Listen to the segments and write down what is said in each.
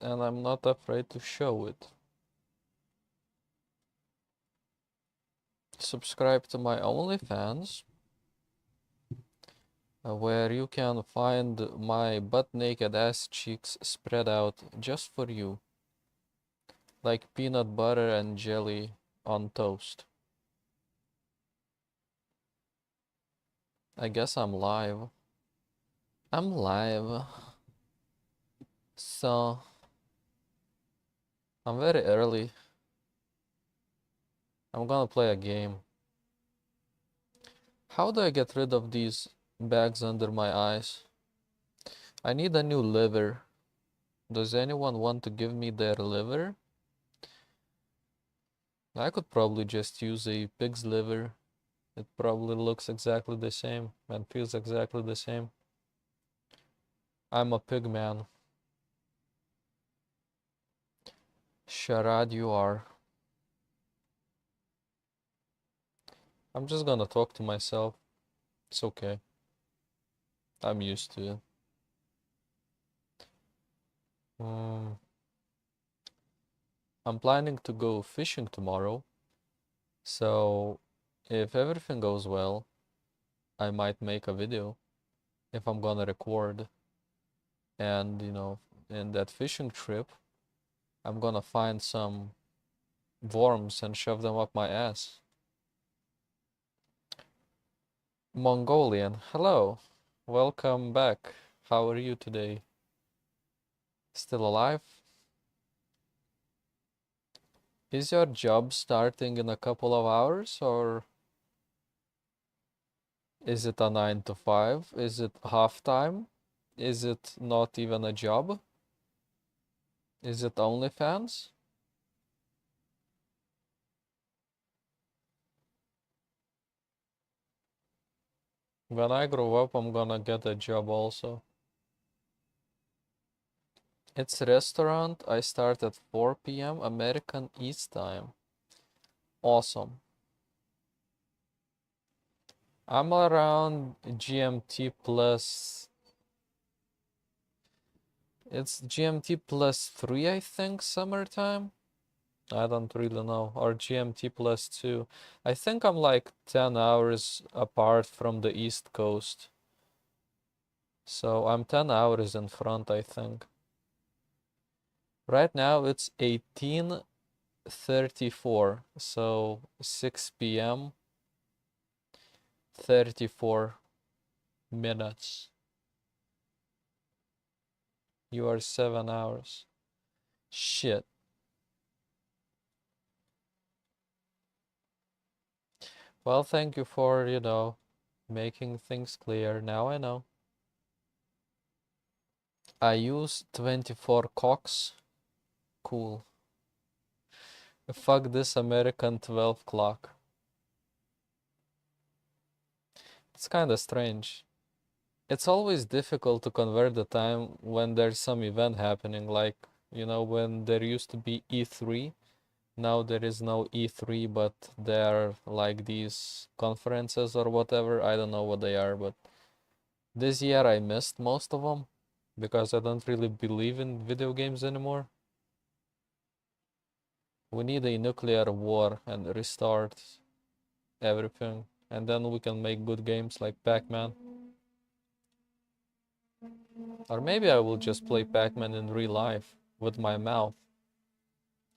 and I'm not afraid to show it. Subscribe to my OnlyFans, where you can find my butt-naked ass cheeks spread out just for you, like peanut butter and jelly on toast. I guess I'm live. I'm live. So, I'm very early. I'm gonna play a game. How do I get rid of these bags under my eyes? I need a new liver. Does anyone want to give me their liver? I could probably just use a pig's liver. It probably looks exactly the same and feels exactly the same. I'm a pig man. Charade you are. I'm just gonna talk to myself. It's okay. I'm used to it. Um, I'm planning to go fishing tomorrow. So if everything goes well, I might make a video if I'm gonna record. And, in that fishing trip, I'm gonna find some worms and shove them up my ass. Mongolian, hello. Welcome back. How are you today? Still alive? Is your job starting in a couple of hours, or is it a 9 to 5? Is it half time? Is it not even a job? Is it OnlyFans? When I grow up, I'm gonna get a job also. It's a restaurant. I start at 4 p.m. American East Time. Awesome. I'm around GMT plus. It's GMT plus 3, I think, summertime. I don't really know. Or GMT plus 2. I think I'm like 10 hours apart from the East Coast. So I'm 10 hours in front, I think. Right now it's 18:34, so 6 p.m. 34 minutes. You are 7 hours. Shit. Well, thank you for, making things clear. Now I know. I use 24 cocks. Cool. Fuck this American 12 clock. It's kinda strange. It's always difficult to convert the time when there's some event happening, like, when there used to be E3. Now there is no E3, but there are like these conferences or whatever. I don't know what they are, but this year I missed most of them because I don't really believe in video games anymore. We need a nuclear war and restart everything, and then we can make good games like Pac-Man. Or maybe I will just play Pac-Man in real life with my mouth.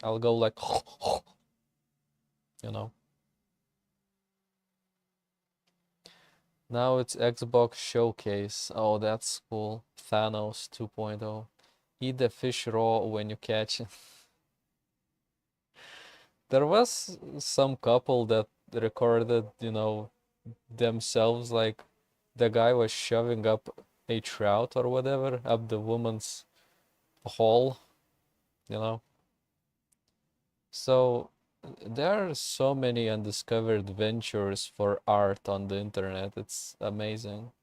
I'll go like, you know. Now it's Xbox Showcase. Oh, that's cool. Thanos 2.0. Eat the fish raw when you catch it. There was some couple that recorded, themselves, like the guy was shoving up a trout or whatever up the woman's hole, you know. So there are so many undiscovered ventures for art on the internet. It's amazing.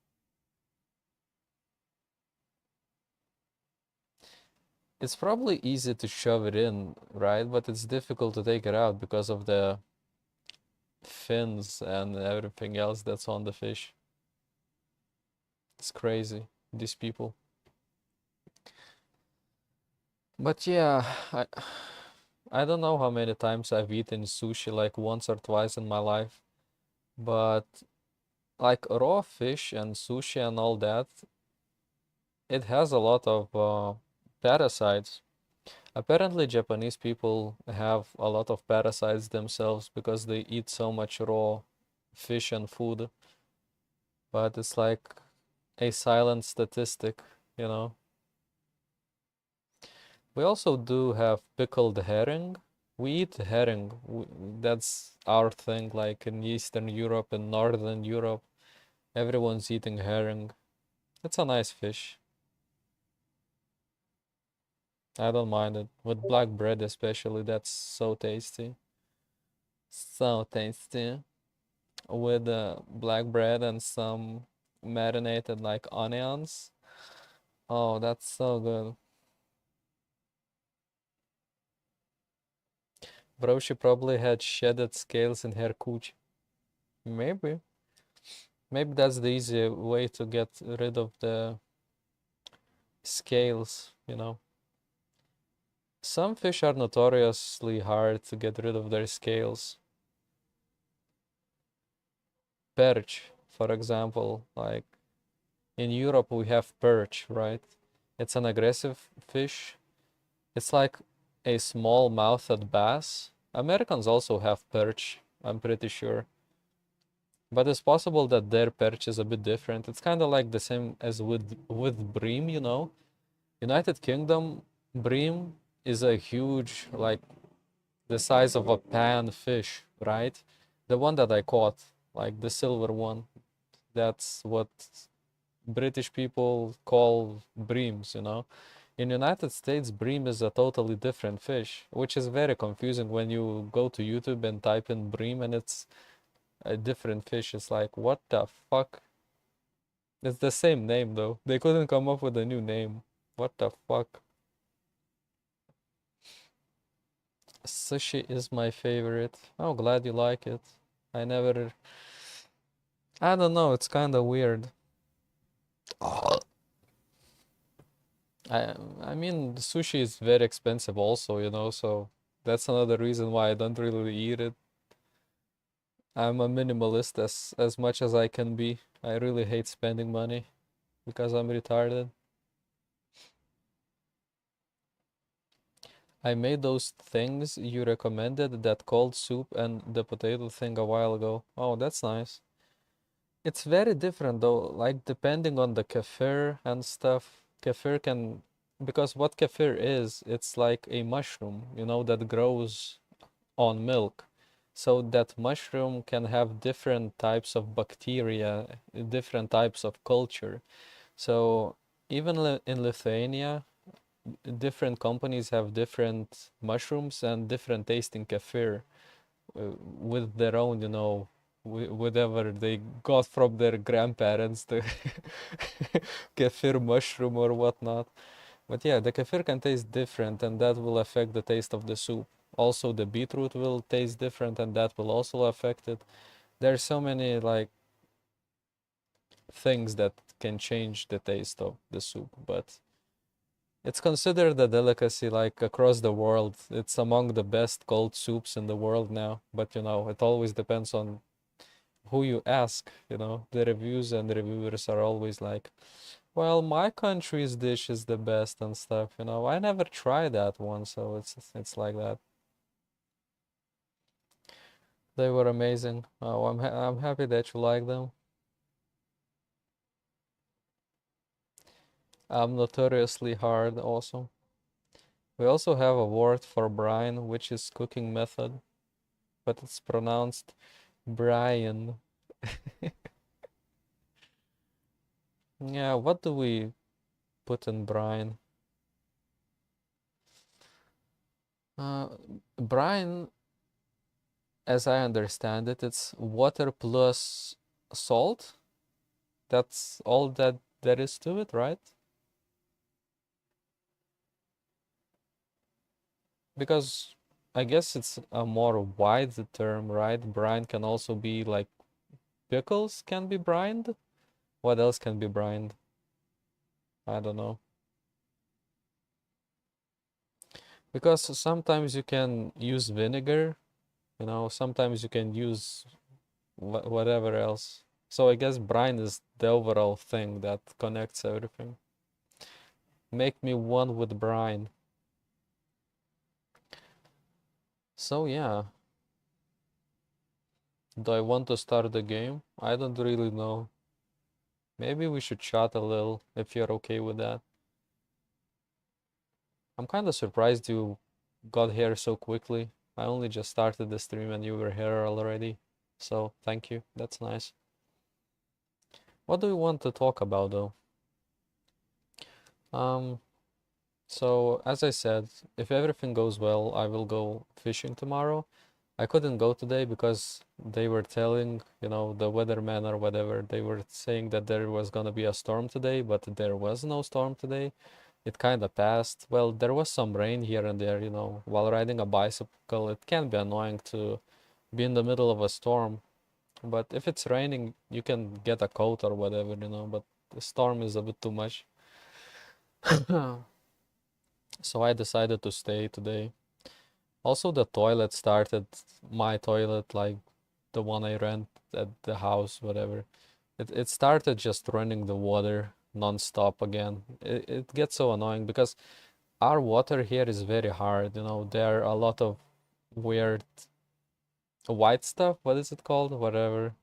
It's probably easy to shove it in, right? But it's difficult to take it out because of the fins and everything else that's on the fish. It's crazy, these people. But yeah, I don't know how many times I've eaten sushi, like once or twice in my life. But like raw fish and sushi and all that, it has a lot of parasites. Apparently, Japanese people have a lot of parasites themselves because they eat so much raw fish and food. But it's like a silent statistic, you know. We also do have pickled herring. We eat herring. That's our thing, like in Eastern Europe and Northern Europe. Everyone's eating herring. It's a nice fish. I don't mind it. With black bread especially, that's so tasty. So tasty. With black bread and some marinated like onions. Oh, that's so good. Bro, she probably had shedded scales in her cooch. Maybe. Maybe that's the easy way to get rid of the scales, you know. Some fish are notoriously hard to get rid of their scales. Perch, for example, like in Europe we have perch, right? It's an aggressive fish. It's like a small-mouthed bass. Americans also have perch, I'm pretty sure. But it's possible that their perch is a bit different. It's kind of like the same as with bream, you know. United Kingdom bream is a huge, like the size of a pan fish, right? The one that I caught, like the silver one. That's what British people call breams, you know. In United States, bream is a totally different fish, which is very confusing when you go to YouTube and type in bream and it's a different fish. It's like, what the fuck? It's the same name though. They couldn't come up with a new name. What the fuck? Sushi is my favorite. Oh, glad you like it. I never. I don't know. It's kind of weird. I mean, sushi is very expensive also, you know, so that's another reason why I don't really eat it. I'm a minimalist as much as I can be. I really hate spending money because I'm retarded. I made those things you recommended, that cold soup and the potato thing a while ago. Oh, that's nice. It's very different though, like depending on the kefir and stuff. Kefir can, because what kefir is, it's like a mushroom, you know, that grows on milk. So that mushroom can have different types of bacteria, different types of culture. So even in Lithuania, different companies have different mushrooms and different tasting kefir with their own, you know, whatever they got from their grandparents, the kefir mushroom or whatnot. But yeah, the kefir can taste different, and that will affect the taste of the soup. Also, the beetroot will taste different, and that will also affect it. There's so many like things that can change the taste of the soup, but it's considered a delicacy like across the world. It's among the best cold soups in the world now. But you know, it always depends on who you ask. You know, the reviews and reviewers are always like, well, my country's dish is the best and stuff. You know, I never tried that one, so it's like that. They were amazing. Oh, I'm happy that you like them. I'm notoriously hard also. We also have a word for brine, which is cooking method, but it's pronounced Brian. Yeah, what do we put in brine? Uh, Brine, as I understand it, it's water plus salt. That's all that there is to it, right? Because I guess it's a more wide term, right? Brine can also be like pickles can be brined. What else can be brined? I don't know. Because sometimes you can use vinegar, sometimes you can use whatever else. So I guess brine is the overall thing that connects everything. Make me one with brine. So yeah, do I want to start the game? I don't really know. Maybe we should chat a little if you're okay with that. I'm kind of surprised you got here so quickly. I only just started the stream and you were here already. So thank you. That's nice. What do you want to talk about though? Um, so as I said, if everything goes well, I will go fishing tomorrow. I couldn't go today because they were telling, the weatherman or whatever, they were saying that there was gonna be a storm today, but there was no storm today. It kind of passed. Well, there was some rain here and there, while riding a bicycle, it can be annoying to be in the middle of a storm. But if it's raining, you can get a coat or whatever, but the storm is a bit too much. So I decided to stay today. Also, the toilet started, my toilet, like the one I rent at the house, whatever. It started just running the water non-stop again. It gets so annoying because our water here is very hard, there are a lot of weird white stuff, what is it called? Whatever.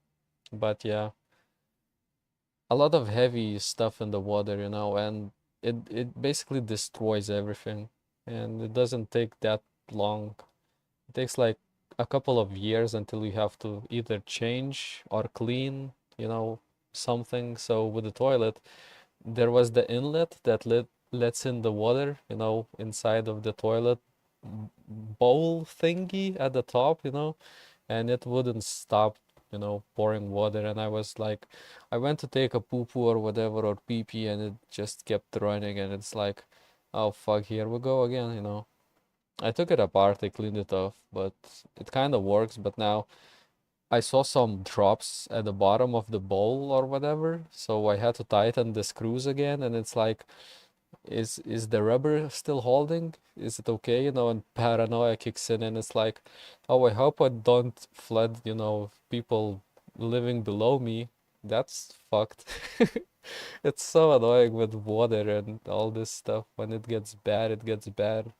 But yeah, a lot of heavy stuff in the water, and it basically destroys everything. And it doesn't take that long. It takes like a couple of years until you have to either change or clean, something. So with the toilet, there was the inlet that lets in the water, inside of the toilet bowl thingy at the top, and it wouldn't stop, pouring water. And I was like, I went to take a poo poo or whatever or pee pee, and it just kept running. And it's like, oh fuck, here we go again. I took it apart, I cleaned it off, but it kind of works. But now I saw some drops at the bottom of the bowl or whatever, so I had to tighten the screws again. And it's like, is the rubber still holding? Is it okay? And paranoia kicks in, and it's like, oh, I hope I don't flood, people living below me. That's fucked. It's so annoying with water and all this stuff. When it gets bad, it gets bad.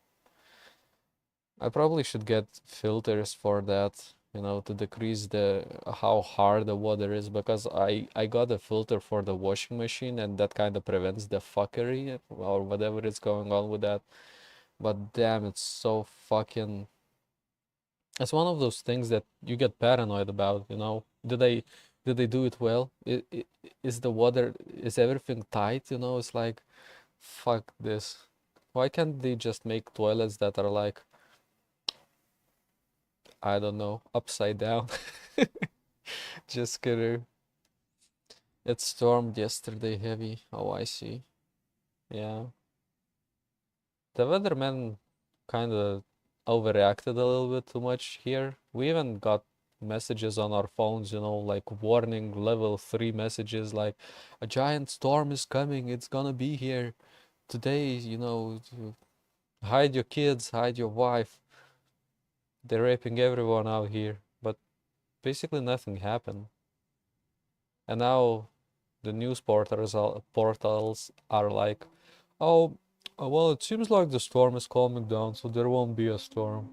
I probably should get filters for that, to decrease the how hard the water is, because I got a filter for the washing machine, and that kind of prevents the fuckery or whatever is going on with that. But damn, it's so fucking. It's one of those things that you get paranoid about, Did they do it well? Is the water, is everything tight? It's like, fuck this. Why can't they just make toilets that are like, I don't know, upside down? Just kidding. It stormed yesterday heavy. Oh, I see. Yeah. The weatherman kind of overreacted a little bit too much here. We even got messages on our phones, like warning level 3 messages, like a giant storm is coming. It's gonna be here today, hide your kids, hide your wife. They're raping everyone out here. But basically nothing happened. And now the news portals are like, oh, well, it seems like the storm is calming down, so there won't be a storm.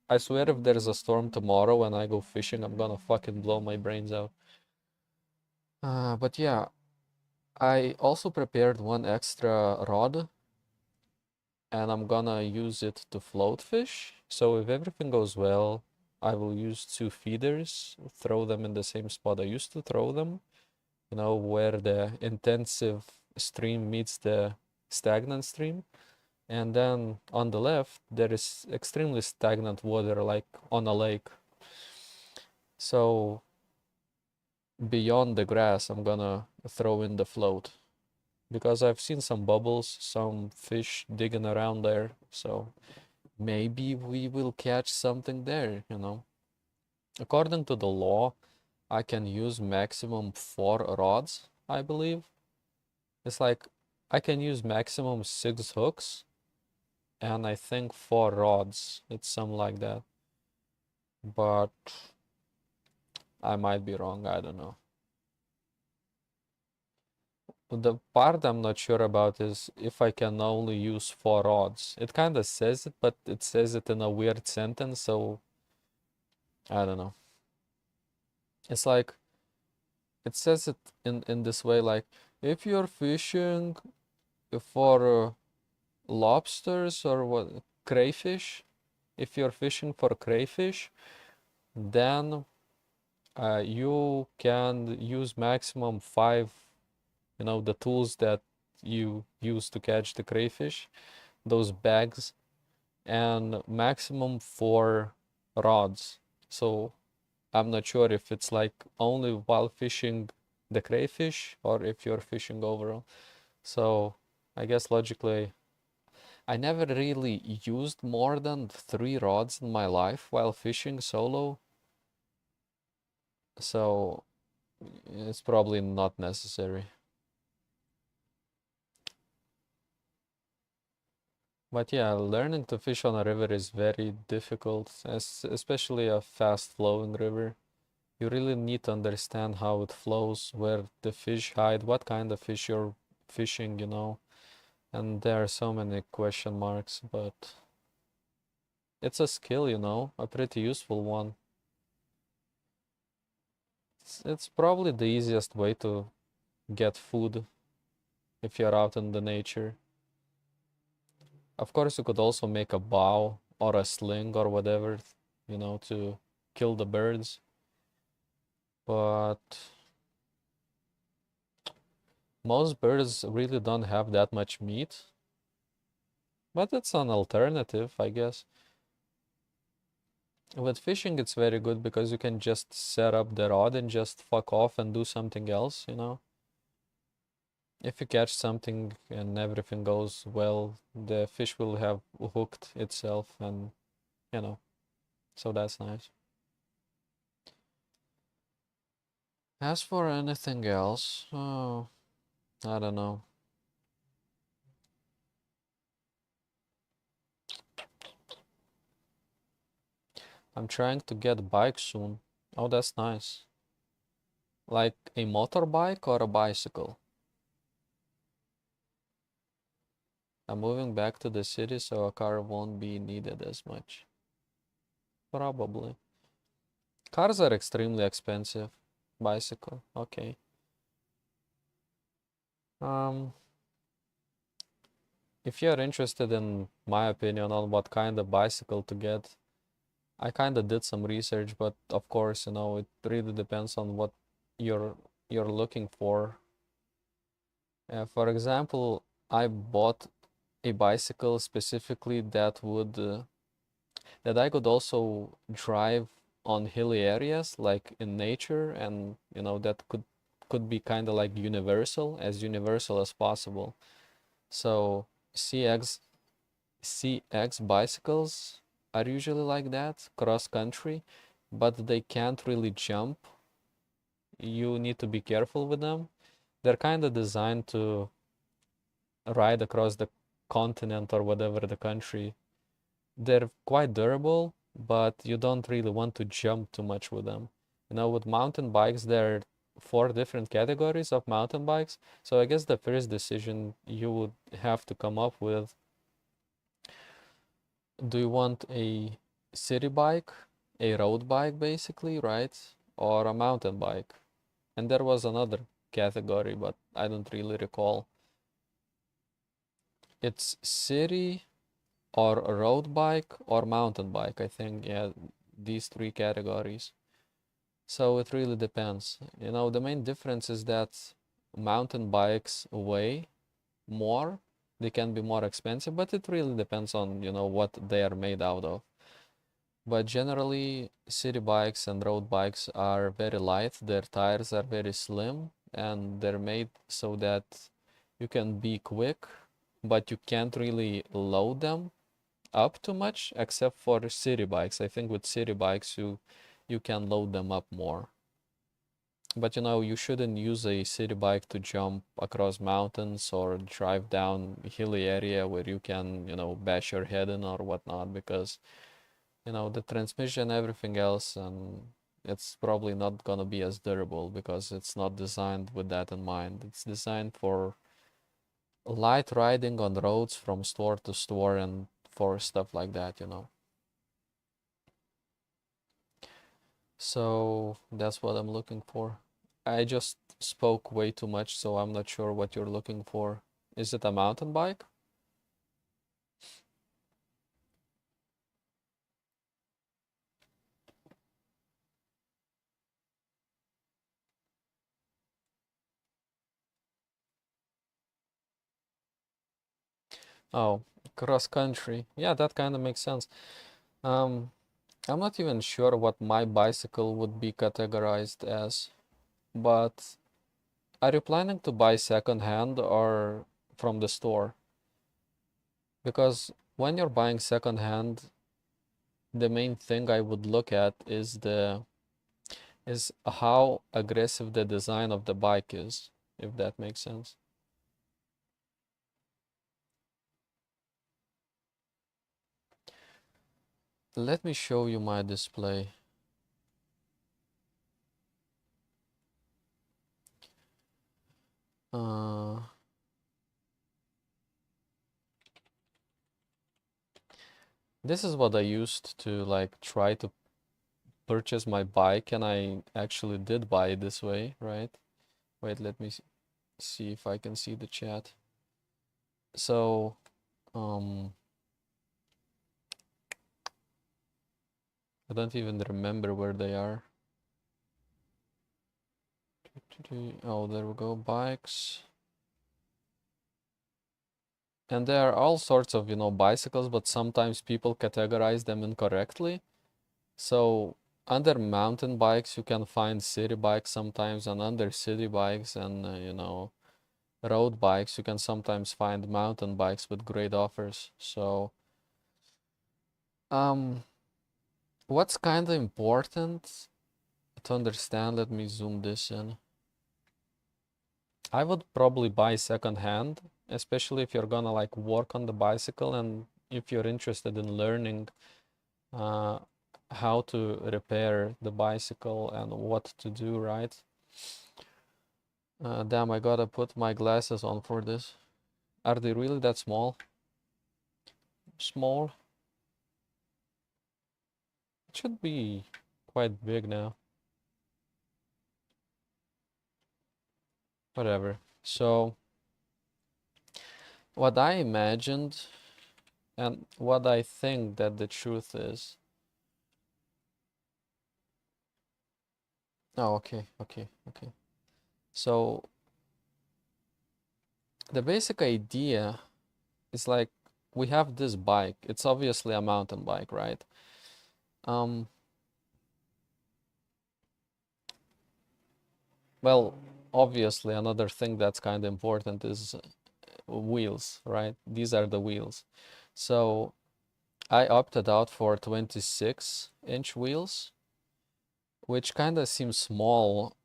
I swear if there's a storm tomorrow when I go fishing, I'm gonna fucking blow my brains out. But yeah, I also prepared one extra rod, and I'm gonna use it to float fish. So if everything goes well, I will use 2 feeders, throw them in the same spot I used to throw them, where the intensive stream meets the stagnant stream. And then on the left, there is extremely stagnant water, like on a lake. So beyond the grass, I'm gonna throw in the float because I've seen some bubbles, some fish digging around there. So maybe we will catch something there. According to the law, I can use maximum 4 rods, I believe. It's like I can use maximum 6 hooks, and I think 4 rods. It's something like that. But I might be wrong, I don't know. The part I'm not sure about is if I can only use 4 rods. It kind of says it, but it says it in a weird sentence, so I don't know. It's like it says it in this way, like if you're fishing for lobsters or what crayfish, if you're fishing for crayfish, then you can use maximum 5, the tools that you use to catch the crayfish, those bags, and maximum 4 rods. So I'm not sure if it's like only while fishing the crayfish or if you're fishing overall. So I guess logically, I never really used more than 3 rods in my life while fishing solo. So it's probably not necessary. But yeah, learning to fish on a river is very difficult, especially a fast-flowing river. You really need to understand how it flows, where the fish hide, what kind of fish you're fishing. And there are so many question marks, but it's a skill, a pretty useful one. It's probably the easiest way to get food if you're out in the nature. Of course, you could also make a bow or a sling or whatever, to kill the birds. But most birds really don't have that much meat. But it's an alternative, I guess. With fishing, it's very good because you can just set up the rod and just fuck off and do something else. If you catch something and everything goes well, the fish will have hooked itself and, you know, so that's nice. As for anything else, oh, I don't know. I'm trying to get a bike soon. Oh, that's nice. Like a motorbike or a bicycle? I'm moving back to the city, so a car won't be needed as much. Probably. Cars are extremely expensive. Bicycle, okay. Um, if you're interested in my opinion on what kind of bicycle to get, I kind of did some research, but of course, it really depends on what you're you're looking for. For example, I bought a bicycle specifically that I could also drive on hilly areas like in nature, and that could be kind of like universal as possible. So CX bicycles are usually like that, cross country, but they can't really jump. You need to be careful with them. They're kind of designed to ride across the continent or whatever the country. They're quite durable, but you don't really want to jump too much with them. With mountain bikes, there are 4 different categories of mountain bikes. So I guess the first decision you would have to come up with, do you want a city bike, a road bike basically, right? Or a mountain bike? And there was another category, but I don't really recall. It's city or a road bike or mountain bike, I think. Yeah, these 3 categories. So it really depends. The main difference is that mountain bikes weigh more. They can be more expensive, but it really depends on, what they are made out of. But generally, city bikes and road bikes are very light. Their tires are very slim, and they're made so that you can be quick, but you can't really load them up too much, except for city bikes. I think with city bikes, you can load them up more. But you know, you shouldn't use a city bike to jump across mountains or drive down a hilly area where you can, you know, bash your head in or whatnot, because, you know, the transmission, everything else, and it's probably not gonna be as durable because it's not designed with that in mind. It's designed for light riding on roads from store to store and for stuff like that, you know. So that's what I'm looking for. I just spoke way too much, so I'm not sure what you're looking for. Is it a mountain bike? Oh, cross country. Yeah, that kind of makes sense. Um, I'm not even sure what my bicycle would be categorized as, but are you planning to buy secondhand or from the store? Because when you're buying secondhand, the main thing I would look at is how aggressive the design of the bike is, if that makes sense. Let me show you my display. Uh, this is what I used to like try to purchase my bike, and I actually did buy it this way, right? Wait, let me see if I can see the chat. So, I don't even remember where they are. Oh, there we go, bikes. And there are all sorts of, you know, bicycles, but sometimes people categorize them incorrectly. So under mountain bikes, you can find city bikes sometimes, and under city bikes and, you know, road bikes, you can sometimes find mountain bikes with great offers. So, um, what's kind of important to understand, let me zoom this in. I would probably buy secondhand, especially if you're gonna like work on the bicycle and if you're interested in learning uh, how to repair the bicycle and what to do, right? Damn, I gotta put my glasses on for this. Are they really that small? Small? It should be quite big now. Whatever. So, what I imagined and what I think that the truth is. Oh, okay. So, the basic idea is like we have this bike. It's obviously a mountain bike, right? Um, well, obviously another thing that's kind of important is wheels, right? These are the wheels. So I opted out for 26-inch wheels, which kind of seems small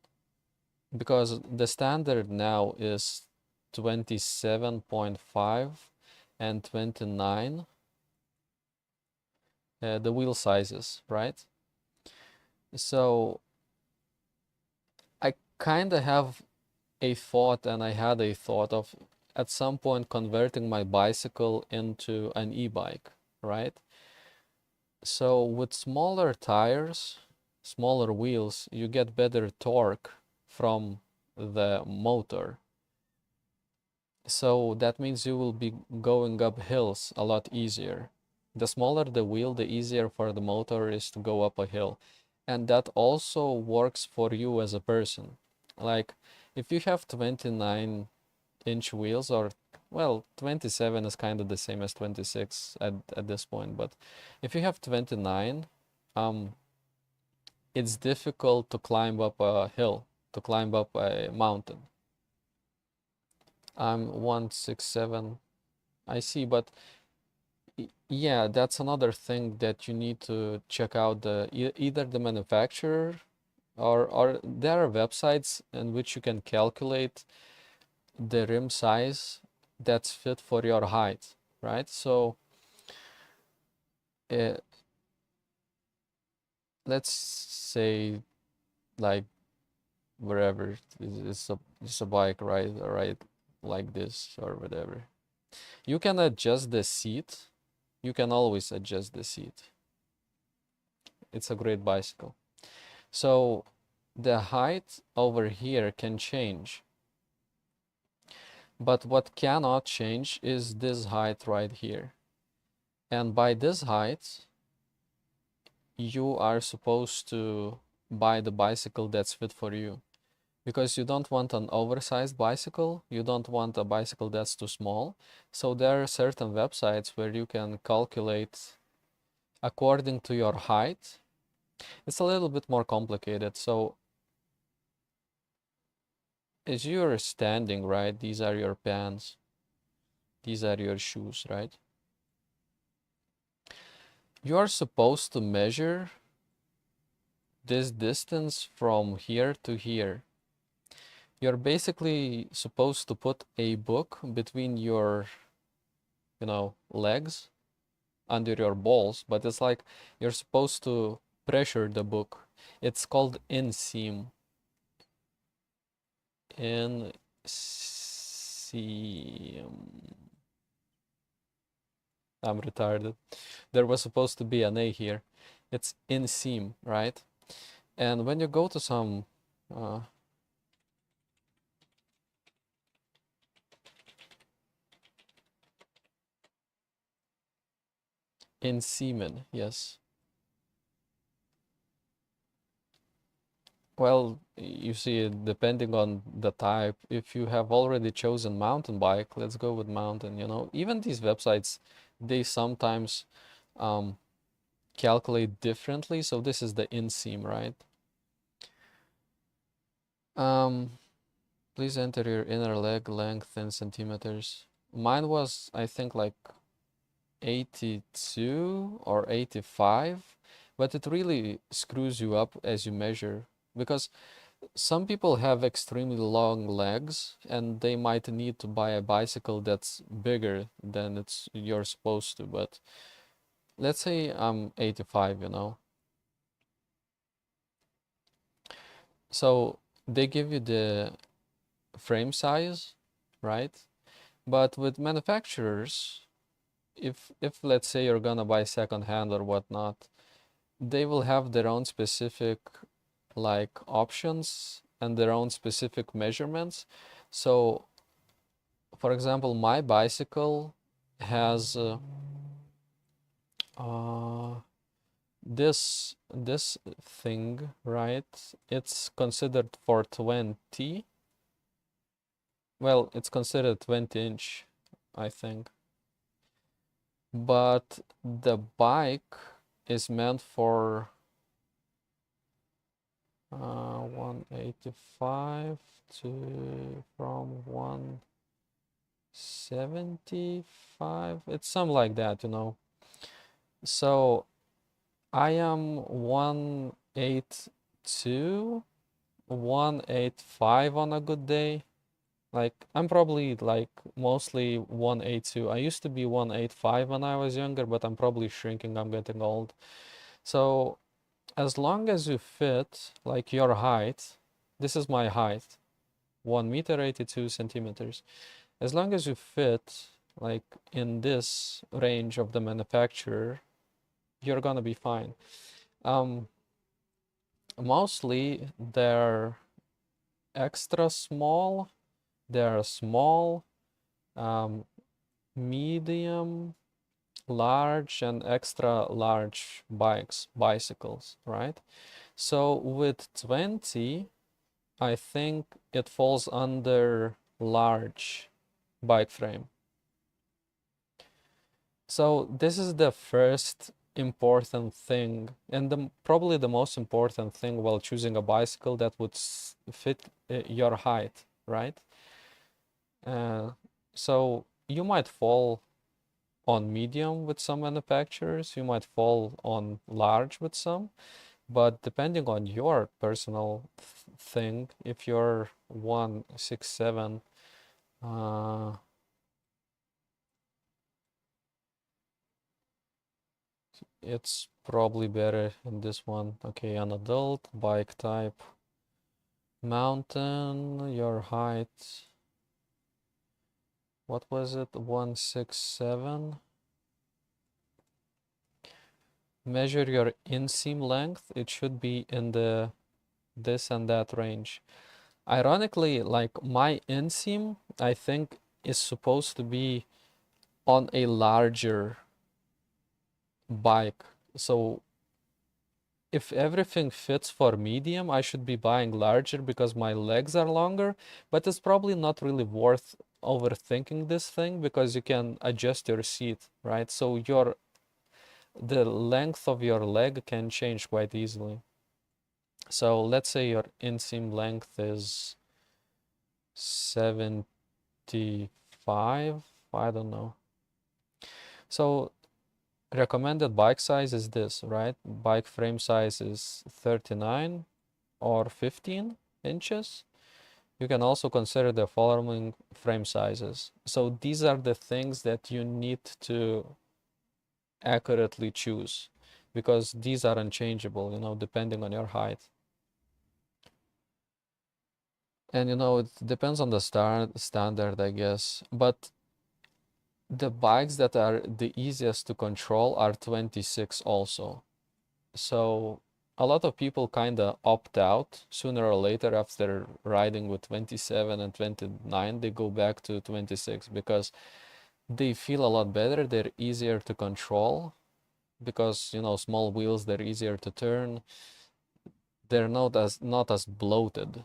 because the standard now is 27.5 and 29, the wheel sizes, right? So I kind of have a thought, and I had a thought of at some point converting my bicycle into an e-bike, right? So with smaller tires, smaller wheels, you get better torque from the motor. So that means you will be going up hills a lot easier. The smaller the wheel, the easier for the motor is to go up a hill. And that also works for you as a person. Like if you have 29-inch wheels, or well, 27 is kind of the same as 26 at this point, but if you have 29, um, it's difficult to climb up a hill, to climb up a mountain. I'm 167. I see, but yeah, that's another thing that you need to check out the either the manufacturer or there are websites in which you can calculate the rim size that's fit for your height, right? So uh, let's say like wherever it's a bike right like this or whatever. You can adjust the seat. You can always adjust the seat. It's a great bicycle. So the height over here can change. But what cannot change is this height right here. And by this height, you are supposed to buy the bicycle that's fit for you. Because you don't want an oversized bicycle, you don't want a bicycle that's too small. So there are certain websites where you can calculate according to your height. It's a little bit more complicated. So as you're standing, right, these are your pants, these are your shoes, right? You are supposed to measure this distance from here to here. You're basically supposed to put a book between your, legs under your balls, but it's like you're supposed to pressure the book. It's called inseam. Inseam. I'm retarded. There was supposed to be an A here. It's inseam, right? And when you go to some inseamen, yes. Well, you see, depending on the type, if you have already chosen mountain bike, let's go with mountain, Even these websites, they sometimes calculate differently. So this is the inseam, right? Please enter your inner leg length in centimeters. Mine was, I think, like 82 or 85, but it really screws you up as you measure because some people have extremely long legs and they might need to buy a bicycle that's bigger than you're supposed to. But let's say I'm 85. So they give you the frame size, right? But with manufacturers, if let's say you're gonna buy secondhand or whatnot, they will have their own specific like options and their own specific measurements. So for example, my bicycle has uh, this thing, right? It's considered for 20. Well, it's considered 20-inch, I think. But the bike is meant for 185 to from 175. It's something like that. So I am 182, 185 on a good day. Like I'm probably like mostly 182. I used to be 185 when I was younger, but I'm probably shrinking. I'm getting old. So as long as you fit like your height, this is my height, 1 meter 82 centimeters. As long as you fit like in this range of the manufacturer, you're gonna be fine. Mostly they're extra small, they're small, medium, large, and extra large bicycles, right? So with 20, I think it falls under large bike frame. So this is the first important thing, and probably the most important thing while choosing a bicycle that would fit your height, right? So you might fall on medium with some manufacturers, you might fall on large with some, But depending on your personal thing, if you're 167, it's probably better in this one. Okay, an adult, bike type, mountain, your height. What was it? 167. Measure your inseam length. It should be in the this and that range. Ironically, like my inseam, I think is supposed to be on a larger bike. So if everything fits for medium, I should be buying larger because my legs are longer, but it's probably not really worth overthinking this thing because you can adjust your seat, right? So the length of your leg can change quite easily. So let's say your inseam length is 75, I don't know. So recommended bike size is this, right? Bike frame size is 39 or 15 inches. You can also consider the following frame sizes. So these are the things that you need to accurately choose because these are unchangeable, depending on your height. And it depends on the standard, I guess. But the bikes that are the easiest to control are 26 also. So a lot of people kind of opt out sooner or later after riding with 27 and 29, they go back to 26 because they feel a lot better. They're easier to control because, small wheels, they're easier to turn. They're not as bloated.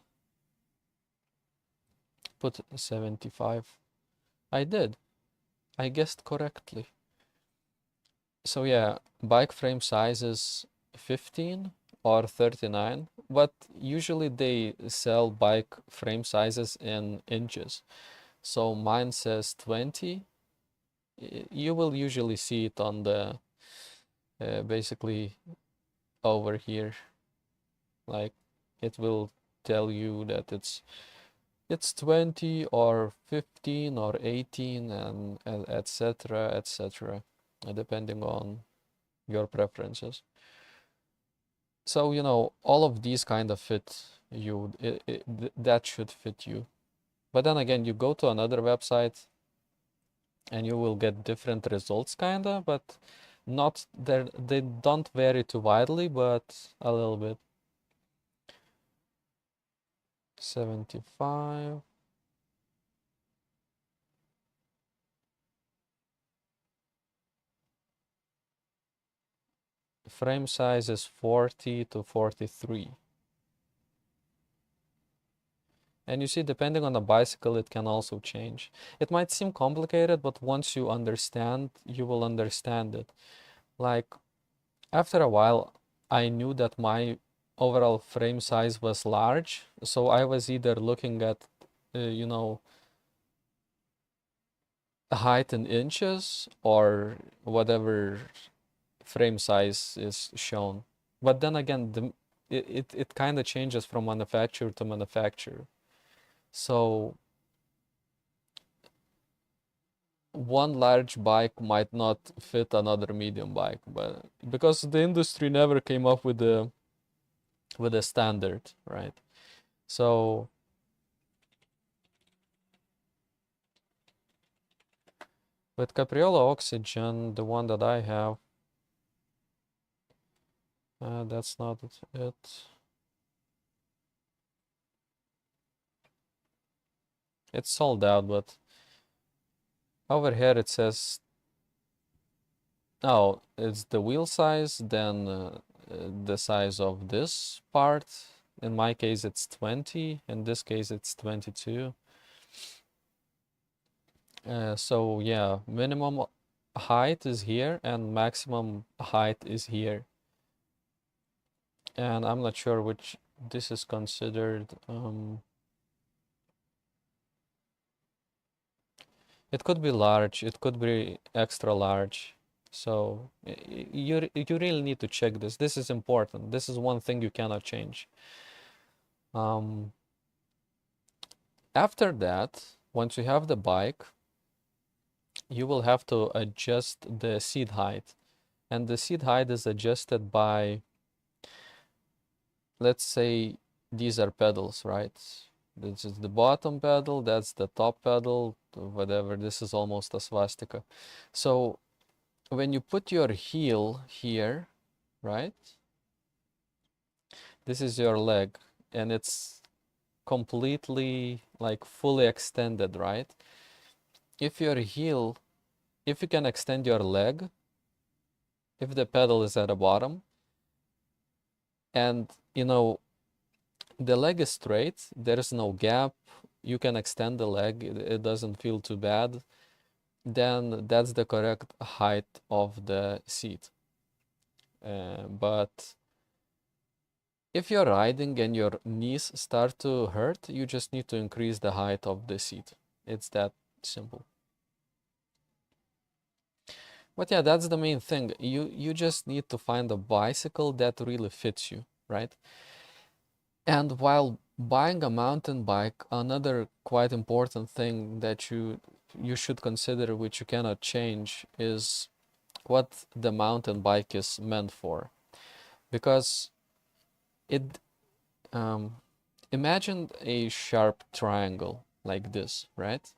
Put 75. I did. I guessed correctly. So yeah, bike frame size is 15 or 39, but usually they sell bike frame sizes in inches. So mine says 20. You will usually see it on the basically over here. Like it will tell you that it's 20 or 15 or 18 and etc etc depending on your preferences. So, all of these kind of fit you. That should fit you. But then again, you go to another website and you will get different results kinda, but not there. They don't vary too widely, but a little bit. 75. Frame size is 40 to 43. And you see, depending on the bicycle, it can also change. It might seem complicated, but once you understand, you will understand it. Like, after a while, I knew that my overall frame size was large, so I was either looking at, you know, height in inches or whatever frame size is shown. But then again, it kind of changes from manufacturer to manufacturer. So one large bike might not fit another medium bike, but because the industry never came up with a standard, right? So with Capriola Oxygen, the one that I have, that's not it. It's sold out, but over here it says, oh, it's the wheel size, then the size of this part. In my case, it's 20. In this case, it's 22. So yeah, minimum height is here and maximum height is here. And I'm not sure which this is considered. It could be large, it could be extra large. So you really need to check this. This is important. This is one thing you cannot change. After that, once you have the bike, you will have to adjust the seat height. And the seat height is adjusted by, let's say, these are pedals, right? This is the bottom pedal, that's the top pedal, whatever. This is almost a swastika. So when you put your heel here, right? This is your leg, and it's completely, like, fully extended, right? If your heel, if you can extend your leg, if the pedal is at the bottom, and the leg is straight, there is no gap, you can extend the leg, it doesn't feel too bad, then that's the correct height of the seat. But if you're riding and your knees start to hurt, you just need to increase the height of the seat. It's that simple. But yeah, that's the main thing. You just need to find a bicycle that really fits you, right? And while buying a mountain bike, another quite important thing that you should consider, which you cannot change, is what the mountain bike is meant for. Because it imagine a sharp triangle like this, right?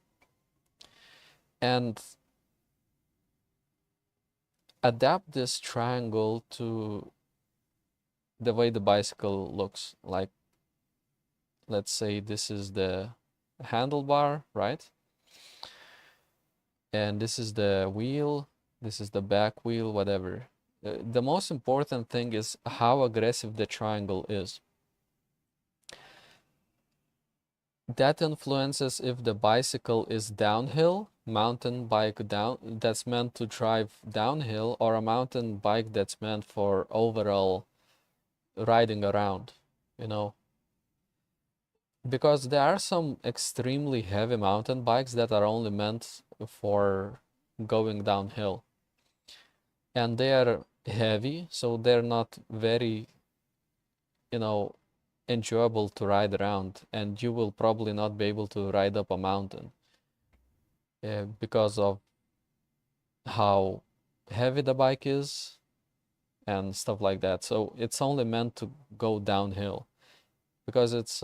And adapt this triangle to the way the bicycle looks. Like, let's say this is the handlebar, right? And this is the wheel, this is the back wheel, whatever. The most important thing is how aggressive the triangle is. That influences if the bicycle is downhill, mountain bike down, that's meant to drive downhill, or a mountain bike that's meant for overall riding around, you know. Because there are some extremely heavy mountain bikes that are only meant for going downhill. And they are heavy, so they're not very, enjoyable to ride around, and you will probably not be able to ride up a mountain because of how heavy the bike is and stuff like that. So it's only meant to go downhill because it's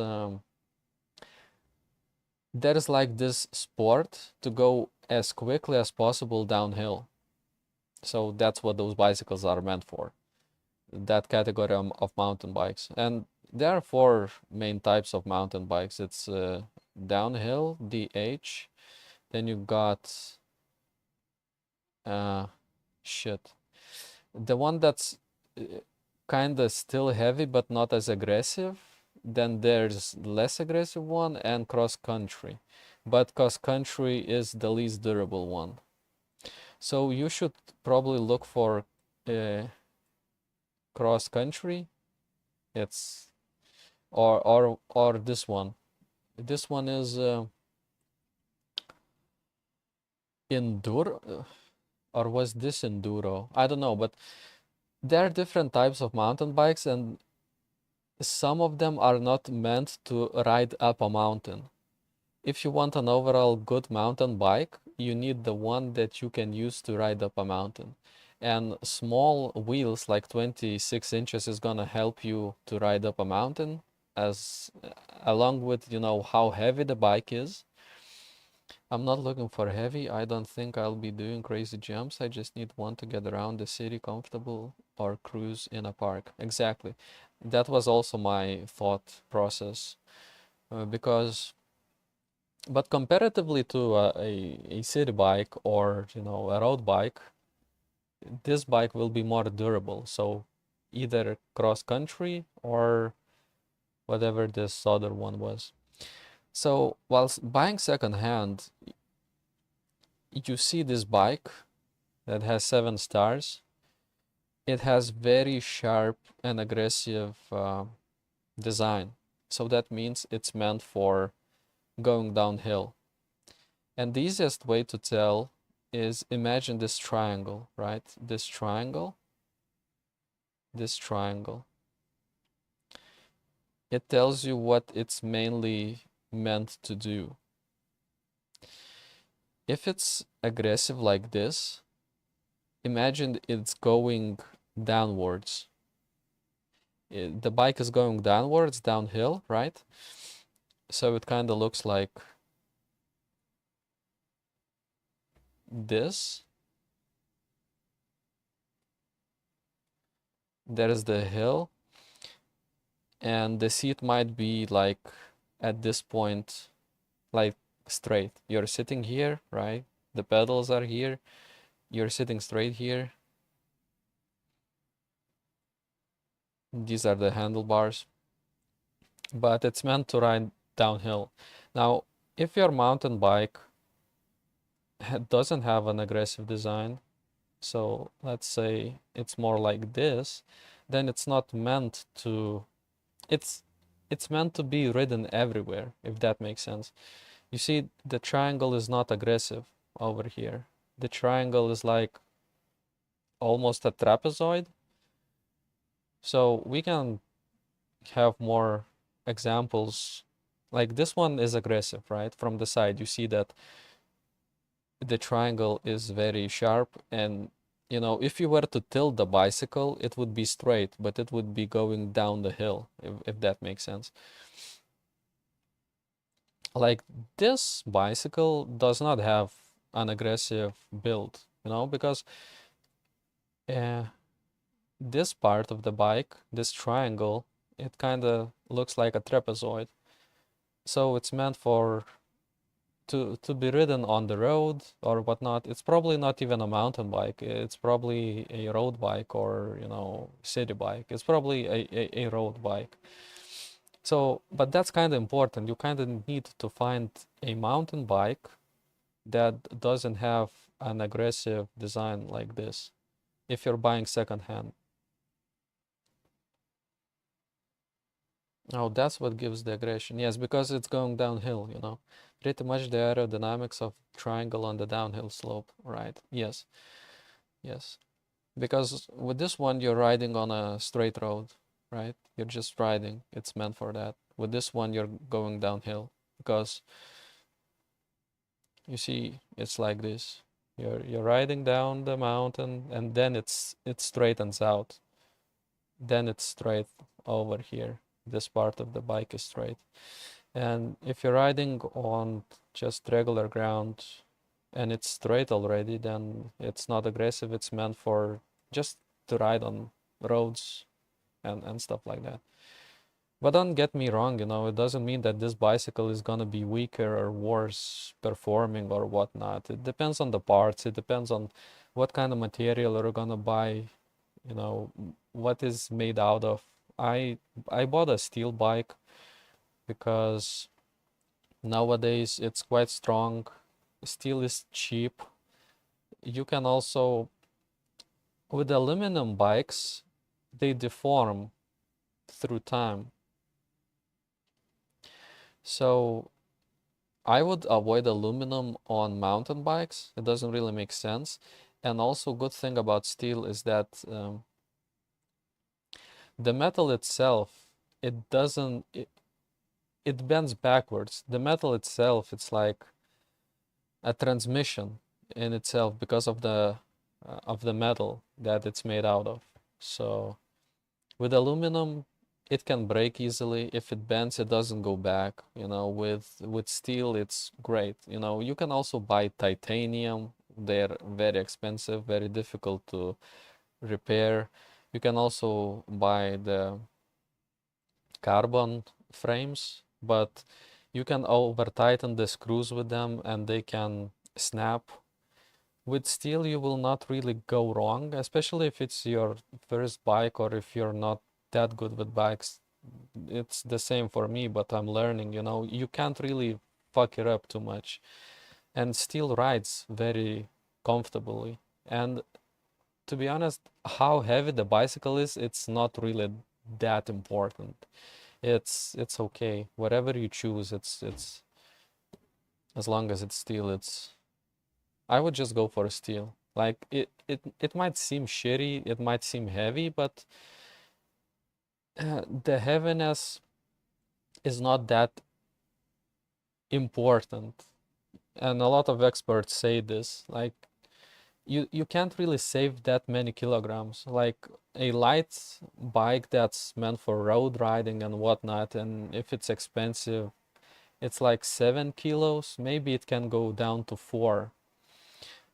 there is like this sport to go as quickly as possible downhill. So that's what those bicycles are meant for, that category of mountain bikes. And there are four main types of mountain bikes. It's downhill, DH, then you got shit. The one that's kind of still heavy but not as aggressive. Then there's less aggressive one, and cross country. But cross country is the least durable one. So you should probably look for cross country. It's or this one. This one is enduro, or was this enduro? I don't know, but there are different types of mountain bikes, and some of them are not meant to ride up a mountain. If you want an overall good mountain bike, you need the one that you can use to ride up a mountain. And small wheels like 26 inches is gonna help you to ride up a mountain, as along with how heavy the bike is. I'm not looking for heavy. I don't think I'll be doing crazy jumps. I just need one to get around the city comfortable or cruise in a park. Exactly. That was also my thought process. Because, but comparatively to a city bike or, a road bike, this bike will be more durable. So either cross country or whatever this other one was. So whilst buying secondhand, you see this bike that has 7 stars. It has very sharp and aggressive design. So that means it's meant for going downhill. And the easiest way to tell is imagine this triangle, right? This triangle, this triangle. It tells you what it's mainly meant to do. If it's aggressive like this, imagine it's going downwards. The bike is going downwards, downhill, right? So it kind of looks like this. There is the hill, and the seat might be like at this point, like straight. You're sitting here, right? The pedals are here. You're sitting straight here. These are the handlebars, but it's meant to ride downhill. Now, if your mountain bike doesn't have an aggressive design, so let's say it's more like this, then it's not meant to, it's meant to be ridden everywhere, if that makes sense. You see, the triangle is not aggressive over here. The triangle is like almost a trapezoid. So we can have more examples. Like this one is aggressive, right? From the side, you see that the triangle is very sharp, and you know, if you were to tilt the bicycle, it would be straight, but it would be going down the hill, if that makes sense. Like this bicycle does not have an aggressive build, you know, because uh, this part of the bike, this triangle, it kind of looks like a trapezoid. So it's meant for to be ridden on the road or whatnot. It's probably not even a mountain bike. It's probably a road bike or, you know, city bike. It's probably a road bike. So, but that's kind of important. You kind of need to find a mountain bike that doesn't have an aggressive design like this if you're buying secondhand. Oh, that's what gives the aggression. Yes, because it's going downhill, you know. Pretty much the aerodynamics of triangle on the downhill slope, right? Yes, yes. Because with this one, you're riding on a straight road, right? You're just riding. It's meant for that. With this one, you're going downhill because you see, it's like this. You're riding down the mountain, and then it straightens out. Then it's straight over here. This part of the bike is straight. And if you're riding on just regular ground and it's straight already, then it's not aggressive. It's meant for just to ride on roads and stuff like that. But don't get me wrong, you know, it doesn't mean that this bicycle is gonna be weaker or worse performing or whatnot. It depends on the parts. It depends on what kind of material you're gonna buy, you know, what is made out of. I bought a steel bike because nowadays it's quite strong. Steel is cheap. You can also, with aluminum bikes, they deform through time. So I would avoid aluminum on mountain bikes. It doesn't really make sense. And also, good thing about steel is that the metal itself, it doesn't, it bends backwards. The metal itself, it's like a transmission in itself because of the metal that it's made out of. So with aluminum, it can break easily. If it bends, it doesn't go back. You know, with steel, it's great. You know, you can also buy titanium. They're very expensive, very difficult to repair. You can also buy the carbon frames, but you can over tighten the screws with them and they can snap. With steel, you will not really go wrong, especially if it's your first bike or if you're not that good with bikes. It's the same for me, but I'm learning, you know, you can't really fuck it up too much. And steel rides very comfortably. And to be honest, how heavy the bicycle is, it's not really that important. It's okay. Whatever you choose, it's as long as it's steel, it's I would just go for a steel. Like it might seem shitty, it might seem heavy, but the heaviness is not that important. And a lot of experts say this, like you can't really save that many kilograms. Like a light bike that's meant for road riding and whatnot, and if it's expensive, it's like 7 kilos. Maybe it can go down to 4.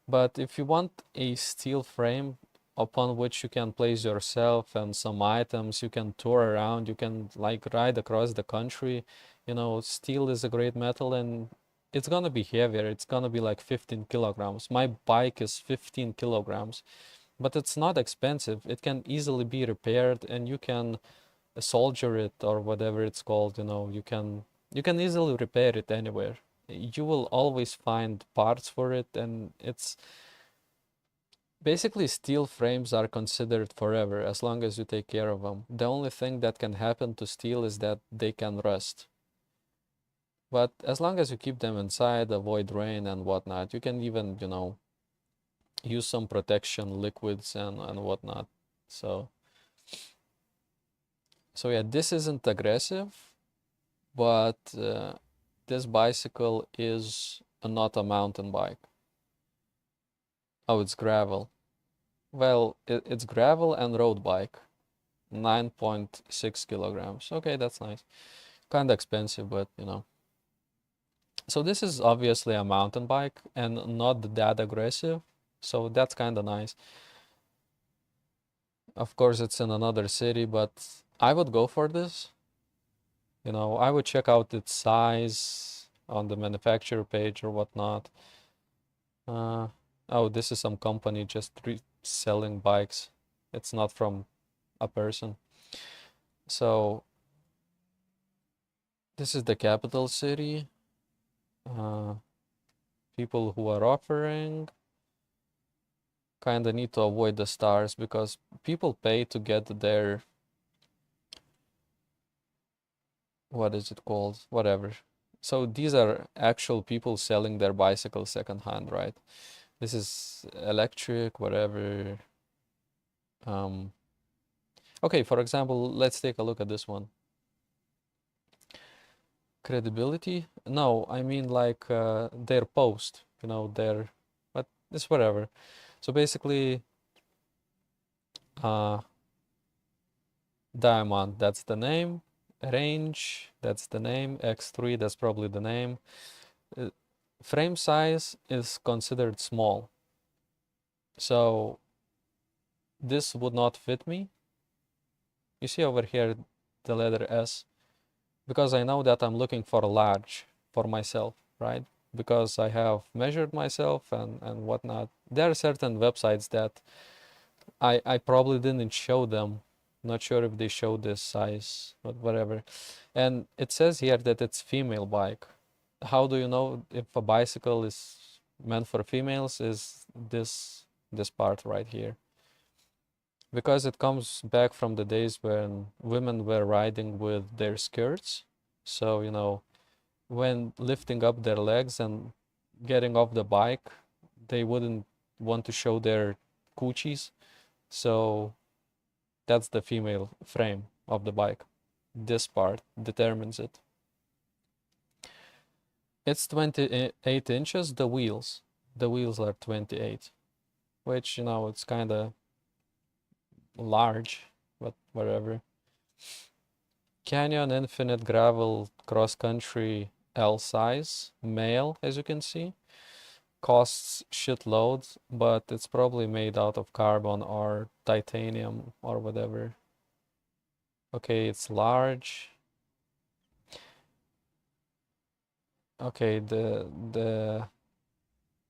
But if you want a steel frame upon which you can place yourself and some items, you can tour around, you can like ride across the country, steel is a great metal and it's gonna be heavier. It's gonna be like 15 kilograms. My bike is 15 kilograms, but it's not expensive. It can easily be repaired and you can solder it or whatever it's called, you can easily repair it anywhere. You will always find parts for it, and it's basically steel frames are considered forever as long as you take care of them. The only thing that can happen to steel is that they can rust. But as long as you keep them inside, avoid rain and whatnot, you can even, use some protection liquids and whatnot. So, so yeah, this isn't aggressive, but this bicycle is not a mountain bike. Oh, it's gravel. Well, it's gravel and road bike. 9.6 kilograms. Okay, that's nice. Kind of expensive, but So this is obviously a mountain bike and not that aggressive. So that's kind of nice. Of course, it's in another city, but I would go for this. I would check out its size on the manufacturer page or whatnot. Oh, this is some company just selling bikes. It's not from a person. So this is the capital city. People who are offering kind of need to avoid the stars because people pay to get their, what is it called? Whatever. So these are actual people selling their bicycles secondhand, right? This is electric, whatever. Okay, for example, let's take a look at this one. Credibility? No, I mean like their post, but it's whatever. So basically, Diamond, that's the name. Range, that's the name. X3, that's probably the name. Frame size is considered small. So this would not fit me. You see over here the letter S, because I know that I'm looking for a large for myself, right? Because I have measured myself and whatnot. There are certain websites that I probably didn't show them. Not sure if they show this size, but whatever. And it says here that it's female bike. How do you know if a bicycle is meant for females? Is this part right here. Because it comes back from the days when women were riding with their skirts. So, when lifting up their legs and getting off the bike, they wouldn't want to show their coochies. So that's the female frame of the bike. This part determines it. It's 28 inches, the wheels. The wheels are 28, which, it's kind of large, but whatever. Canyon Infinite Gravel Cross Country L size, male, as you can see. Costs shitloads, but it's probably made out of carbon or titanium or whatever. Okay, it's large. Okay, the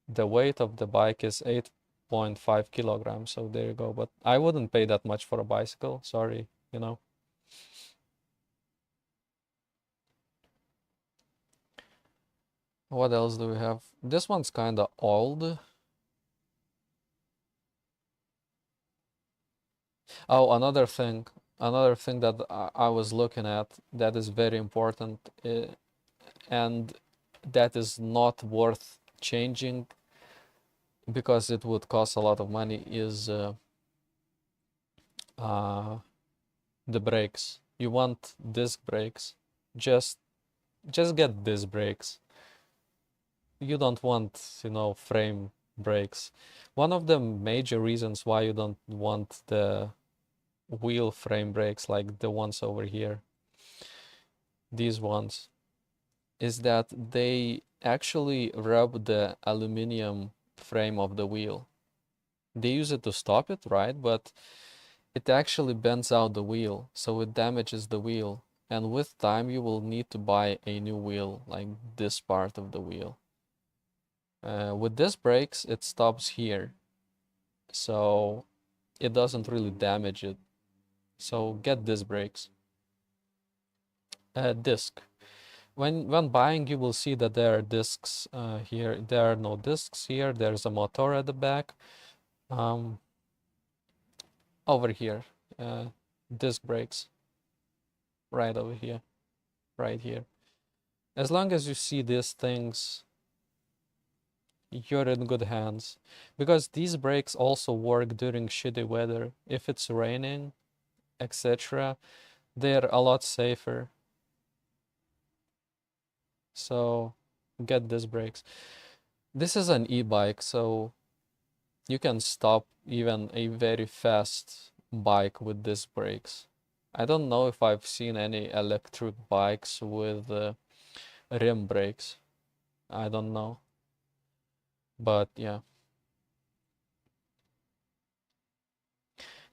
weight of the bike is 8.5 kilograms, so there you go. But I wouldn't pay that much for a bicycle, sorry, What else do we have? This one's kind of old. Oh, another thing that I was looking at that is very important, uh, and that is not worth changing, because it would cost a lot of money, is uh, the brakes. You want disc brakes. Just just get disc brakes. You don't want, frame brakes. One of the major reasons why you don't want the wheel frame brakes like the ones over here, these ones, is that they actually rub the aluminum frame of the wheel. They use it to stop it, right? But it actually bends out the wheel, so it damages the wheel. And with time, you will need to buy a new wheel, like this part of the wheel. With disc brakes, it stops here, so it doesn't really damage it. So get disc brakes. Disc. When buying, you will see that there are discs here. There are no discs here. There's a motor at the back. Um, Over here, disc brakes. Right over here, right here. As long as you see these things, you're in good hands. Because these brakes also work during shitty weather. If it's raining, etc., they're a lot safer. So get these brakes. This is an e-bike, so you can stop even a very fast bike with these brakes. I don't know if I've seen any electric bikes with rim brakes. I don't know. But yeah.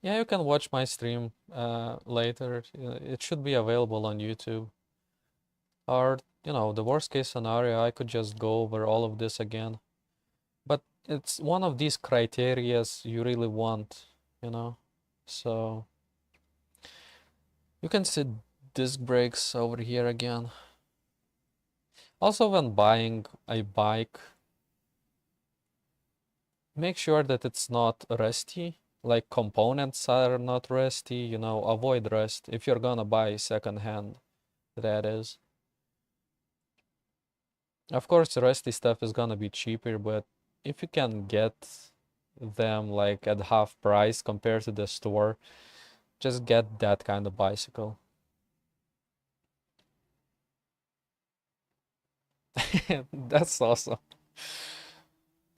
Yeah, you can watch my stream later. It should be available on YouTube. Or, the worst case scenario, I could just go over all of this again. But it's one of these criterias you really want, you know? So you can see disc brakes over here again. Also, when buying a bike, make sure that it's not rusty. Like components are not rusty, avoid rust if you're gonna buy secondhand, that is. Of course, rusty stuff is gonna be cheaper, but if you can get them like at half price compared to the store, just get that kind of bicycle. That's awesome.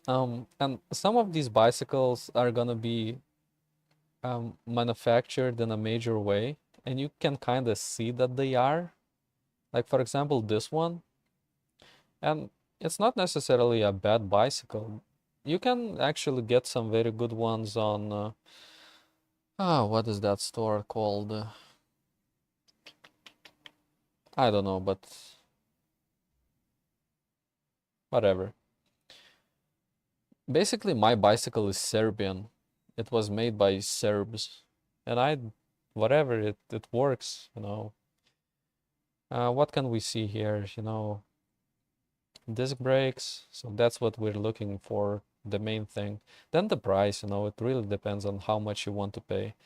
And some of these bicycles are gonna be manufactured in a major way, and you can kind of see that they are. Like for example, this one, and it's not necessarily a bad bicycle. You can actually get some very good ones on what is that store called? I don't know, but whatever. Basically, my bicycle is Serbian. It was made by Serbs, and whatever, it works. What can we see here? Disc brakes. So that's what we're looking for, the main thing. Then the price, it really depends on how much you want to pay.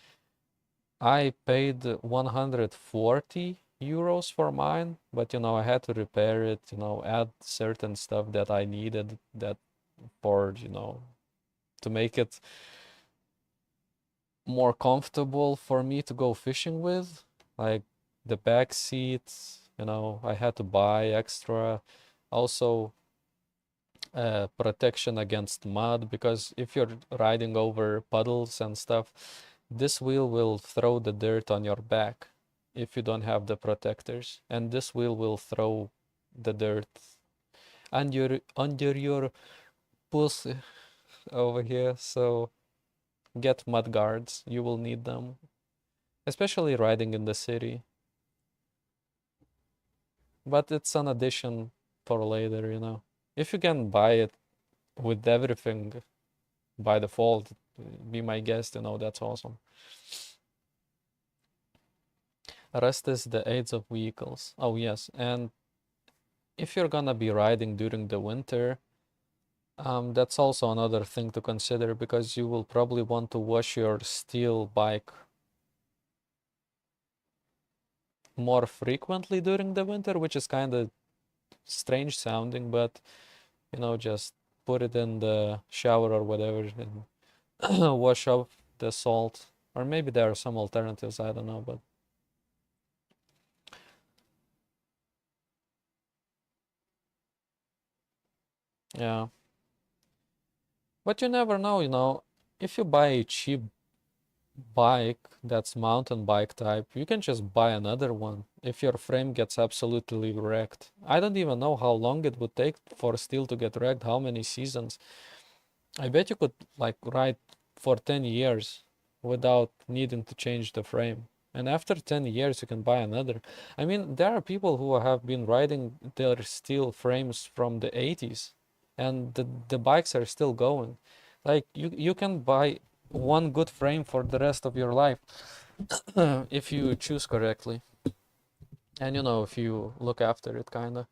I paid 140 euros for mine, but I had to repair it, add certain stuff that I needed that for, to make it more comfortable for me to go fishing with, like the back seats, I had to buy extra. Also, protection against mud, because if you're riding over puddles and stuff, this wheel will throw the dirt on your back if you don't have the protectors, and this wheel will throw the dirt under your pussy over here. So get mud guards, you will need them, especially riding in the city. But it's an addition for later. If you can buy it with everything by default, be my guest, that's awesome. Rest is the aids of vehicles. Oh yes, and if you're gonna be riding during the winter, that's also another thing to consider, because you will probably want to wash your steel bike more frequently during the winter, which is kind of strange sounding, but just put it in the shower or whatever and wash off the salt. Or maybe there are some alternatives, I don't know, but yeah. But you never know, you know, if you buy a cheap bike that's mountain bike type, you can just buy another one if your frame gets absolutely wrecked. I don't even know how long it would take for steel to get wrecked, how many seasons. I bet you could like ride for 10 years without needing to change the frame. And after 10 years, you can buy another. I mean, there are people who have been riding their steel frames from the 80s, and the bikes are still going. Like you can buy one good frame for the rest of your life if you choose correctly. And you know, if you look after it kinda.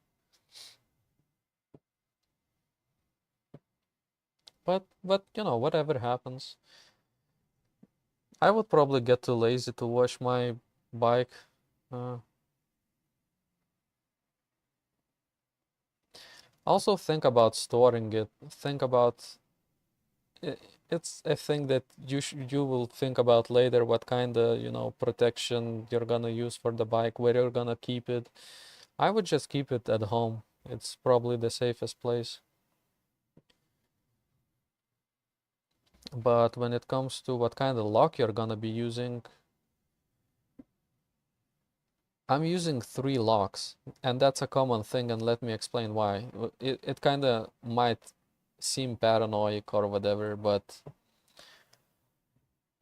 But you know, whatever happens. I would probably get too lazy to wash my bike. Uh, Also think about storing it. Think about it's a thing that you will think about later what kind of, you know, protection you're gonna use for the bike, where you're gonna keep it. I would just keep it at home. It's probably the safest place. But when it comes to what kind of lock you're gonna be using, I'm using 3 locks, and that's a common thing, and let me explain why. It kind of might seem paranoid or whatever, but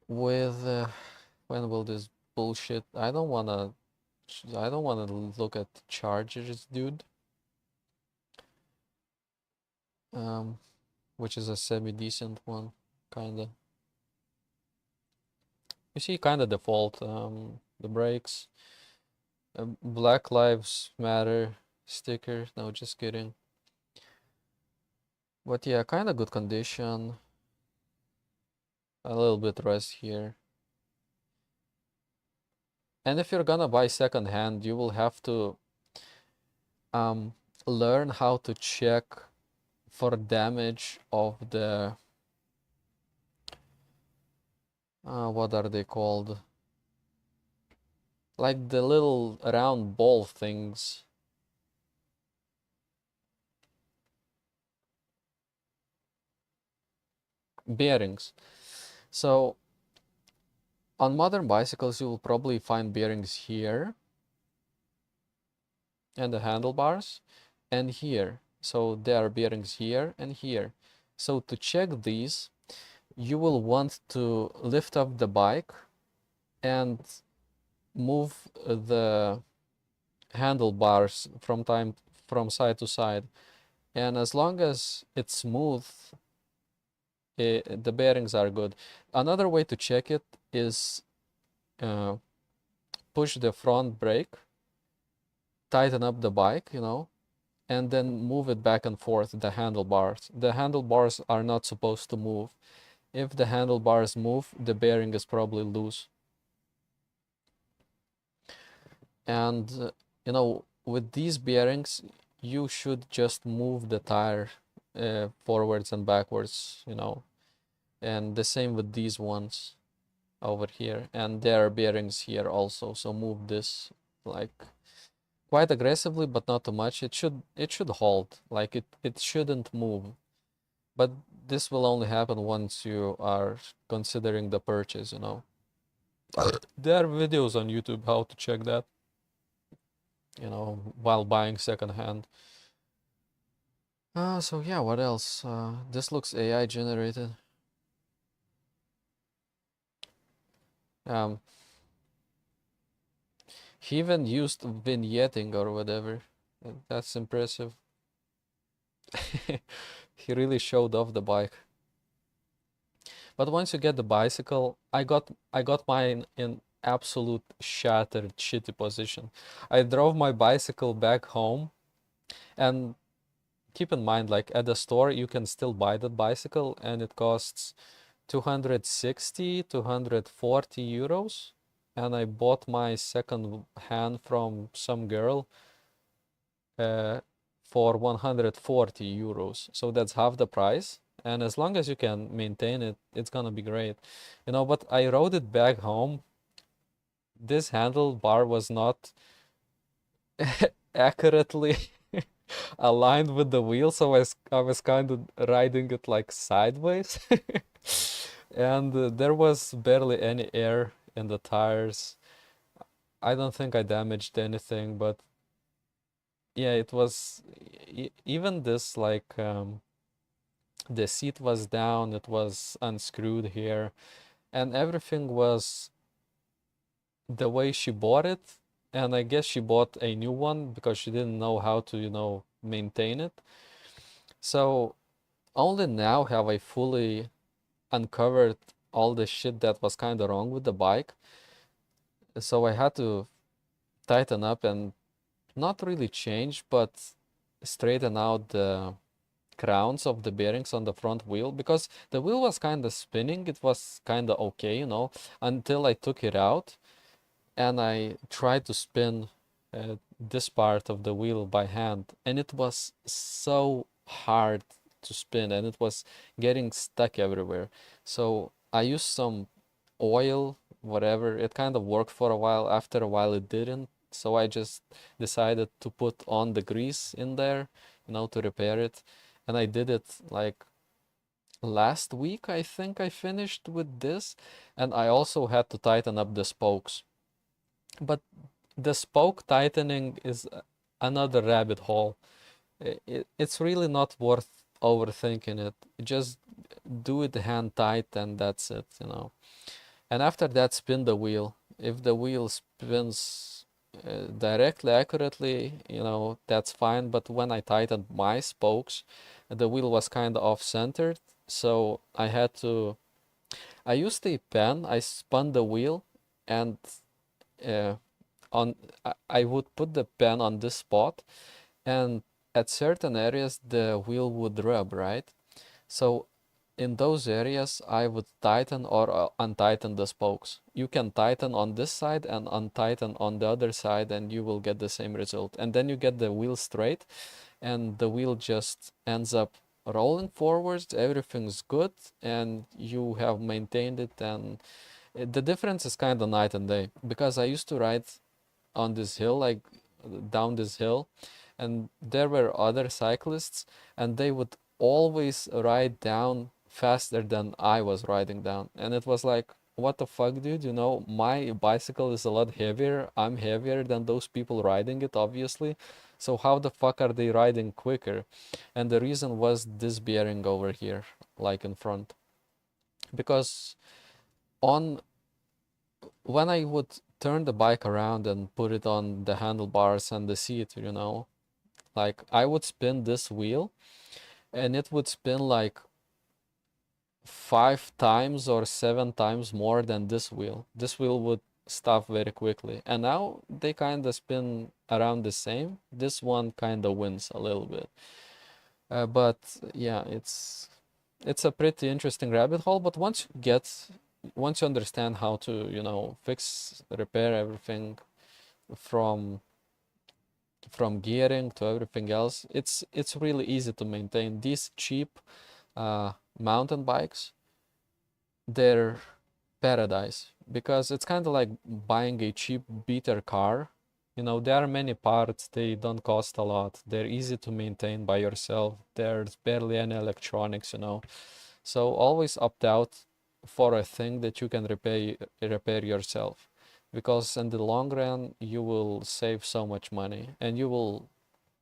with when will this bullshit? I don't wanna look at chargers, dude. Um, which is a semi-decent one, kinda. You see, kinda default. The brakes, Black Lives Matter sticker. No, just kidding. But yeah, kinda good condition. A little bit rust here. And if you're gonna buy secondhand, you will have to um, learn how to check for damage of the what are they called? Like the little round ball things. Bearings. So on modern bicycles, you will probably find bearings here and the handlebars and here. So there are bearings here and here. So to check these, you will want to lift up the bike and move the handlebars from side to side. And as long as it's smooth, the bearings are good. Another way to check it is uh, push the front brake, tighten up the bike, you know, and then move it back and forth, the handlebars. The handlebars are not supposed to move. If the handlebars move, the bearing is probably loose. And, you know, with these bearings, you should just move the tire forwards and backwards, you know. And the same with these ones over here. And there are bearings here also, so move this like quite aggressively, but not too much. It should hold, like it shouldn't move. But this will only happen once you are considering the purchase, you know. There are videos on YouTube how to check that, you know, while buying secondhand. So yeah, what else? This looks AI generated. Um, he even used vignetting or whatever. That's impressive. He really showed off the bike. But once you get the bicycle, I got mine in absolute shattered, shitty position. I drove my bicycle back home, and keep in mind, like at the store, you can still buy that bicycle, and it costs 260, 240 euros. And I bought my second hand from some girl uh, for 140 euros. So that's half the price. And as long as you can maintain it, it's gonna be great. But I rode it back home. This handlebar was not accurately aligned with the wheel, so I was kind of riding it like sideways. And there was barely any air in the tires. I don't think I damaged anything, but yeah, it was even this like the seat was down, it was unscrewed here, and everything was the way she bought it. And I guess she bought a new one because she didn't know how to, maintain it. So only now have I fully uncovered all the shit that was kind of wrong with the bike. So I had to tighten up and not really change, but straighten out the crowns of the bearings on the front wheel because the wheel was kind of spinning. It was kind of okay, until I took it out and I tried to spin this part of the wheel by hand, and it was so hard to spin and it was getting stuck everywhere. So I used some oil, whatever. It kind of worked for a while. After a while, it didn't. So I just decided to put on the grease in there, to repair it. And I did it like last week, I think I finished with this. And I also had to tighten up the spokes. But the spoke tightening is another rabbit hole. It's really not worth overthinking it. Just do it hand tight and that's it. And after that, spin the wheel. If the wheel spins directly, accurately, that's fine. But when I tightened my spokes, the wheel was kind of off-centered. So I used a pen, I spun the wheel, and uh, I would put the pen on this spot, and at certain areas the wheel would rub, right? So in those areas I would tighten or untighten the spokes. You can tighten on this side and untighten on the other side and you will get the same result. And then you get the wheel straight and the wheel just ends up rolling forwards, everything's good, and you have maintained it. And the difference is kind of night and day because I used to ride on this hill, like down this hill, and there were other cyclists, and they would always ride down faster than I was riding down. And it was like, what the fuck, dude? My bicycle is a lot heavier. I'm heavier than those people riding it, obviously. So how the fuck are they riding quicker? And the reason was this bearing over here, like in front. Because on when I would turn the bike around and put it on the handlebars and the seat, like I would spin this wheel and it would spin like 5 times or 7 times more than this wheel. This wheel would stop very quickly. And now they kind of spin around the same. This one kind of wins a little bit. But yeah, it's a pretty interesting rabbit hole. But once you understand how to, fix, repair everything from gearing to everything else, it's really easy to maintain. These cheap mountain bikes, they're paradise because it's kind of like buying a cheap beater car. There are many parts, they don't cost a lot, they're easy to maintain by yourself, there's barely any electronics. So always opt out for a thing that you can repair yourself, because in the long run you will save so much money and you will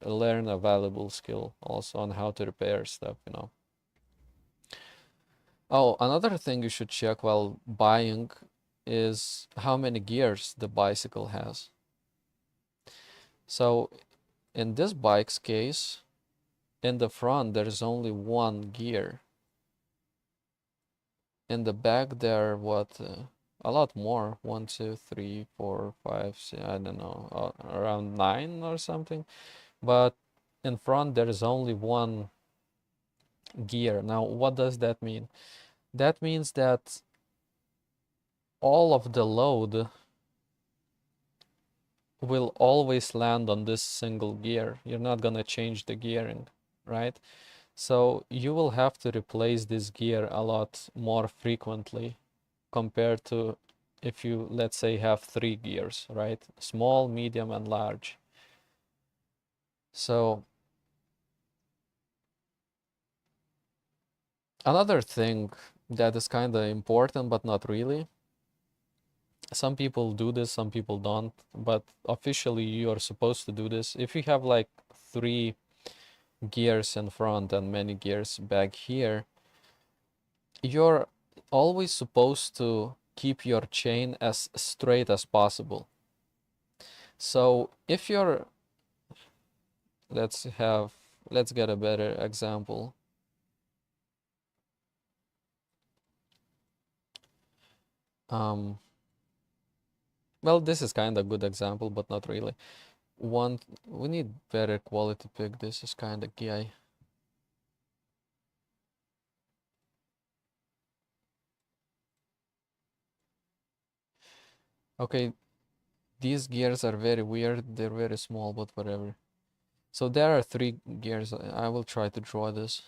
learn a valuable skill also on how to repair stuff. Oh, another thing you should check while buying is how many gears the bicycle has. So in this bike's case, in the front there's only one gear. In the back there are a lot more. 1, 2, 3, 4, 5, 6, I don't know, around 9 or something. But in front there is only one gear. Now, what does that mean? That means that all of the load will always land on this single gear. You're not gonna change the gearing, right? So you will have to replace this gear a lot more frequently compared to if you, let's say, have 3 gears, right? Small, medium, and large. So another thing that is kind of important, but not really. Some people do this, some people don't, but officially you are supposed to do this. If you have like 3 gears in front and many gears back here, you're always supposed to keep your chain as straight as possible. So if you're, let's get a better example. Well, this is kind of a good example, but not really. We need better quality pick. This is kind of gay. Okay, these gears are very weird. They're very small, but whatever. So there are 3 gears. I will try to draw this.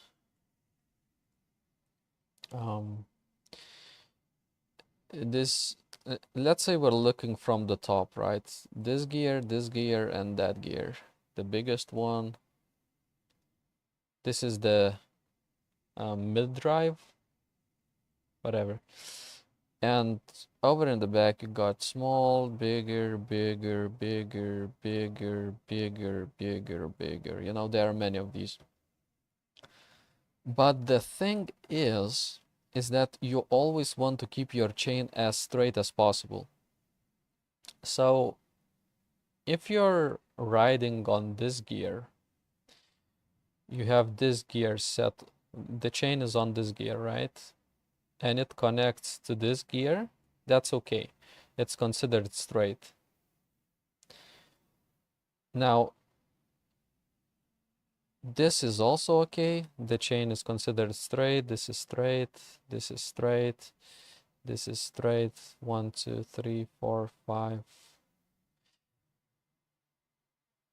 This, let's say we're looking from the top, right? This gear, and that gear. The biggest one. This is the mid drive, whatever. And over in the back, you got small, bigger, bigger, bigger, bigger, bigger, bigger, bigger. You know, there are many of these. But the thing is that you always want to keep your chain as straight as possible. So if you're riding on this gear, you have this gear set, the chain is on this gear, right? And it connects to this gear, that's okay. It's considered straight. Now, this is also okay. The chain is considered straight. This is straight. This is straight. This is straight. 1, 2, 3, 4, 5.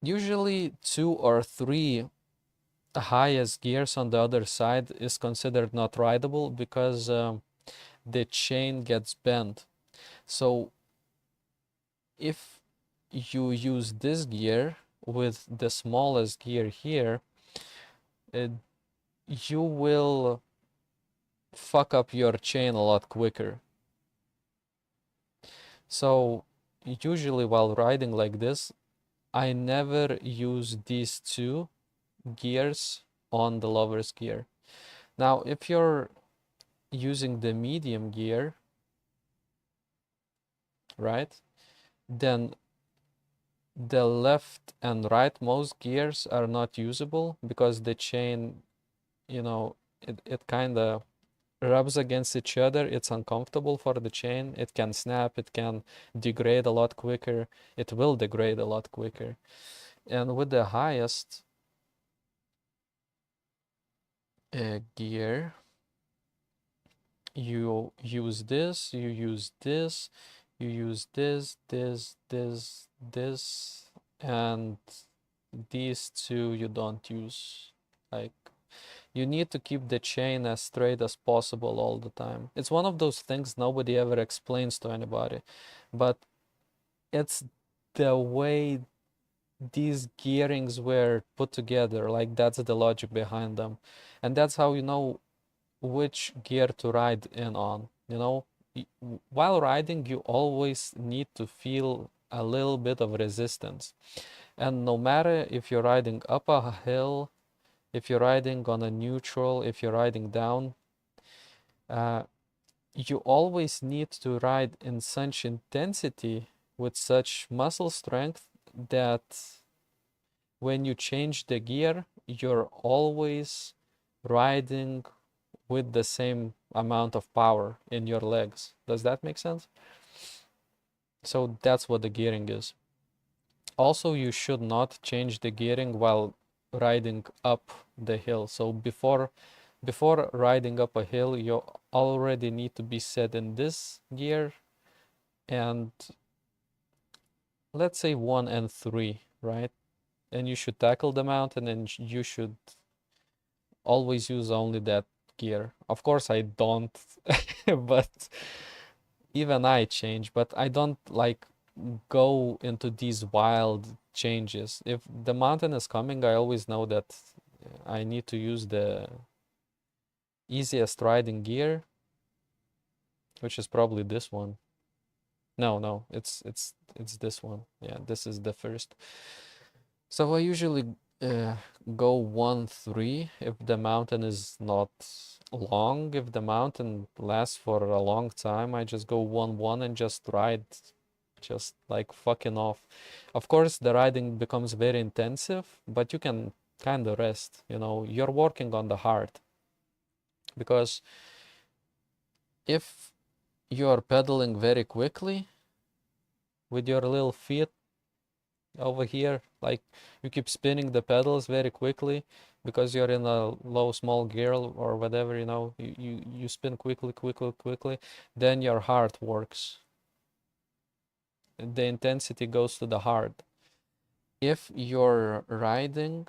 Usually 2 or 3 highest gears on the other side is considered not rideable because the chain gets bent. So if you use this gear with the smallest gear here, you will fuck up your chain a lot quicker. So usually while riding like this, I never use these 2 gears on the lover's gear. Now, if you're using the medium gear, right, then the left and rightmost gears are not usable because the chain, you know, it kind of rubs against each other. It's uncomfortable for the chain. It can snap, it can degrade a lot quicker. It will degrade a lot quicker. And with the highest gear, you use this, you use this, you use this, this, and these 2 you don't use. Like, you need to keep the chain as straight as possible all the time. It's one of those things nobody ever explains to anybody, but it's the way these gearings were put together. Like, that's the logic behind them, and that's how you know which gear to ride in on. You know, while riding, you always need to feel a little bit of resistance. And no matter if you're riding up a hill, if you're riding on a neutral, if you're riding down, you always need to ride in such intensity with such muscle strength that when you change the gear, you're always riding with the same amount of power in your legs. Does that make sense? So that's what the gearing is. Also, you should not change the gearing while riding up the hill. So before riding up a hill, you already need to be set in this gear, and let's say 1 and 3, right? And you should tackle the mountain, and you should always use only that gear. Of course, I don't, but even I change, but I don't like go into these wild changes. If the mountain is coming, I always know that I need to use the easiest riding gear, which is probably this one. No, it's this one. Yeah, this is the first. So I usually uh, go 1-3 if the mountain is not long. If the mountain lasts for a long time, I just go 1-1 and just ride, just like fucking off. Of course, the riding becomes very intensive, but you can kind of rest. You know, you're working on the heart because if you're pedaling very quickly with your little feet over here, like you keep spinning the pedals very quickly because you're in a low small gear or whatever, you know, you spin quickly, then your heart works. The intensity goes to the heart. If you're riding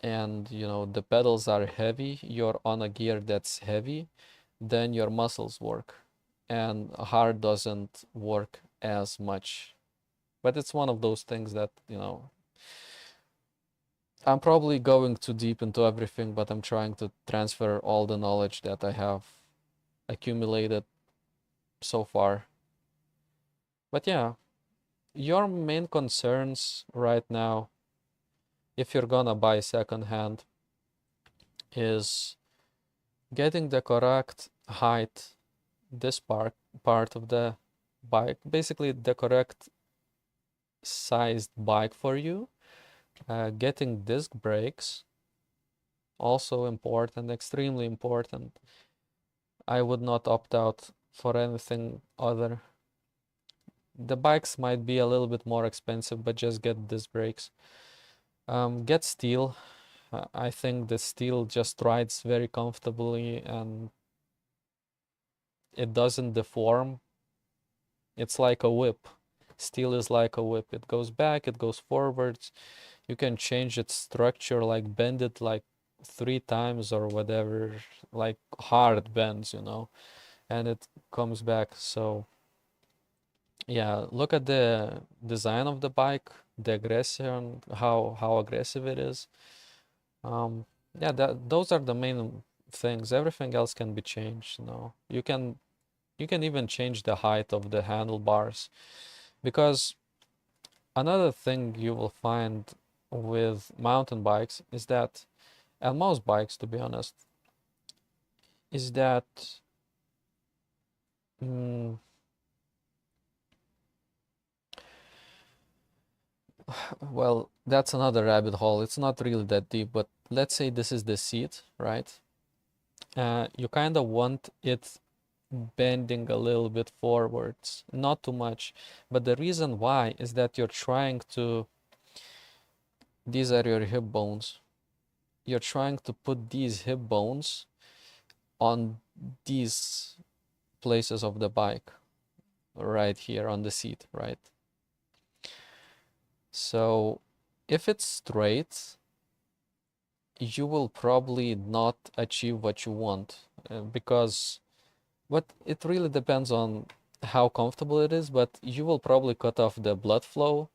and you know the pedals are heavy, you're on a gear that's heavy, then your muscles work and heart doesn't work as much. But it's one of those things that, you know, I'm probably going too deep into everything, but I'm trying to transfer all the knowledge that I have accumulated so far. But yeah, your main concerns right now, if you're gonna buy secondhand, is getting the correct height, this part of the bike, basically the correct sized bike for you. Getting disc brakes, also important, extremely important. I would not opt out for anything other. The bikes might be a little bit more expensive, but just get disc brakes. Get steel. I think the steel just rides very comfortably and it doesn't deform. It's like a whip. Steel is like a whip. It goes back, it goes forwards. You can change its structure, like bend it like 3 times or whatever, like hard bends, you know, and it comes back. So yeah, look at the design of the bike, the aggression, how aggressive it is. Yeah, those are the main things. Everything else can be changed, you know. You can even change the height of the handlebars because another thing you will find with mountain bikes is that, and most bikes, to be honest, is that mm, well, that's another rabbit hole. It's not really that deep, but let's say this is the seat, right? You kind of want it bending a little bit forwards, not too much. But the reason why is that you're trying to, these are your hip bones. You're trying to put these hip bones on these places of the bike, right here on the seat, right? So if it's straight, you will probably not achieve what you want because but it really depends on how comfortable it is, but you will probably cut off the blood flow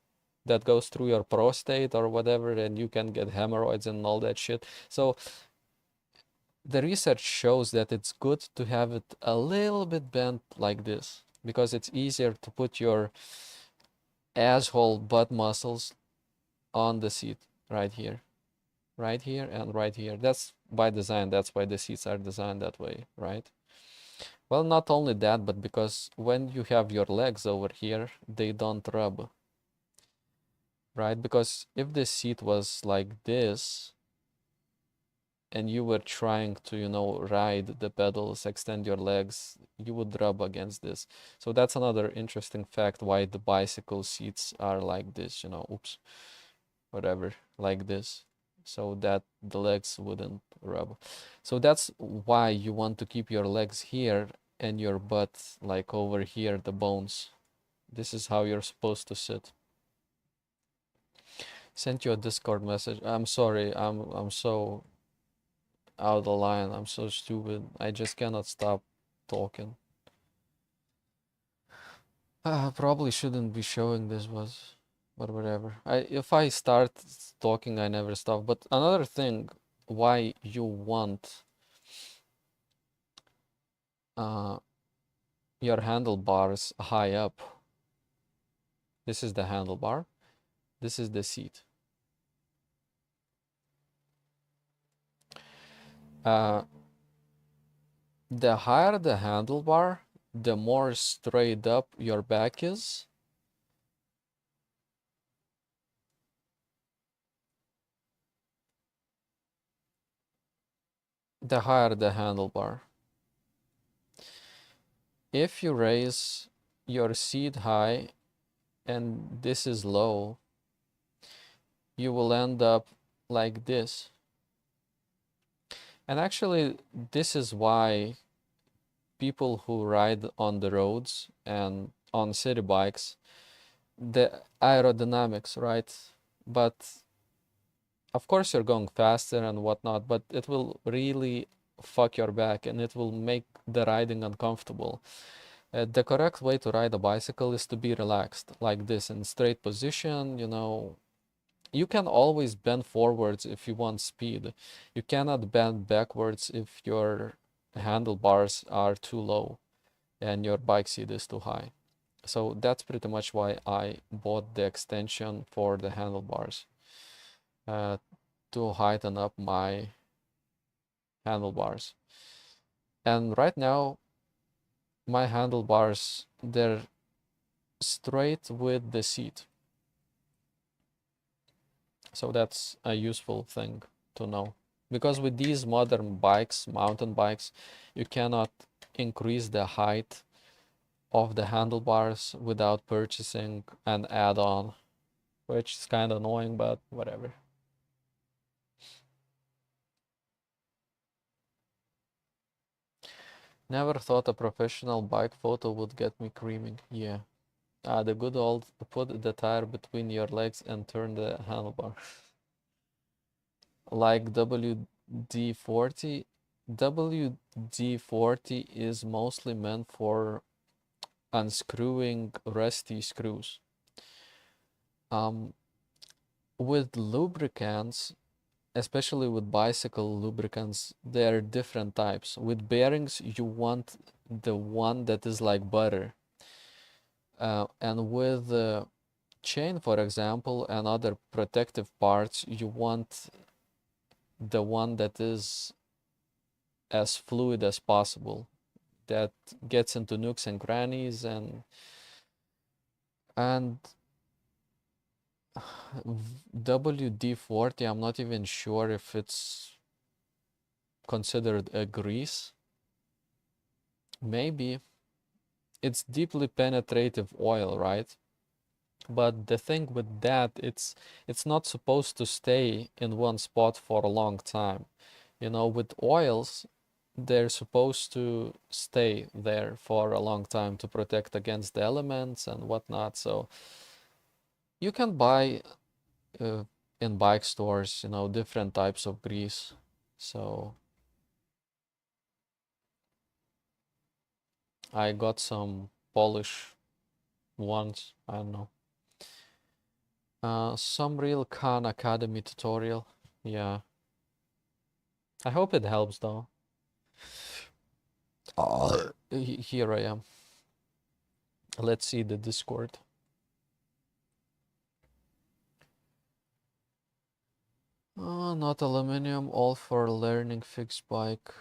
that goes through your prostate or whatever, and you can get hemorrhoids and all that shit. So the research shows that it's good to have it a little bit bent like this because it's easier to put your asshole butt muscles on the seat right here, right here, and right here. That's by design. That's why the seats are designed that way, right? Well, not only that, but because when you have your legs over here, they don't rub, right? Because if the seat was like this and you were trying to, you know, ride the pedals, extend your legs, you would rub against this. So that's another interesting fact why the bicycle seats are like this, you know, oops, whatever, like this, so that the legs wouldn't rub. So that's why you want to keep your legs here and your butt like over here, the bones. This is how you're supposed to sit. Sent you a Discord message. I'm sorry. I'm so out of the line. I'm so stupid. I just cannot stop talking. Probably shouldn't be showing this, but whatever. If I start talking, I never stop. But another thing, why you want uh, your handlebars high up. This is the handlebar. This is the seat. Uh, the higher the handlebar, the more straight up your back is. The higher the handlebar. If you raise your seat high and this is low, you will end up like this. And actually, this is why people who ride on the roads and on city bikes, the aerodynamics, right? But of course you're going faster and whatnot, but it will really fuck your back and it will make the riding uncomfortable. The correct way to ride a bicycle is to be relaxed, like this, in straight position, you know. You can always bend forwards if you want speed. You cannot bend backwards if your handlebars are too low and your bike seat is too high. So that's pretty much why I bought the extension for the handlebars, to heighten up my handlebars. And right now, my handlebars, they're straight with the seat. So that's a useful thing to know. Because with these modern bikes, mountain bikes, you cannot increase the height of the handlebars without purchasing an add-on, which is kind of annoying, but whatever. Never thought a professional bike photo would get me creaming. Yeah. The good old put the tire between your legs and turn the handlebar. Like WD-40. WD-40 is mostly meant for unscrewing rusty screws. With lubricants, especially with bicycle lubricants, there are different types. With bearings, you want the one that is like butter. And with chain, for example, and other protective parts, you want the one that is as fluid as possible, that gets into nooks and crannies, and WD-40, I'm not even sure if it's considered a grease. Maybe. It's deeply penetrative oil, right? But the thing with that, it's not supposed to stay in one spot for a long time. You know, with oils, they're supposed to stay there for a long time to protect against the elements and whatnot. So you can buy in bike stores, you know, different types of grease. So I got some Polish ones. I don't know. Some real Khan Academy tutorial. Yeah. I hope it helps though. Here I am. Let's see the Discord. Not aluminum, all for learning fixed bike.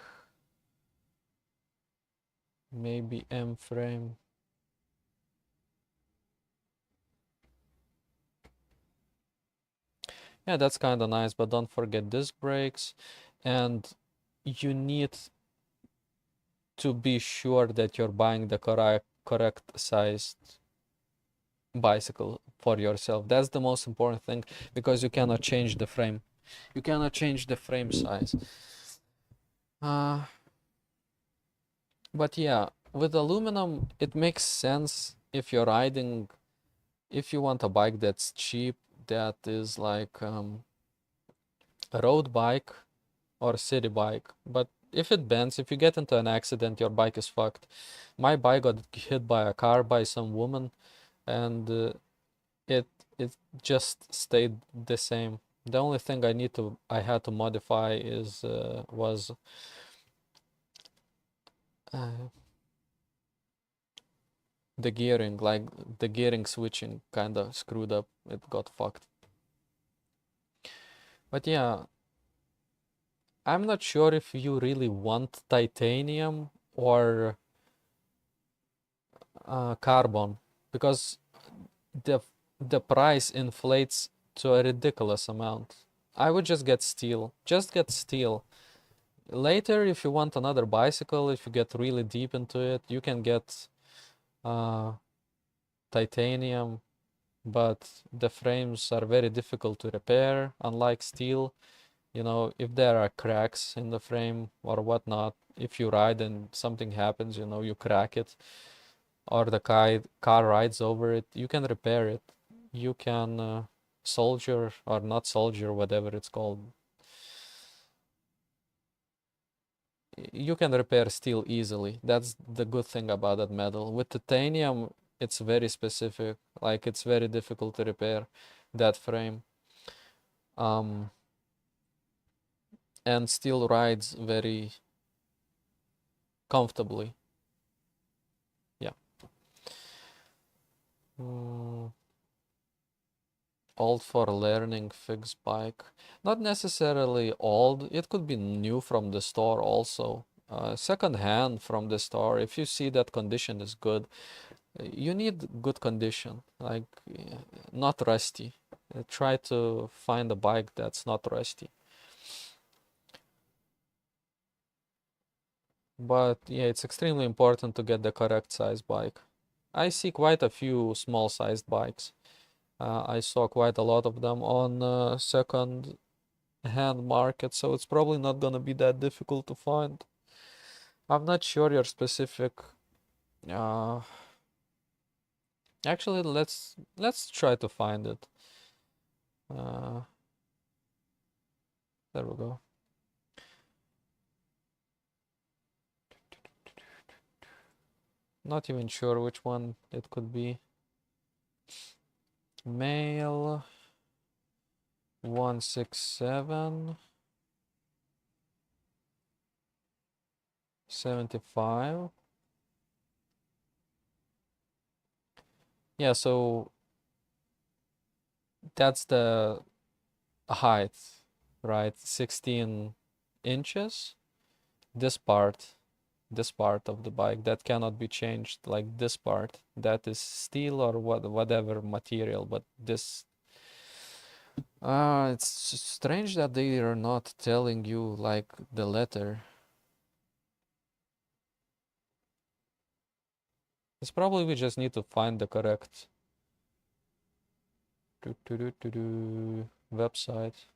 Maybe M frame. Yeah, that's kind of nice, but don't forget disc brakes, and you need to be sure that you're buying the correct sized bicycle for yourself. That's the most important thing, because you cannot change the frame. You cannot change the frame size. But yeah, with aluminum, it makes sense if you're riding, if you want a bike that's cheap, that is like a road bike or a city bike. But if it bends, if you get into an accident, your bike is fucked. My bike got hit by a car by some woman, and it it just stayed the same. The only thing I had to modify is was uh, the gearing, like the gearing switching kind of screwed up. It got fucked. But yeah, I'm not sure if you really want titanium or carbon, because the the price inflates to a ridiculous amount. I would just get steel. Just get steel. Later, if you want another bicycle, if you get really deep into it, you can get uh, titanium, but the frames are very difficult to repair, unlike steel. You know, if there are cracks in the frame or whatnot, if you ride and something happens, you know, you crack it, or the car rides over it, you can repair it. You can solder or not solder, whatever it's called. You can repair steel easily. That's the good thing about that metal. With titanium, it's very specific. Like it's very difficult to repair that frame. Um, and steel rides very comfortably. Yeah. Mm, old for learning, fixed bike. Not necessarily old. It could be new from the store also. Second hand from the store. If you see that condition is good, you need good condition, like not rusty. Try to find a bike that's not rusty. But yeah, it's extremely important to get the correct size bike. I see quite a few small sized bikes. I saw quite a lot of them on second hand market, so it's probably not gonna be that difficult to find. I'm not sure your specific. Uh, Actually, let's try to find it. Uh, there we go. Not even sure which one it could be. Male 167 75. Yeah, so that's the height, right? 16 inches. This part, this part of the bike that cannot be changed, like this part, that is steel or whatever material, but this it's strange that they are not telling you like the letter. It's probably we just need to find the correct website.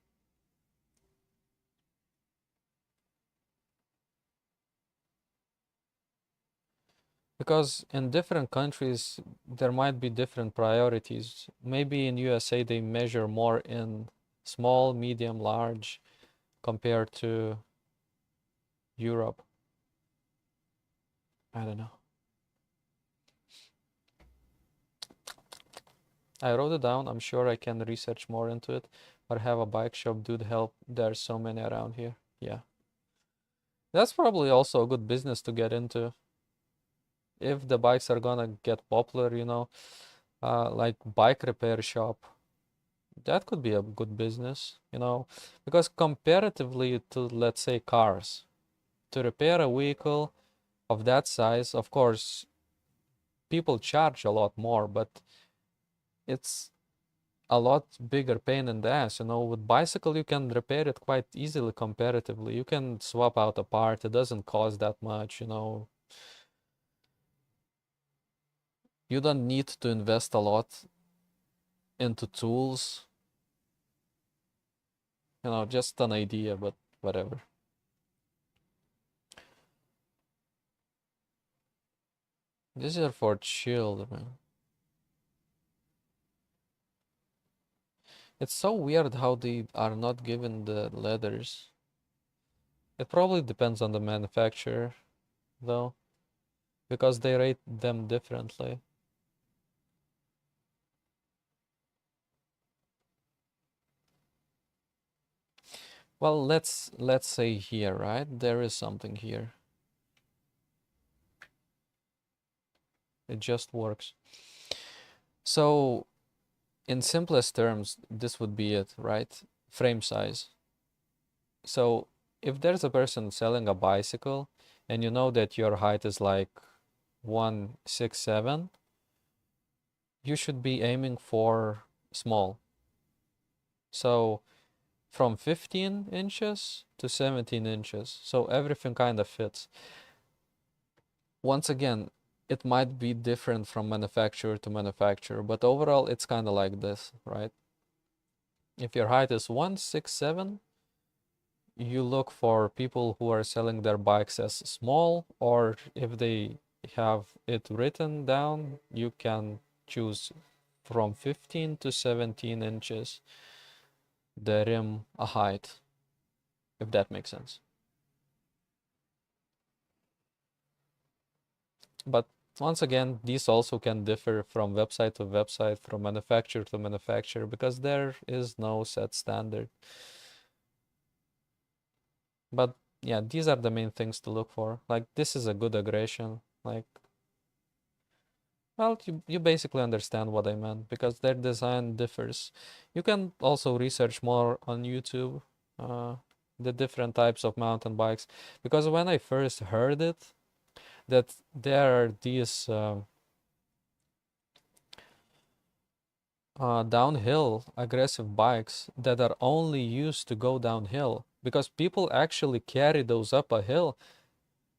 Because in different countries there might be different priorities. Maybe in USA they measure more in small, medium, large compared to Europe. I don't know. I wrote it down. I'm sure I can research more into it. Or have a bike shop, dude, help. There's so many around here. Yeah. That's probably also a good business to get into. If the bikes are gonna get popular, you know, like bike repair shop, that could be a good business, you know, because comparatively to, let's say, cars, to repair a vehicle of that size, of course, people charge a lot more, but it's a lot bigger pain in the ass, you know. With bicycle, you can repair it quite easily comparatively. You can swap out a part. It doesn't cost that much, you know. You don't need to invest a lot into tools, you know, just an idea, but whatever. These are for children. It's so weird how they are not given the letters. It probably depends on the manufacturer, though, because they rate them differently. Well, let's say here, right? There is something here. It just works. So, in simplest terms, this would be it, right? Frame size. So, if there's a person selling a bicycle and you know that your height is like 167, you should be aiming for small. So, from 15 inches to 17 inches. So everything kind of fits. Once again, it might be different from manufacturer to manufacturer, but overall it's kind of like this, right? If your height is 167, you look for people who are selling their bikes as small, or if they have it written down, you can choose from 15 to 17 inches the rim height, if that makes sense. But once again, these also can differ from website to website, from manufacturer to manufacturer, because there is no set standard. But yeah, these are the main things to look for. Like, this is a good aggression. Like, well, you basically understand what I meant, because their design differs. You can also research more on YouTube, the different types of mountain bikes, because when I first heard it, that there are these downhill aggressive bikes that are only used to go downhill, because people actually carry those up a hill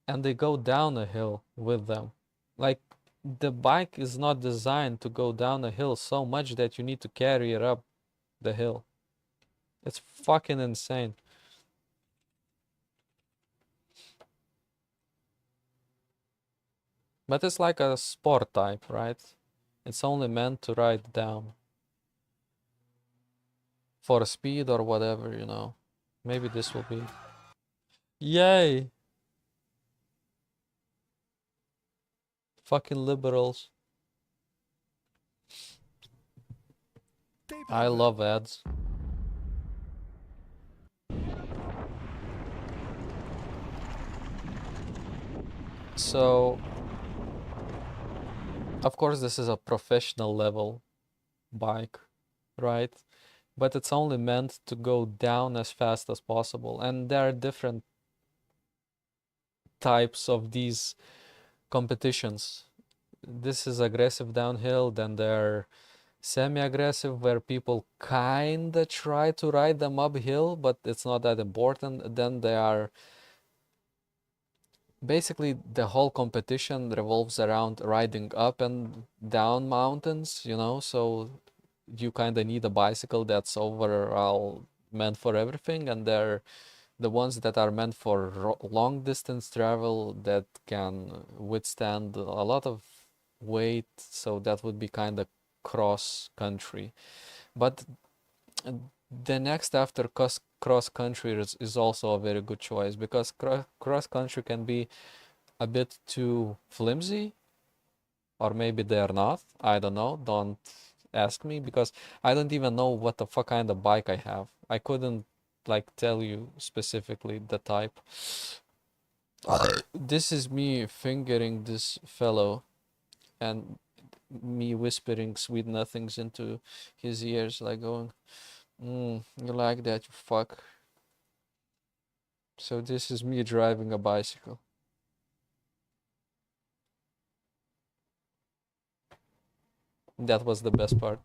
and they go down a hill with them. Like, the bike is not designed to go down a hill so much that you need to carry it up the hill. It's fucking insane. But it's like a sport type, right? It's only meant to ride down for speed or whatever, you know. Maybe this will be. Yay! Fucking liberals. I love ads. So, of course, this is a professional level bike, right? But it's only meant to go down as fast as possible. And there are different types of these competitions. This is aggressive downhill, then there are semi-aggressive where people kinda try to ride them uphill, but it's not that important. Then there are basically the whole competition revolves around riding up and down mountains, you know, so you kind of need a bicycle that's overall meant for everything, and they're the ones that are meant for long distance travel that can withstand a lot of weight, so that would be kind of cross country. But the next after cross country is also a very good choice, because cross country can be a bit too flimsy, or maybe they're not. I don't know. Don't ask me, because I don't even know what the fuck kind of bike I have. I couldn't like tell you specifically the type. This is me fingering this fellow and me whispering sweet nothings into his ears, like going, you like that, you fuck. So this is me driving a bicycle. That was the best part.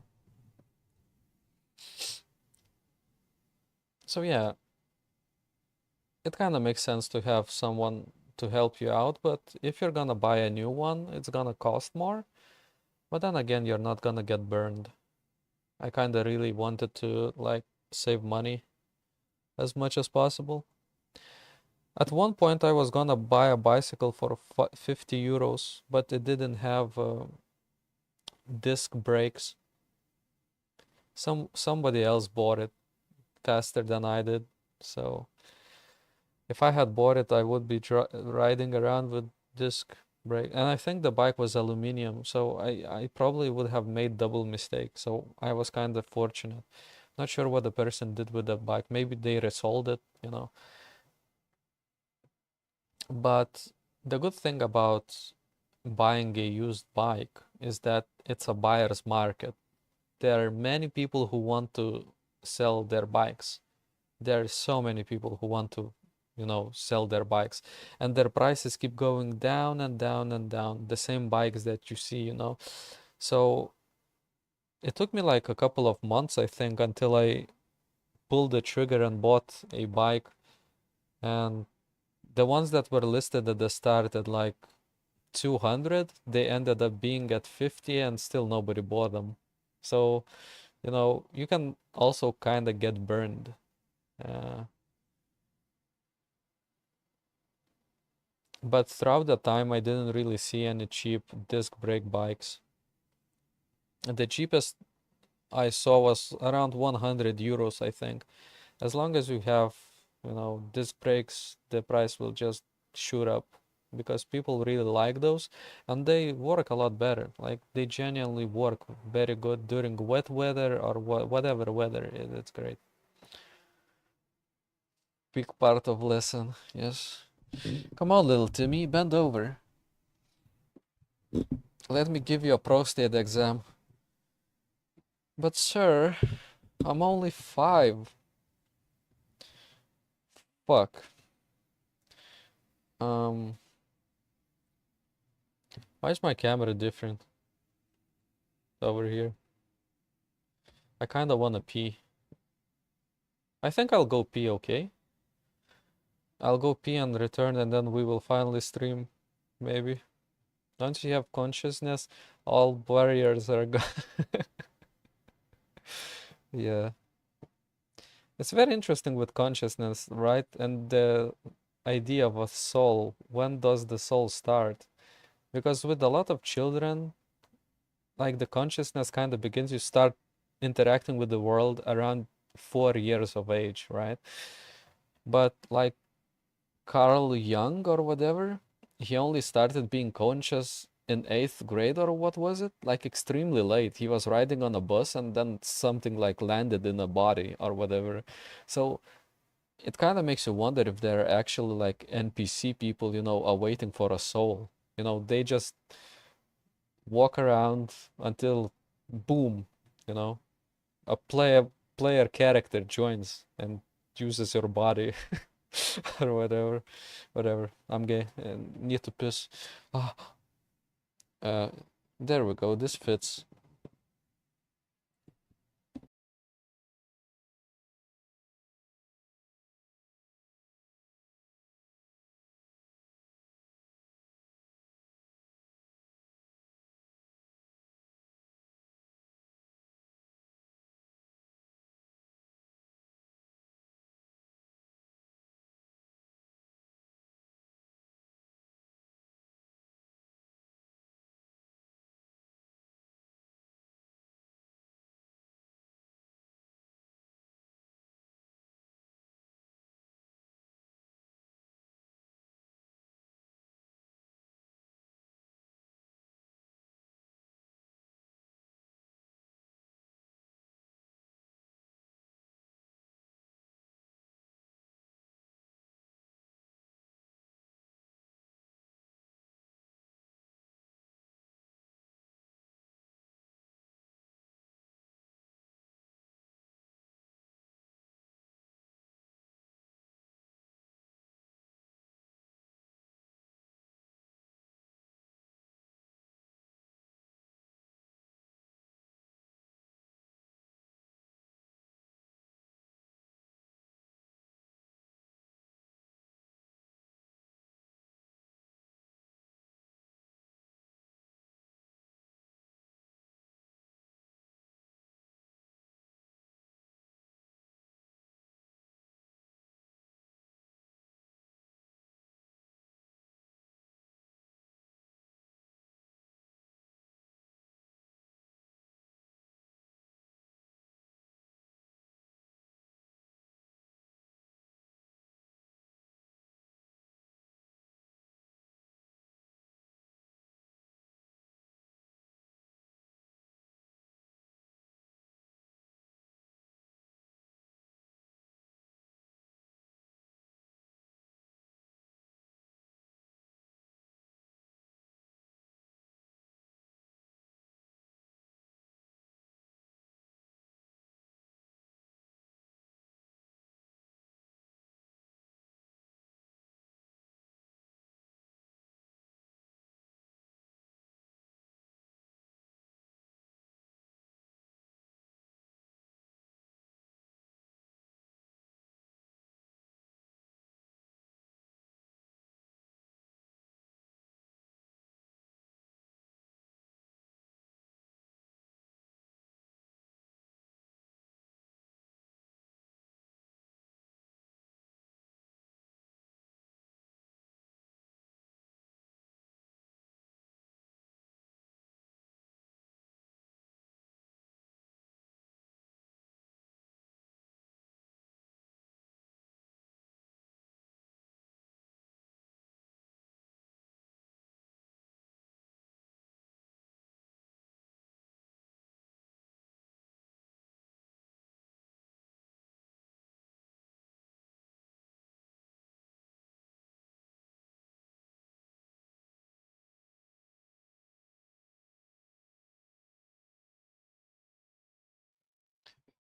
So yeah, it kind of makes sense to have someone to help you out, but if you're gonna buy a new one, it's gonna cost more. But then again, you're not gonna get burned. I kind of really wanted to like save money as much as possible. At one point, I was gonna buy a bicycle for 50 euros, but it didn't have disc brakes. somebody else bought it faster than I did. So if I had bought it, I would be riding around with disc brake. And I think the bike was aluminum, so I probably would have made double mistake. So I was kind of fortunate. Not sure what the person did with the bike. Maybe they resold it, you know. But the good thing about buying a used bike is that it's a buyer's market. There are many people who want to sell their bikes. There are so many people who want to, sell their bikes, and their prices keep going down and down and down. The same bikes that you see. So it took me like a couple of months, I think, until I pulled the trigger and bought a bike. And the ones that were listed at the start at like 200, they ended up being at 50 and still nobody bought them. So, you can also kind of get burned. Uh, but throughout the time, I didn't really see any cheap disc brake bikes. The cheapest I saw was around 100 euros, I think. As long as you have, disc brakes, the price will just shoot up because people really like those and they work a lot better. Like they genuinely work very good during wet weather or whatever weather. It's great. Big part of lesson, yes. Come on, little Timmy, bend over. Let me give you a prostate exam. But sir, I'm only 5. Fuck. Um, why is my camera different over here? I kinda wanna pee. I think I'll go pee, okay? I'll go pee and return and then we will finally stream, maybe. Once you have consciousness, all barriers are gone. Yeah. It's very interesting with consciousness, right? And the idea of a soul. When does the soul start? Because with a lot of children, like the consciousness kind of begins, you start interacting with the world around 4 years of age, right? But like Carl Jung or whatever, he only started being conscious in 8th grade or what was it? Like extremely late. He was riding on a bus and then something like landed in a body or whatever. So it kind of makes you wonder if they're actually like NPC people, are waiting for a soul. They just walk around until boom, you know, a player character joins and uses your body or whatever. Whatever. I'm gay and need to piss. Ah, uh, there we go. This fits.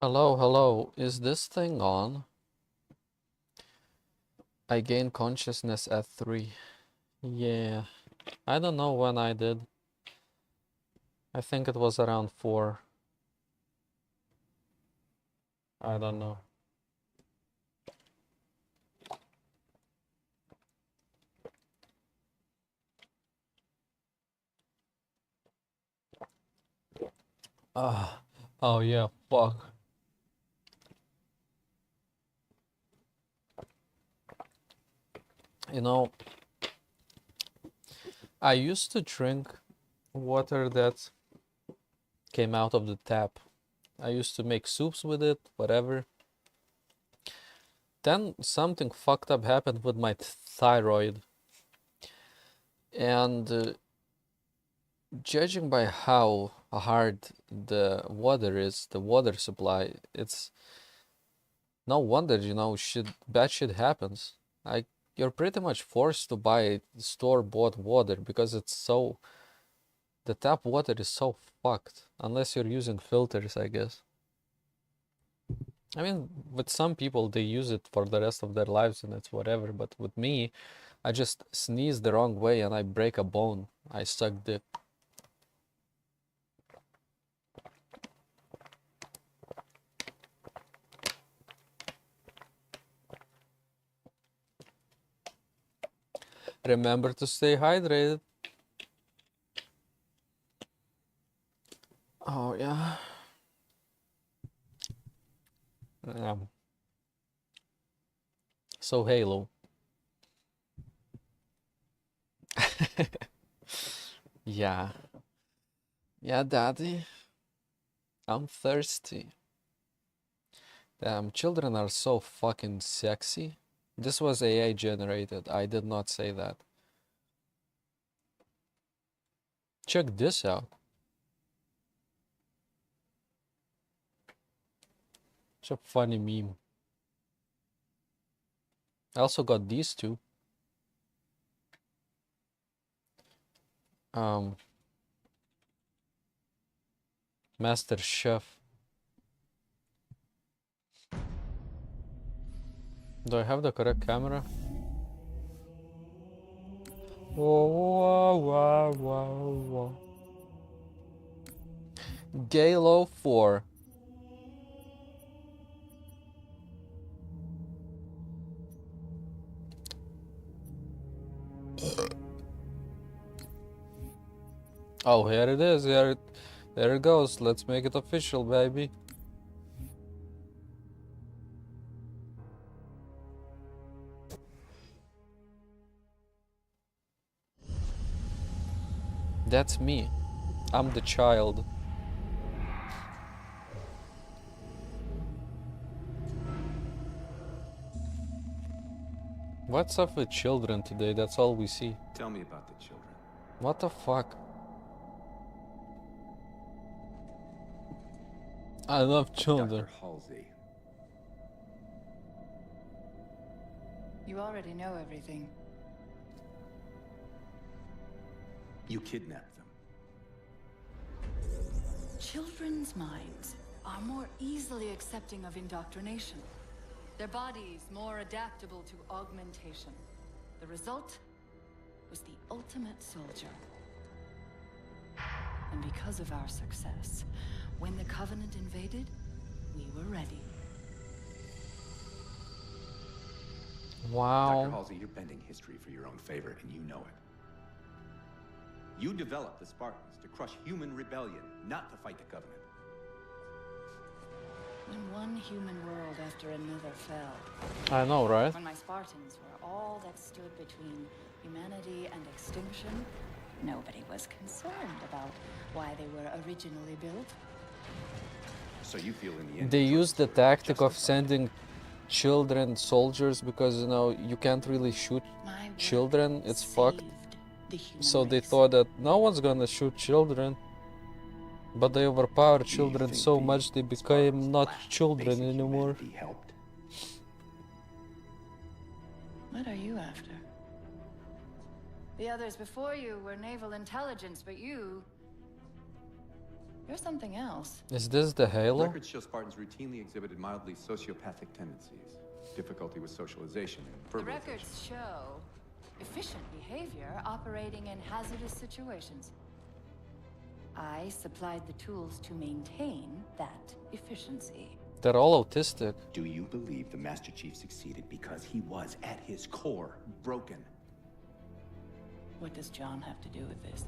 Hello, hello. Is this thing on? I gained consciousness at 3. Yeah. I don't know when I did. I think it was around 4. I don't know. Ah. Oh yeah, fuck. You know, I used to drink water that came out of the tap. I used to make soups with it, whatever. Then something fucked up happened with my thyroid. And judging by how hard the water is, the water supply, it's no wonder, bad shit happens. I You're pretty much forced to buy store-bought water because the tap water is so fucked, unless you're using filters, I guess. I mean, with some people, they use it for the rest of their lives and it's whatever, but with me, I just sneeze the wrong way and I break a bone. I suck dick. Remember to stay hydrated. Oh, yeah. So, Halo. Yeah. Yeah, daddy. I'm thirsty. Damn, children are so fucking sexy. This was AI generated. I did not say that. Check this out. It's a funny meme. I also got these two. Um, Master Chef. Do I have the correct camera? Whoa, whoa, whoa, whoa, whoa. Galo 4. Oh, here it is. There it goes. Let's make it official, baby. That's me. I'm the child. What's up with children today? That's all we see. Tell me about the children. What the fuck? I love children. Dr. Halsey. You already know everything. You kidnapped them. Children's minds are more easily accepting of indoctrination. Their bodies more adaptable to augmentation. The result was the ultimate soldier. And because of our success, when the Covenant invaded, we were ready. Wow. Dr. Halsey, you're bending history for your own favor, and you know it. You developed the Spartans to crush human rebellion, not to fight the Covenant. When one human world after another fell, I know, right? when my Spartans were all that stood between humanity and extinction, nobody was concerned about why they were originally built. So you feel in the end... They use the were tactic of justified. sending children soldiers because, you can't really shoot My work children. It's fucked. saved the human So they race. thought that no one's gonna shoot children. But they overpowered Do you children think so the much they Spartans became not lacked children basic anymore. humanity helped? What are you after? The others before you were naval intelligence, but you You're something else. Is this the Halo? Records show Spartans routinely exhibited mildly sociopathic tendencies, difficulty with socialization, and The verbalization. records show efficient behavior operating in hazardous situations. I supplied the tools to maintain that efficiency. They're all autistic. Do you believe the Master Chief succeeded because he was, at his core, broken? What does John have to do with this?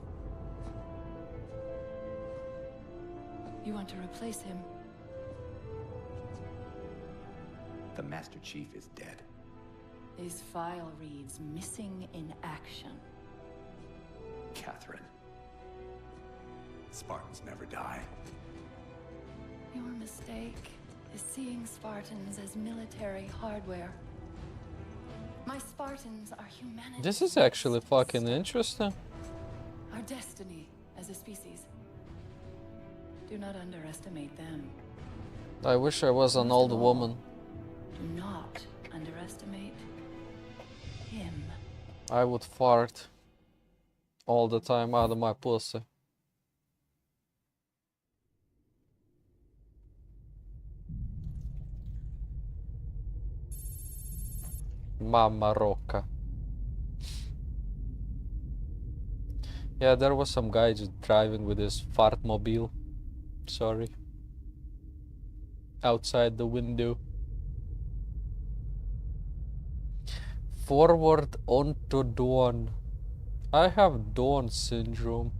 You want to replace him? The Master Chief is dead. His file reads missing in action. Catherine. Spartans never die. Your mistake is seeing Spartans as military hardware. My Spartans are humanity. This is actually fucking interesting. Our destiny as a species. Do not underestimate them. I wish I was an old woman. Do not underestimate him. I would fart all the time out of my pussy. Mamma Rocca. Yeah, there was some guy just driving with his fart mobile. Sorry. Outside the window. Forward onto dawn. I have dawn syndrome.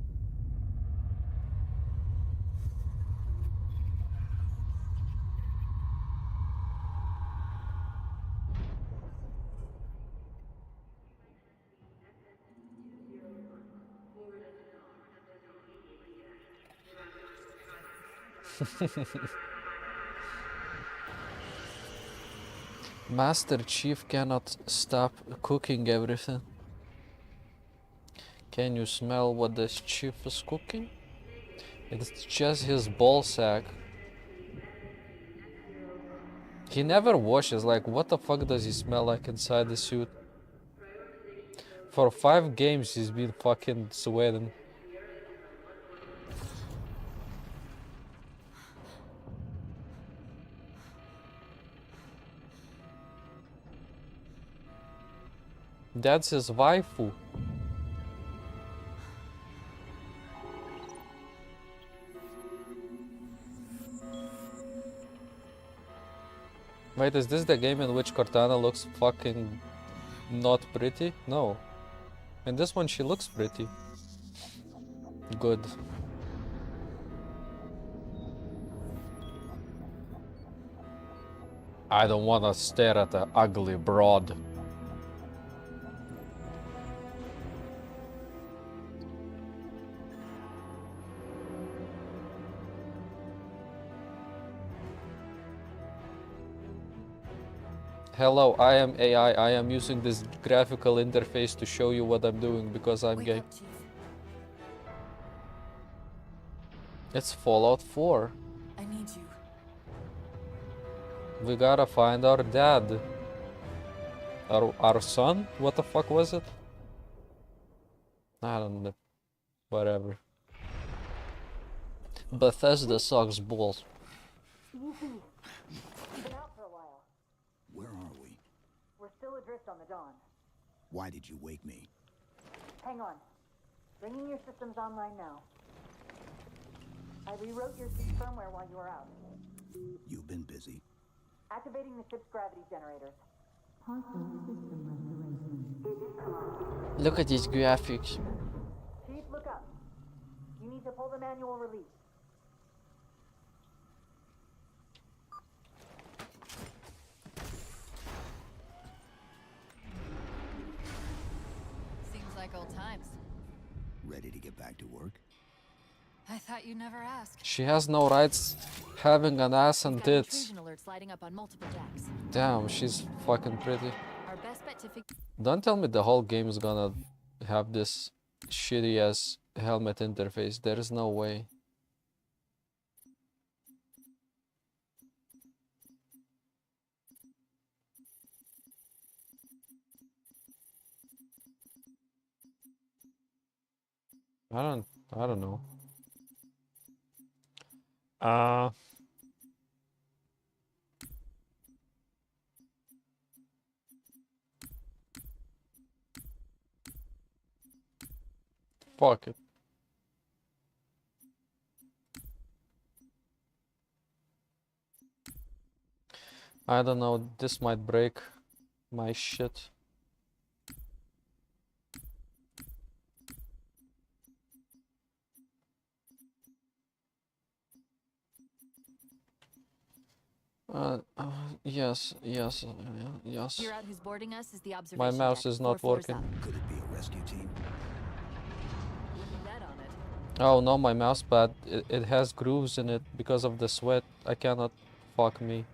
Master Chief cannot stop cooking everything. Can you smell what this chief is cooking? It's just his ball sack. He never washes, like what the fuck does he smell like inside the suit? For 5 games he's been fucking sweating. That's his waifu. Wait, is this the game in which Cortana looks fucking not pretty? No. In this one she looks pretty. Good. I don't wanna stare at the ugly broad. Hello, I am AI. I am using this graphical interface to show you what I'm doing because I'm Wake gay. up, Chief. It's Fallout 4. I need you. We gotta find our dad. Our son? What the fuck was it? I don't know. Whatever. Bethesda sucks balls. Been out for a while. Where are we? We're still adrift on the Dawn. Why did you wake me? Hang on. Bringing your systems online now. I rewrote your ship's firmware while you were out. You've been busy. Activating the ship's gravity generators. Look at these graphics. Chief, look up. You need to pull the manual release. Seems like old times. Ready to get back to work? I thought you never asked. She has no rights having an ass and Got tits. intrusion alerts lighting up on multiple jacks. Damn, she's fucking pretty. Our best bet to fix. Don't tell me the whole game is gonna have this shitty ass helmet interface. There is no way. I don't know. Uh, Fuck it. I don't know, this might break my shit. Yes, yes, yes. Figure out who's boarding us is the observation My mouse deck, is 4 not floors working. up. Could it be a rescue team? Wouldn't bet on it. Oh no, my mouse pad, it has grooves in it because of the sweat. I cannot. Fuck me.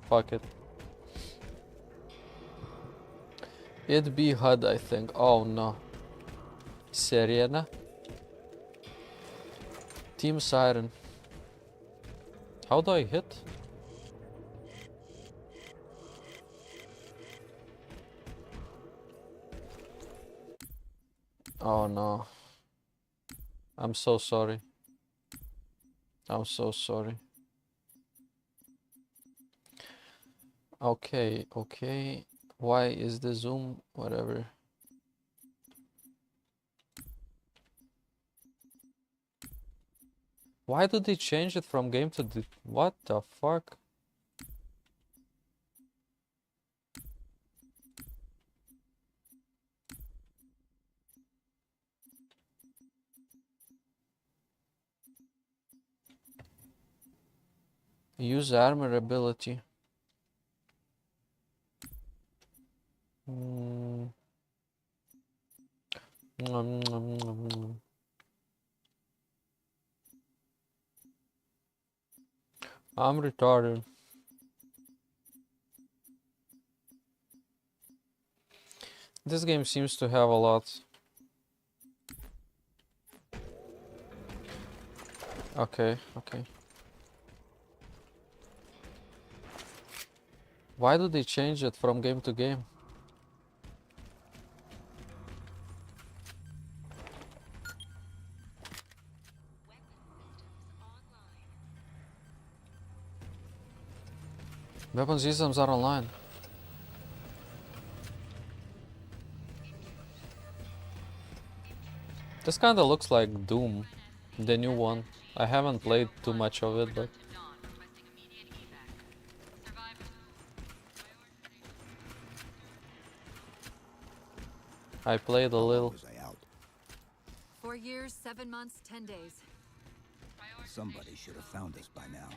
Fuck it. It'd be HUD, I think. Oh no. Serena. Team Siren. How do I hit? Oh no. I'm so sorry. I'm so sorry. Okay, okay. Why is the zoom? Whatever. Why did they change it from game to the... What the fuck? Use armor ability. Mm. Nom, nom, nom, nom. I'm retarded. This game seems to have a lot. Okay, okay. Why do they change it from game to game? Weapon systems are online. This kinda looks like Doom, the new one. I haven't played too much of it, but... I played a How long little. was I out? 4 years, 7 months, 10 days. Somebody should have found us by now.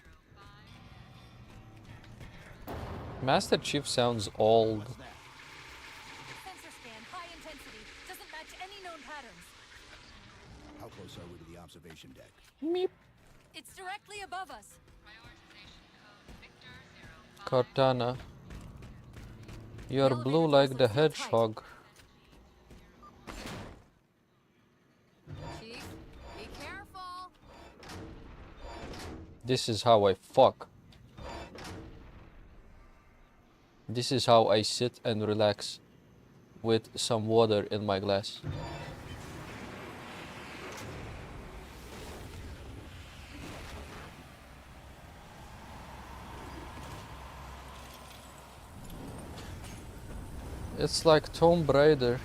Master Chief sounds old. Sensor scan, high intensity. Doesn't match any known patterns. How close are we to the observation deck? Meep. It's directly above us. Cortana. You're blue like the hedgehog. Chief, be careful. This is how I fuck. This is how I sit and relax with some water in my glass. It's like Tomb Raider.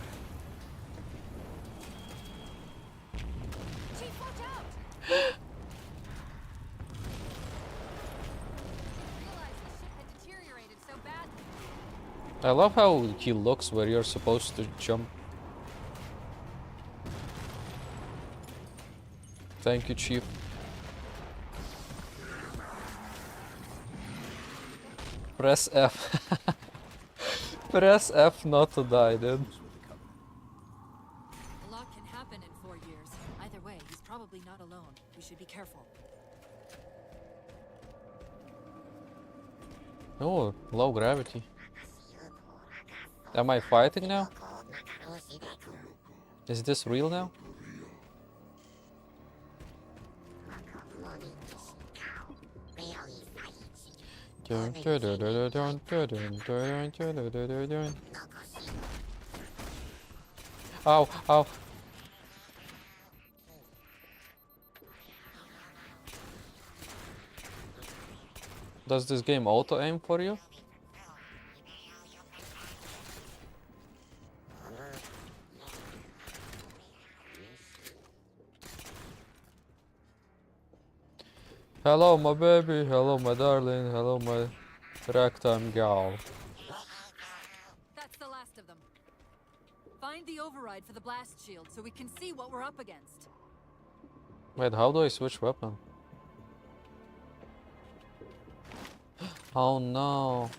Chief, watch out! Realize the ship had deteriorated so badly. I love how he looks where you're supposed to jump. Thank you, Chief. Press F. Press F not to die, dude. A lot can happen in 4 years. Either way, he's probably not alone. We should be careful. Oh, low gravity. Am I fighting now? Is this real now? Ow, ow. Does this game auto aim for you? Hello, my baby. Hello, my darling. Hello, my ragtime gal. That's the last of them. Find the override for the blast shield so we can see what we're up against. Wait, how do I switch weapon? Oh no.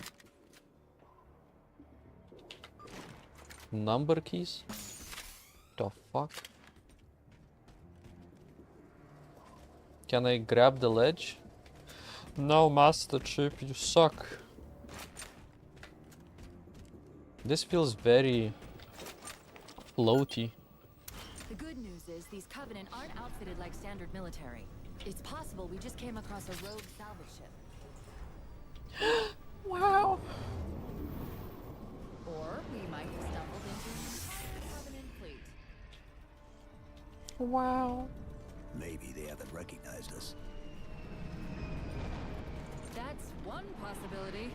Number keys? The fuck? Can I grab the ledge? No, Master Chief, you suck. This feels very floaty. The good news is these Covenant aren't outfitted like standard military. It's possible we just came across a rogue salvage ship. Wow. Or we might have stumbled into a Covenant fleet. Wow. Maybe they haven't recognized us. That's one possibility.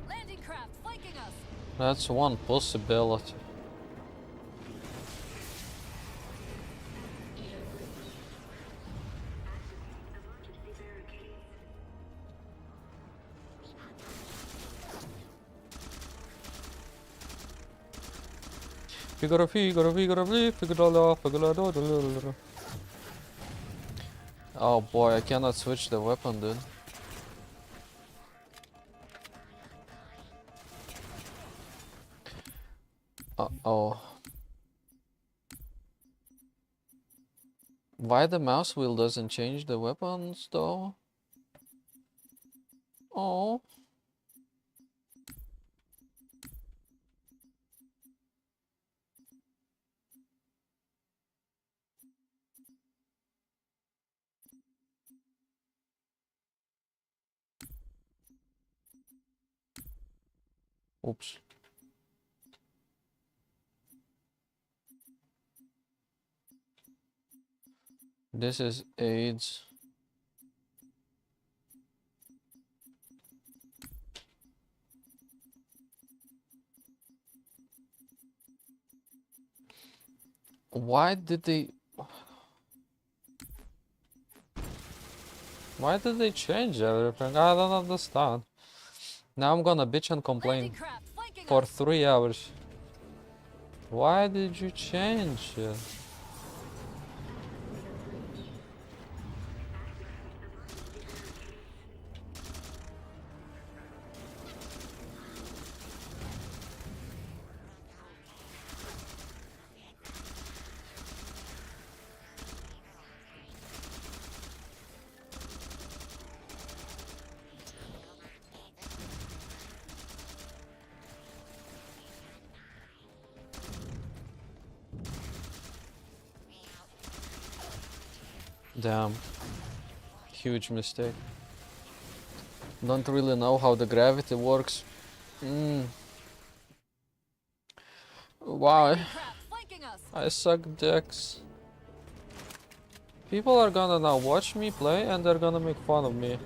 Landing craft flanking us. That's one possibility. Oh boy, I cannot switch the weapon, dude. Uh-oh. Why the mouse wheel doesn't change the weapons, though? Oh. Oops. This is AIDS. Why did they change everything? I don't understand. Now I'm gonna bitch and complain Landing craft flanking for us. 3 hours. Why did you change it? Damn. Huge mistake. Don't really know how the gravity works. Why? Craft flanking us. I suck dicks. People are gonna now watch me play and they're gonna make fun of me.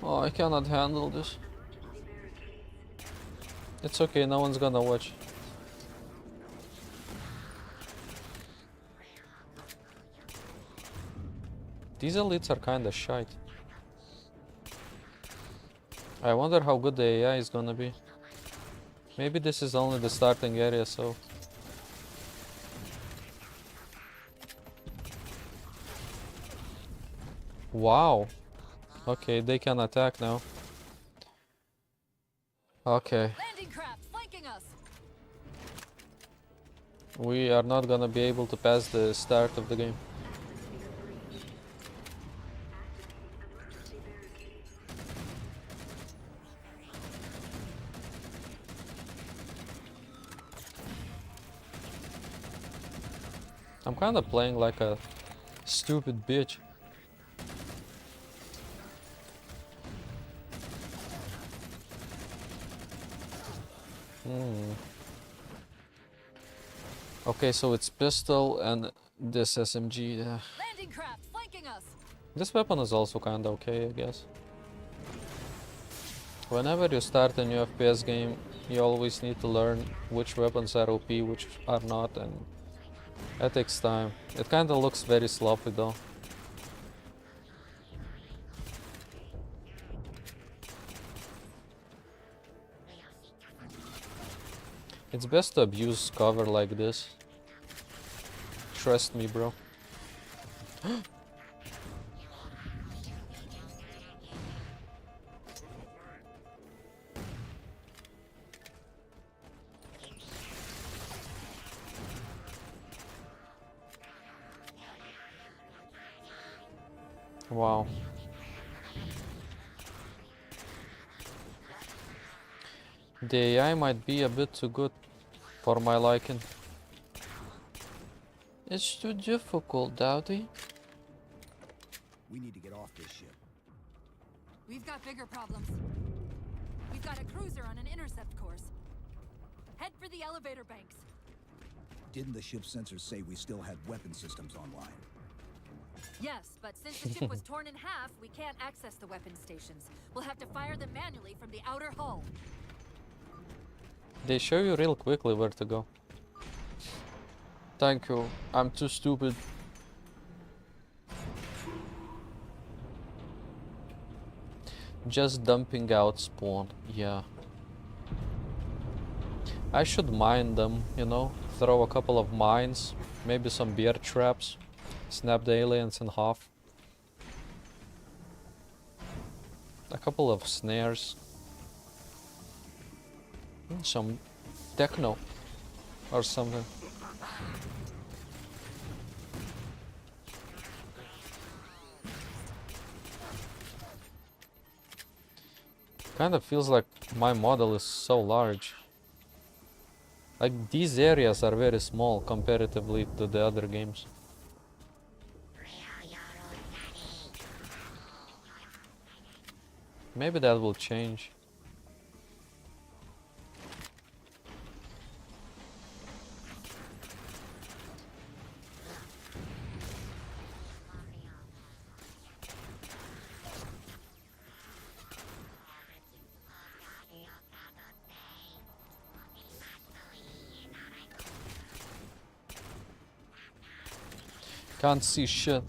Oh, I cannot handle this. It's okay, no one's gonna watch. These elites are kinda shite. I wonder how good the AI is gonna be. Maybe this is only the starting area, so... Wow. Okay, they can attack now. Okay. Landing craft flanking us. We are not gonna be able to pass the start of the game. I'm kinda playing like a stupid bitch. Okay, so it's pistol and this SMG. Landing craft flanking us. This weapon is also kinda okay, I guess. Whenever you start a new FPS game, you always need to learn which weapons are OP, which are not, and that takes time. It kinda looks very sloppy though. It's best to abuse cover like this. Trust me, bro. Wow. The AI might be a bit too good for my liking. It's too difficult, Dowdy. We need to get off this ship. We've got bigger problems. We've got a cruiser on an intercept course. Head for the elevator banks. Didn't the ship sensors say we still had weapon systems online? Yes, but since the ship was torn in half, we can't access the weapon stations. We'll have to fire them manually from the outer hull. They show you real quickly where to go. Thank you. I'm too stupid. Just dumping out spawn. Yeah. I should mine them, you know? Throw a couple of mines, maybe some bear traps, snap the aliens in half. A couple of snares. Some techno or something. Kind of feels like my model is so large. Like these areas are very small comparatively to the other games. Maybe that will change. Can't see shit.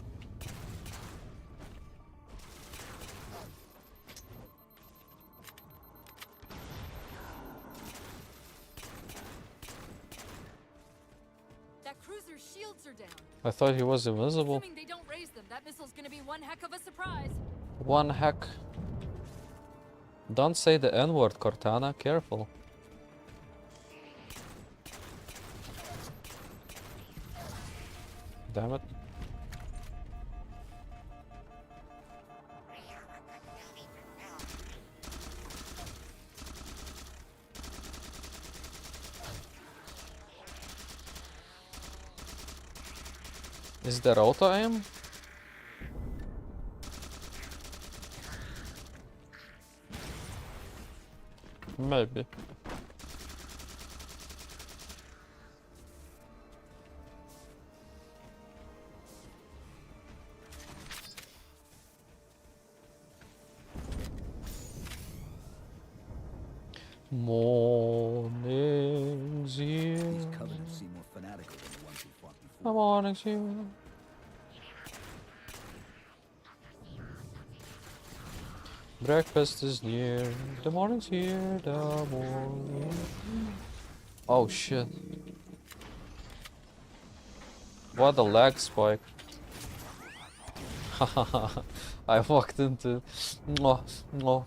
That cruiser's shields are down. I thought he was invisible. Assuming they don't raise them, that missile's gonna be one heck of a surprise. One hack. Don't say the N-word, Cortana. Careful. Damn it. Is there auto aim? Maybe. Morning's here. These Covenants seem more fanatical than the ones we fought The before. morning's here. Breakfast is near. The morning's here. The morning. Oh shit. What a lag spike. I walked into. Mwah.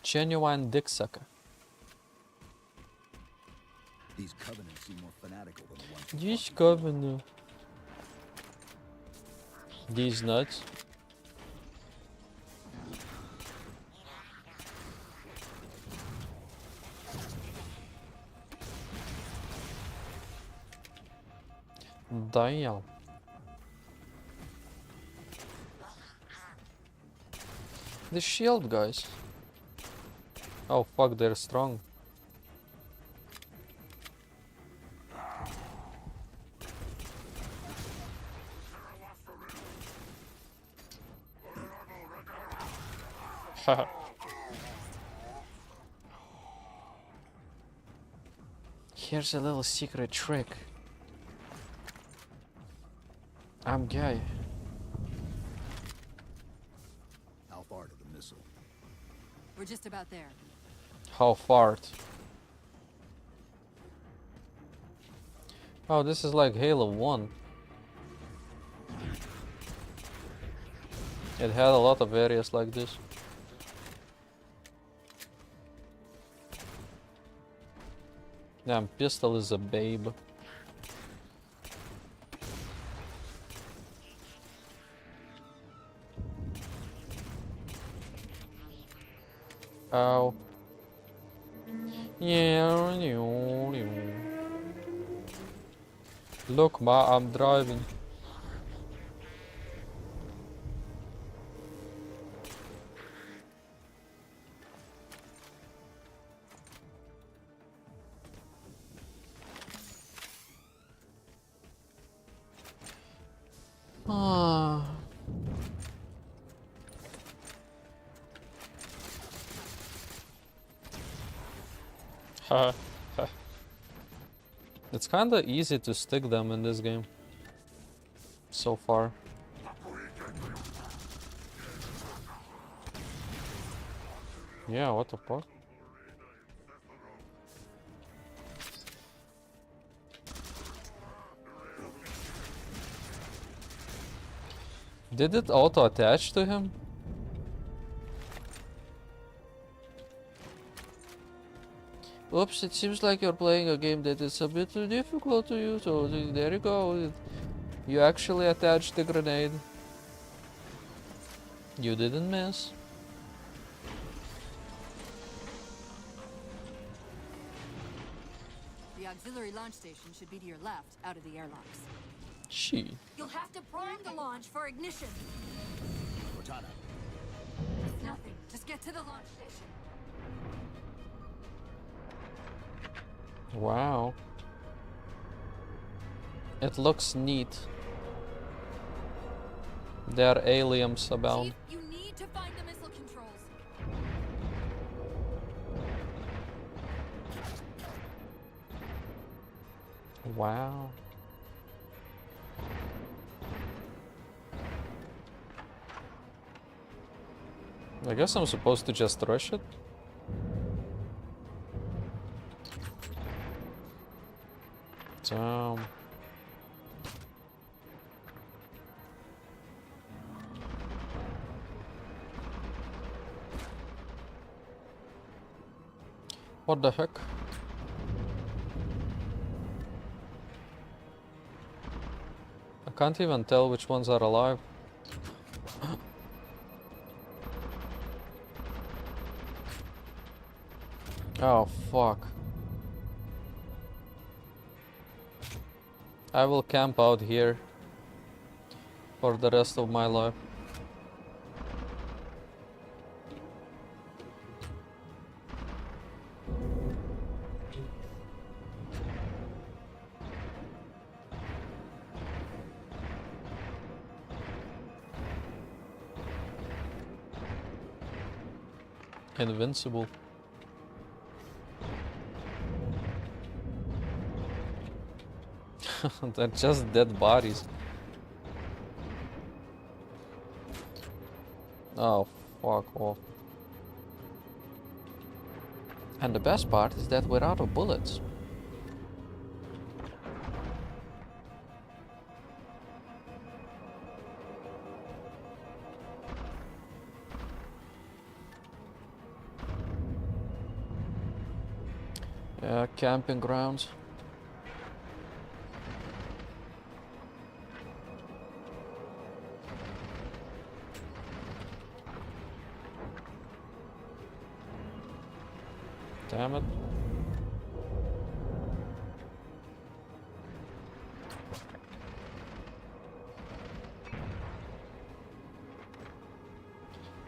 Genuine dick sucker. These Covenants seem more fanatical than the ones we These fought before. governor. These nuts. Damn. The shield guys. Oh fuck, they're strong. Here's a little secret trick. I'm gay. How far to the missile? We're just about there. How far? Oh, this is like Halo 1. It had a lot of areas like this. Damn, pistol is a babe. Ow. Yeah, look, ma, I'm driving. Ah. It's kinda easy to stick them in this game. So far. Yeah, what the fuck? Did it auto attach to him? Oops, it seems like you're playing a game that is a bit too difficult to use. So there you go. You actually attached the grenade. You didn't miss. The auxiliary launch station should be to your left, out of the airlocks. She. You'll have to prime the launch for ignition. Cortana. It's nothing. Just get to the launch station. Wow. It looks neat. There are aliens about. Chief, you need to find the missile controls. Wow. I guess I'm supposed to just rush it. Damn. What the heck? I can't even tell which ones are alive. Oh, fuck. I will camp out here for the rest of my life. Invincible. They're just dead bodies. Oh, fuck off. And the best part is that we're out of bullets. Yeah, camping grounds. Damn it.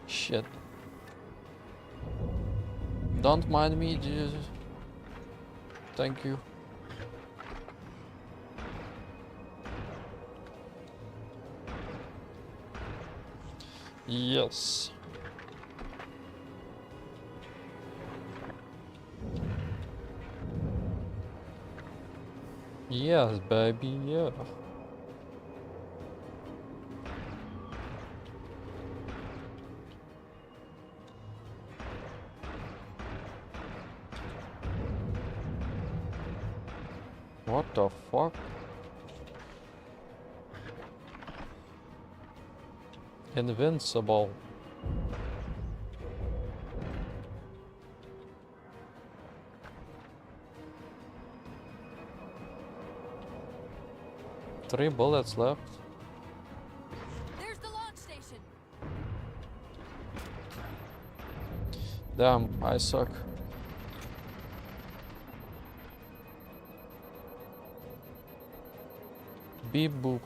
Shit. Don't mind me, Jesus. Thank you. Yes. Yes, baby, yeah. What the fuck? Invincible. Three bullets left. There's the launch station. Damn, I suck. Beep boop.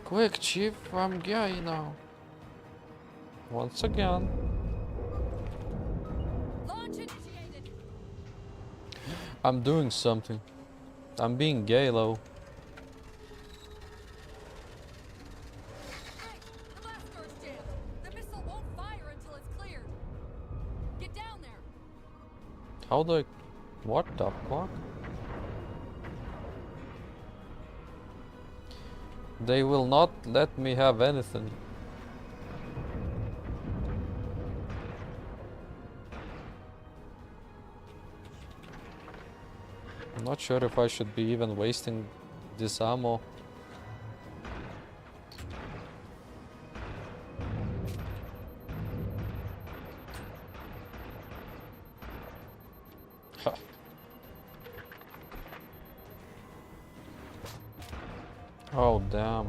Quick, Chief, I'm gay now. Once again. Launch initiated. I'm doing something. I'm being gay, low. Great. The blast door's jammed. The missile won't fire until it's cleared. Get down there. How do I... What the fuck? They will not let me have anything. I'm not sure if I should be even wasting this ammo. Ha. Oh, damn.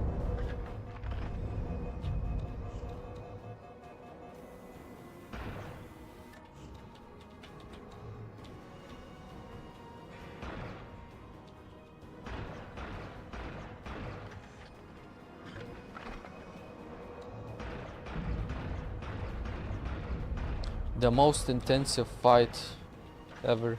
The most intensive fight ever.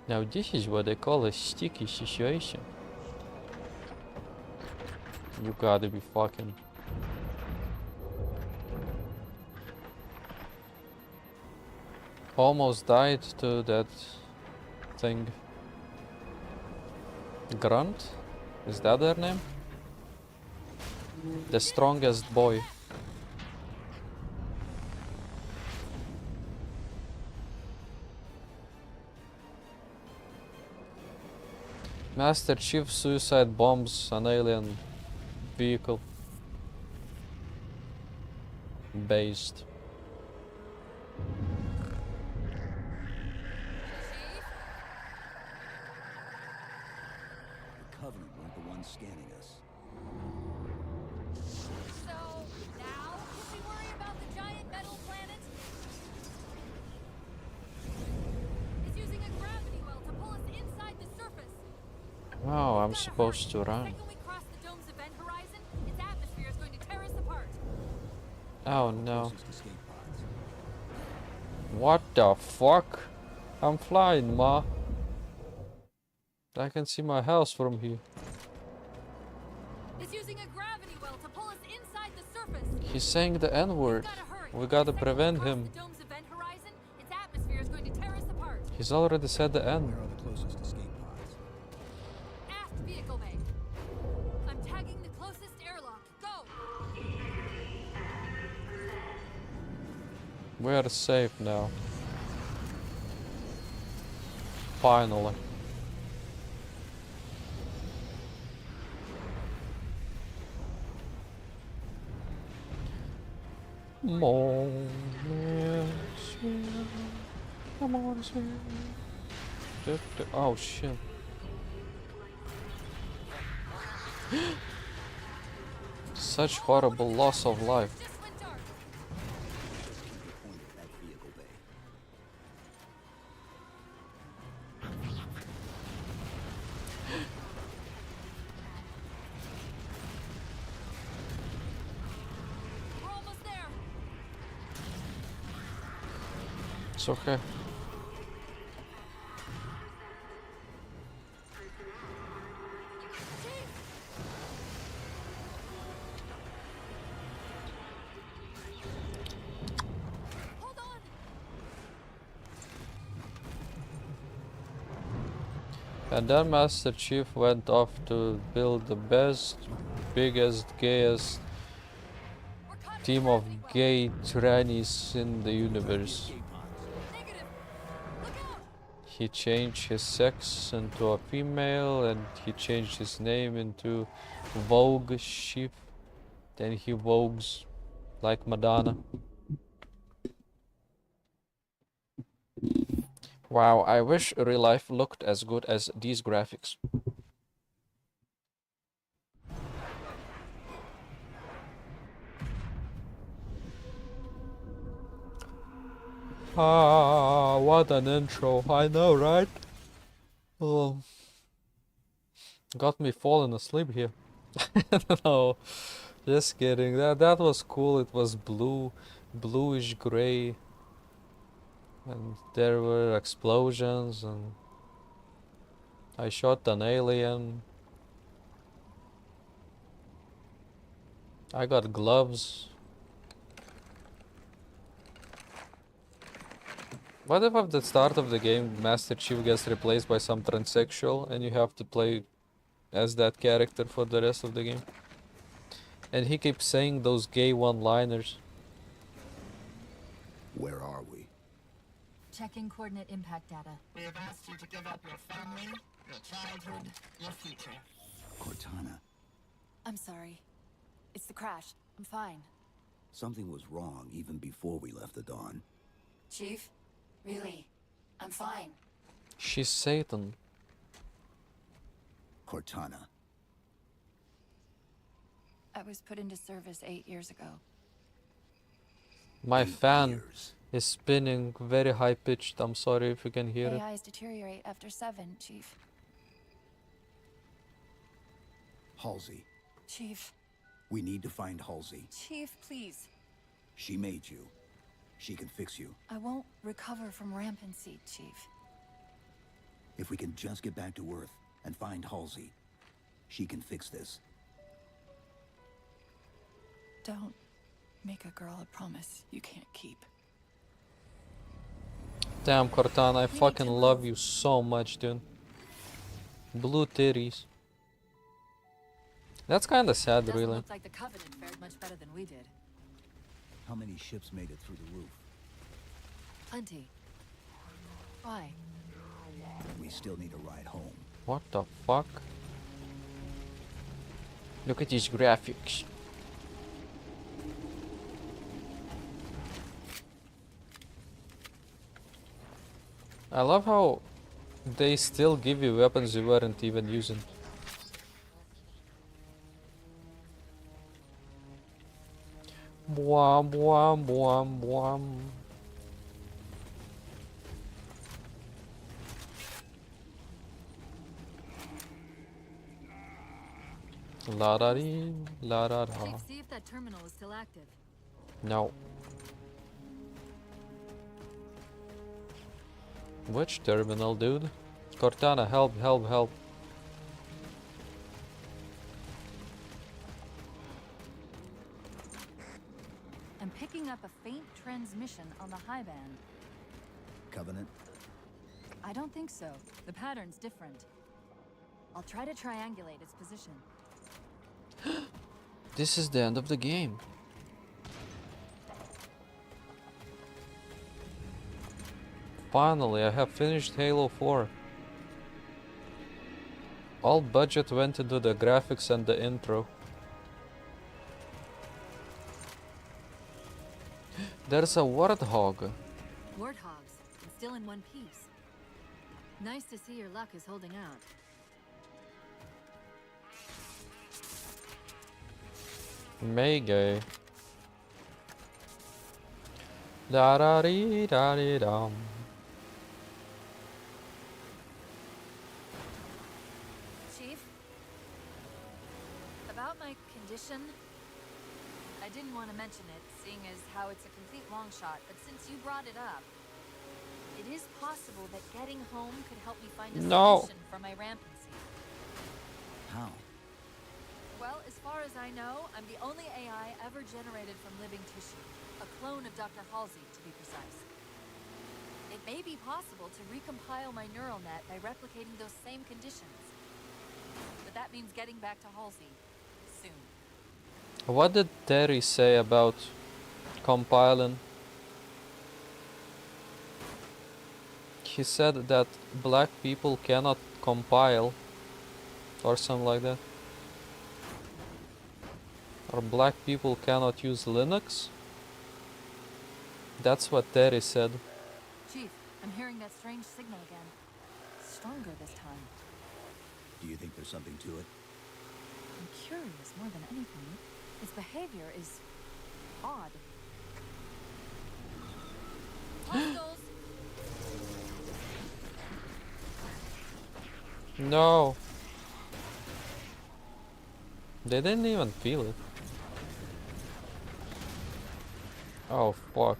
Now this is what they call a sticky situation. You gotta be fucking... Almost died to that thing. Grunt? Is that their name? The strongest boy. Master Chief suicide bombs an alien vehicle. Based. The Covenant weren't the ones scanning us. So, now can we worry about the giant metal planet? It's using a gravity well to pull us inside the surface. Oh, I'm Gotta supposed to hurry. The run. second we cross the dome's event horizon, its atmosphere is going to tear us apart. Oh no. Closest escape pods. What the fuck? I'm flying, ma. I can see my house from here. It's using a gravity well to pull us inside the surface. He's saying the N-word. Gotta hurry. We gotta The second prevent cross him. The dome's event horizon, its atmosphere is going to tear us apart. He's already said the N. Where are the closest escape pods? Aft vehicle bay. I'm tagging the closest airlock. Go! We are safe now. Finally. Oh shit. Such horrible loss of life. Just went dark. It's okay. Hold on. And then Master Chief went off to build the best, biggest, gayest We're caught team of incredibly well. gay trannies in the universe. Negative. Look out. He changed his sex into a female and he changed his name into Vogue Chief. Then he vogues like Madonna. Wow, I wish real life looked as good as these graphics. Ah, what an intro. I know, right? Oh, got me falling asleep here. No, just kidding. That was cool. It was blue, bluish gray, and there were explosions, and I shot an alien. I got gloves. What if at the start of the game Master Chief gets replaced by some transsexual and you have to play as that character for the rest of the game? And he keeps saying those gay one-liners. Where are we? Checking coordinate impact data. We have asked you to give up your family, your childhood, your future. Cortana, I'm sorry. It's the crash. I'm fine. something was wrong even before we left the Dawn. Chief? Really? I'm fine. She's Satan. Cortana, I was put into service 8 years ago. My 8 fan years. is spinning very high pitched. I'm sorry if you can hear it. AIs deteriorate after 7, Chief. Halsey. Chief. We need to find Halsey. Chief, please. She made you. She can fix you. I won't recover from rampancy, Chief. If we can just get back to Earth and find Halsey, she can fix this. Don't make a girl a promise you can't keep. Damn, Cortana, I need fucking to love move. you so much, dude. Blue titties. That's kinda sad, Doesn't really. look like the Covenant fared much better than we did. How many ships made it through the roof? Plenty. Why? We still need a ride home. What the fuck? Look at these graphics. I love how they still give you weapons you weren't even using. Bwam bwam bwam bwam. La da dee, la da da. Chief, see if that terminal is still active. No. Which terminal, dude? Cortana, help, help, help. I'm picking up a faint transmission on the high band. Covenant? I don't think so. The pattern's different. I'll try to triangulate its position. This is the end of the game. Finally, I have finished Halo 4. All budget went into the graphics and the intro. There's a warthog. Warthogs, and still in one piece. Nice to see your luck is holding out. Mega. Da da dee da dee dum. Chief? About my condition? I didn't want to mention it, seeing as how it's a complete long shot, but since you brought it up, It is possible that getting home could help me find a No. solution for my rampancy. How? Well, as far as I know, I'm the only AI ever generated from living tissue. A clone of Dr. Halsey, to be precise. It may be possible to recompile my neural net by replicating those same conditions. But that means getting back to Halsey soon. What did Terry say about compiling? He said that black people cannot compile or something like that. Or black people cannot use Linux? That's what Terry said. Chief, I'm hearing that strange signal again. Stronger this time. Do you think there's something to it? I'm curious more than anything. Its behavior is odd. Hostiles! No. They didn't even feel it. Oh fuck.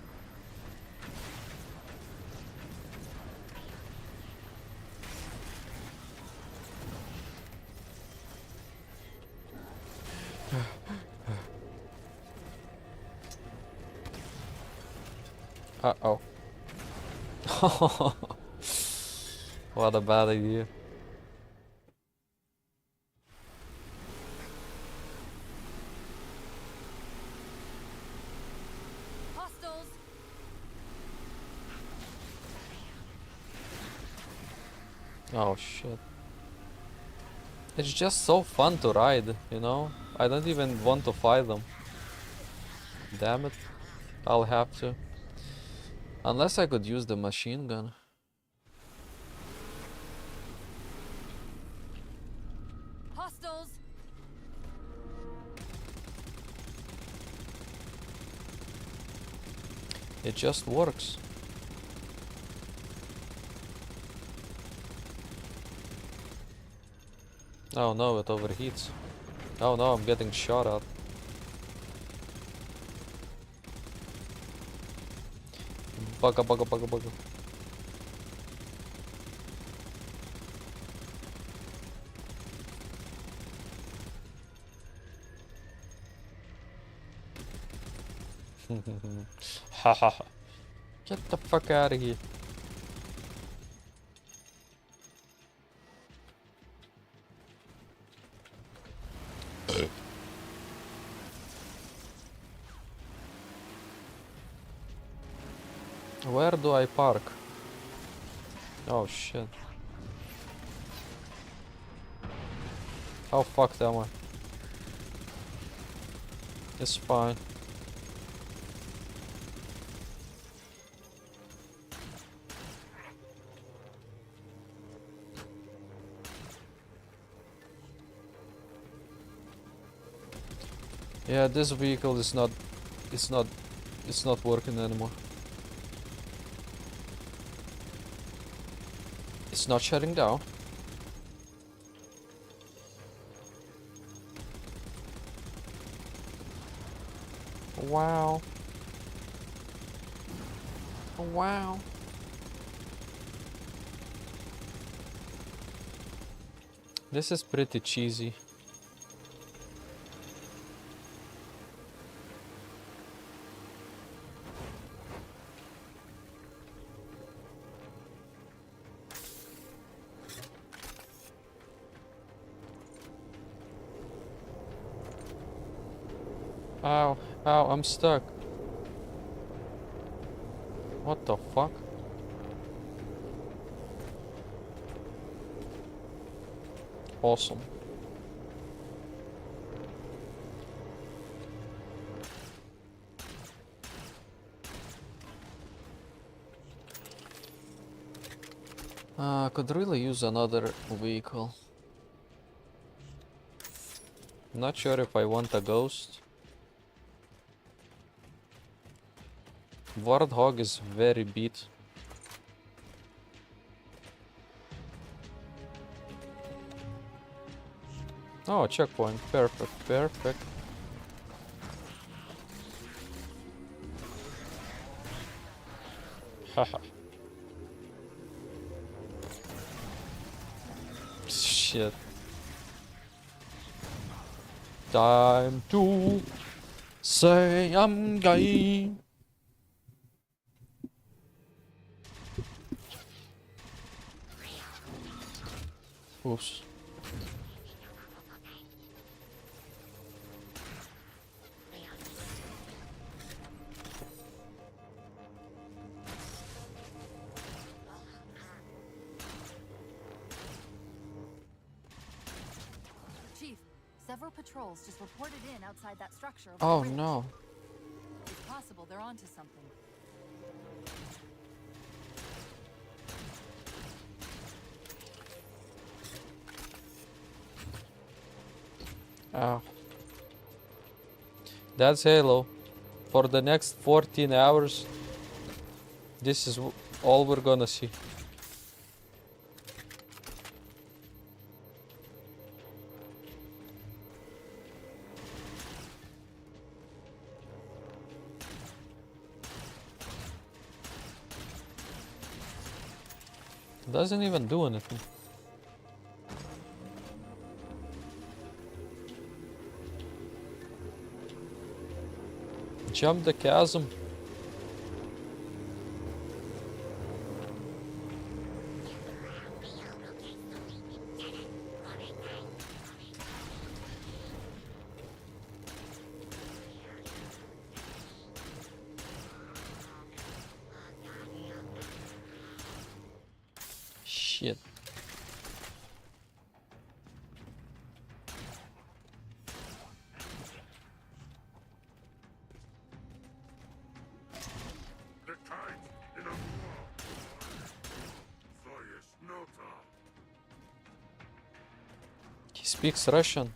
Uh-oh. What a bad idea. Hostiles! Oh shit. It's just so fun to ride, you know? I don't even want to fight them. Damn it. I'll have to. Unless I could use the machine gun. Hostiles! It just works. Oh no, it overheats. Oh no, I'm getting shot at. Bugga, bugga, bugga, bugga. Ha ha ha. Get the fuck out of here. Where do I park? Oh shit. How fucked am I? It's fine. Yeah, this vehicle is not working anymore. It's not shutting down. Wow. Wow. This is pretty cheesy. Ow, ow, I'm stuck. What the fuck? Awesome. Could really use another vehicle. Not sure if I want a ghost. Warthog is very beat. Oh, checkpoint. Perfect, perfect. Haha. Shit. Time to say I'm gay. Oops. Chief, several patrols just reported in outside that structure. over Oh the bridge. no. It's possible they're onto something. Ow. That's Halo. For the next 14 hours, this is all we're gonna see. Doesn't even do anything. Jump the chasm. Shit. He speaks Russian.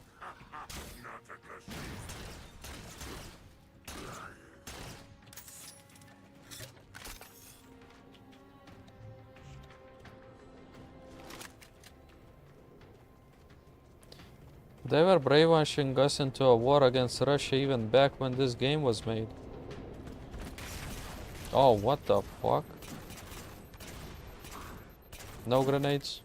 They were brainwashing us into a war against Russia even back when this game was made. Oh, what the fuck? No grenades?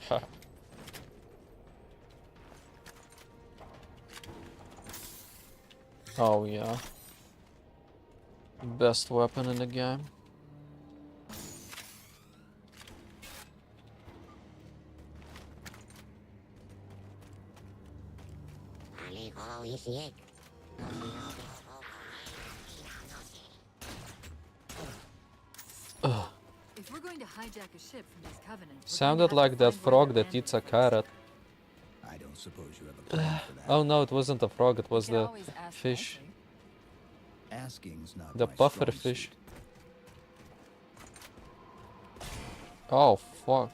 Ha. Oh yeah. Best weapon in the game. If we're going to hijack a ship from this covenant, we're going to Sounded have to like that find where frog they're that landing. eats a carrot. I don't suppose you have a plan for that. Oh no, it wasn't a frog, it We was could the always ask fish. nicely. Asking's not The my puffer strong fish. suit. Oh fuck.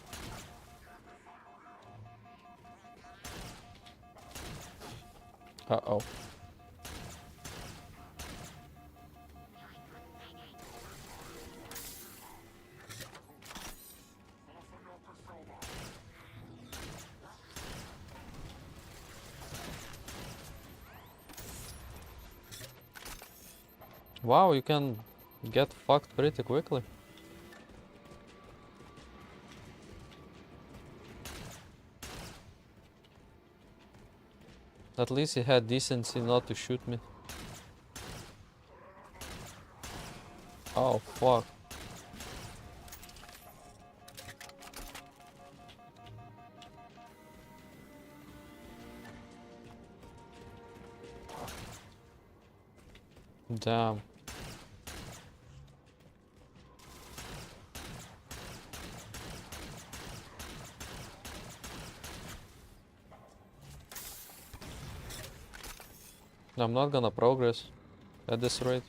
Uh-oh. Wow, you can get fucked pretty quickly. At least he had decency not to shoot me. Oh fuck. Damn. I'm not gonna progress at this rate.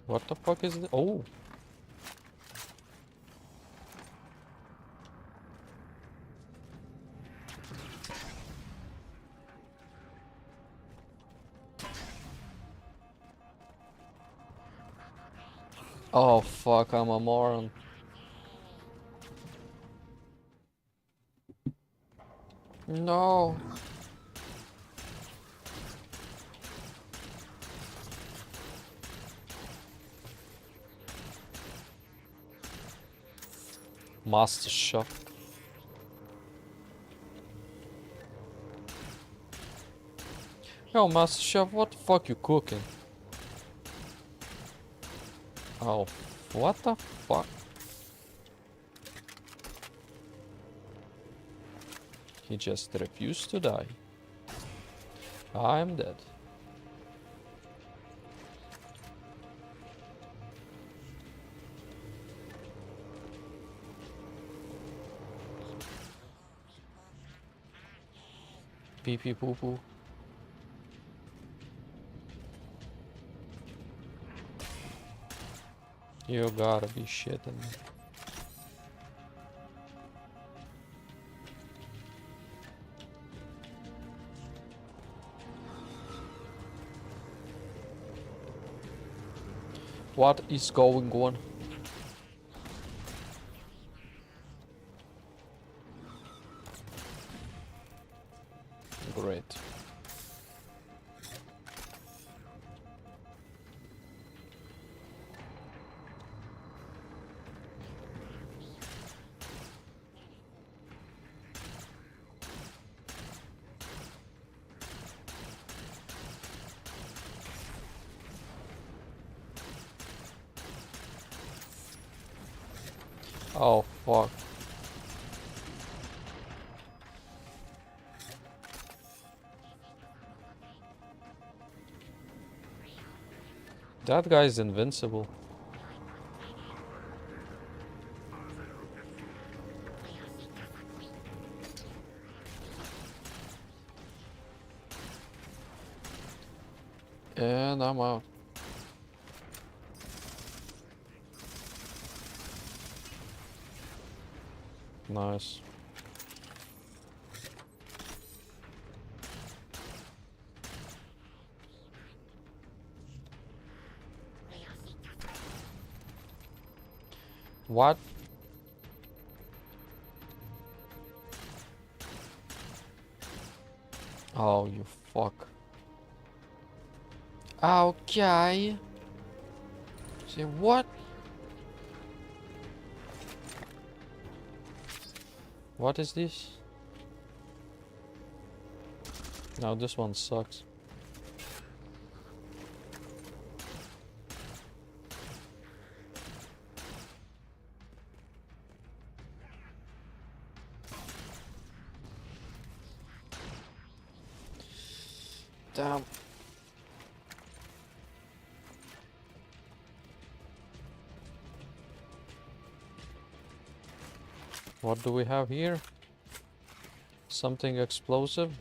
What the fuck is this? Oh! Oh fuck, I'm a moron. No. Master Chef. Yo, Master Chef, what the fuck you cooking? Oh, what the fuck? He just refused to die. I'm dead. Pee pee poo poo. You gotta be shitting me. What is going on? Great. Oh, fuck. That guy's invincible. And I'm out. Nice. What? Oh, you fuck. Okay. Say what? What is this? No, this one sucks. Damn. What do we have here? Something explosive?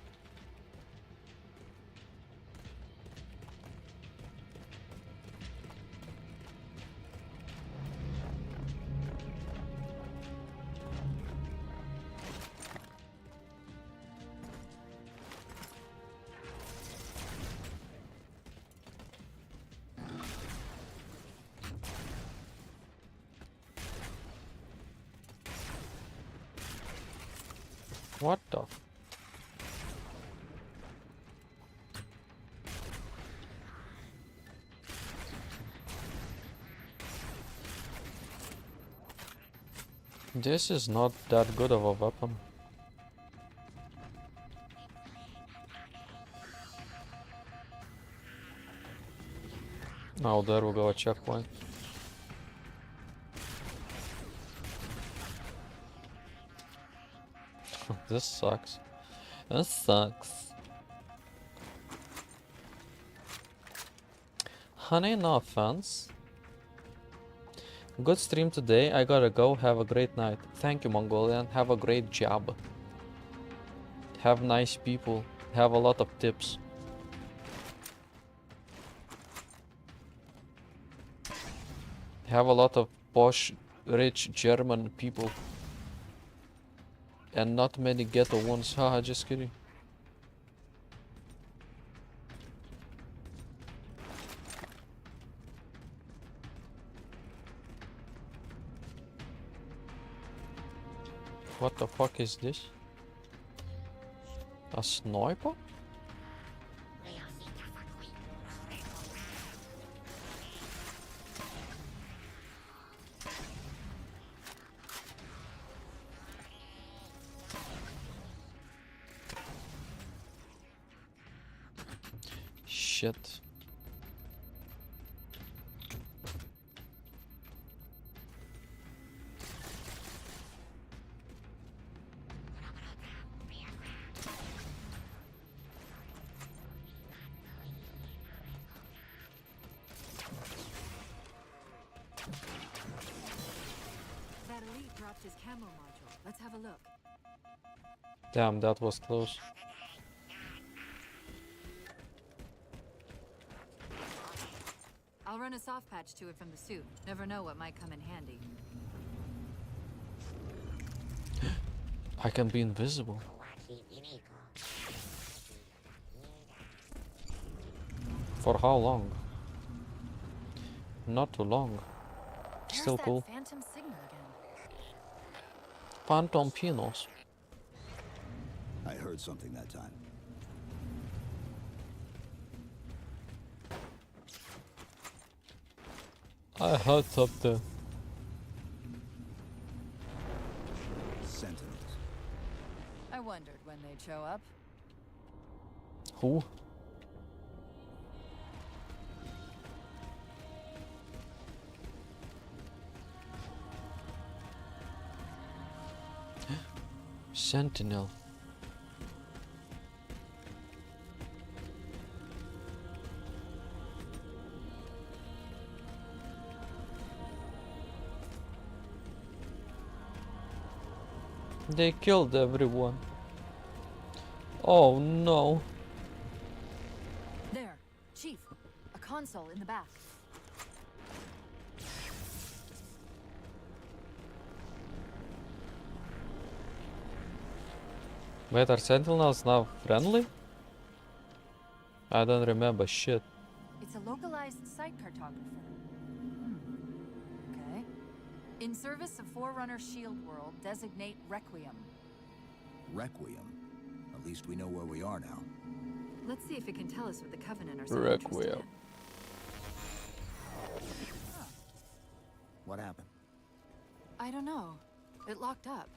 What the f- This is not that good of a weapon. Oh, there we go, a checkpoint. This sucks. This sucks. Honey, no offense. Good stream today. I gotta go. Have a great night. Thank you, Mongolian. Have a great job. Have nice people. Have a lot of tips. Have a lot of posh, rich German people. And not many ghetto ones. Haha, just kidding. What the fuck is this? A sniper? Shit. That elite dropped his camo module. Let's have a look. Damn, that was close. I'll run a soft patch to it from the suit. Never know what might come in handy. I can be invisible. For how long? Not too long. There's Still that cool. Phantom Sigma again. Phantom Pianos. I heard something that time. I heard something. Sentinels. I wondered when they'd show up. Who? Sentinel. They killed everyone. Oh no. There, Chief. A console in the back. Wait, are Sentinels now friendly? I don't remember shit. It's a localized site cartographer. Okay. In service of Forerunner Shield World, designate Requiem. Requiem. At least we know where we are now. Let's see if it can tell us what the Covenant are so interested Requiem. in. What happened? I don't know. It locked up.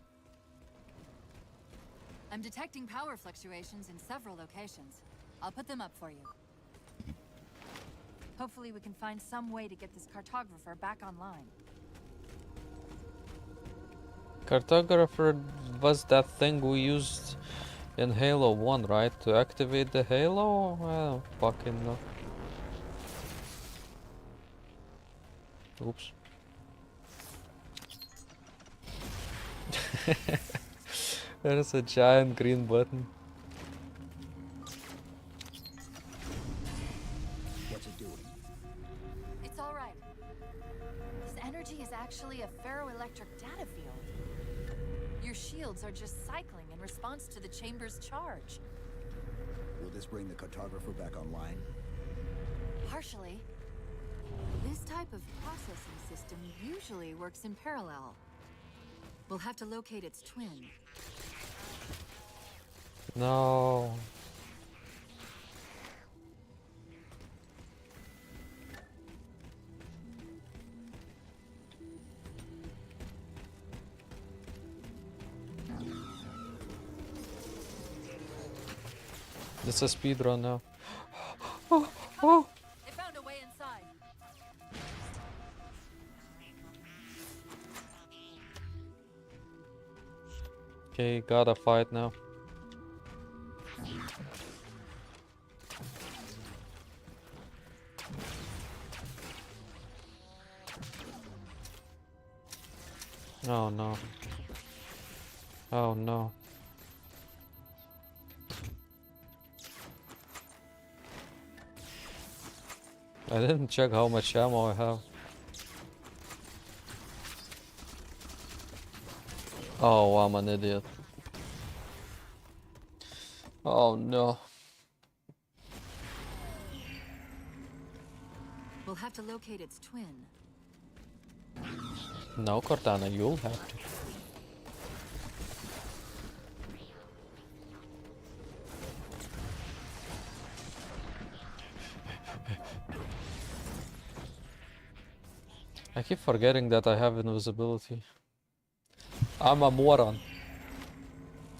I'm detecting power fluctuations in several locations. I'll put them up for you. Hopefully we can find some way to get this cartographer back online. Cartographer was that thing we used in Halo 1, right? To activate the Halo? I don't fucking know. Oops. There's a giant green button. What's it doing? It's all right. This energy is actually a ferroelectric data field. Your shields are just cycling in response to the chamber's charge. Will this bring the cartographer back online? Partially. This type of processing system usually works in parallel. We'll have to locate its twin. No. It's a speedrun now. They found a way inside. Okay, gotta fight now. Oh no. Oh no. I didn't check how much ammo I have. Oh, I'm an idiot. Oh no. We'll have to locate its twin. No, Cortana, you'll have to. I keep forgetting that I have invisibility. I'm a moron.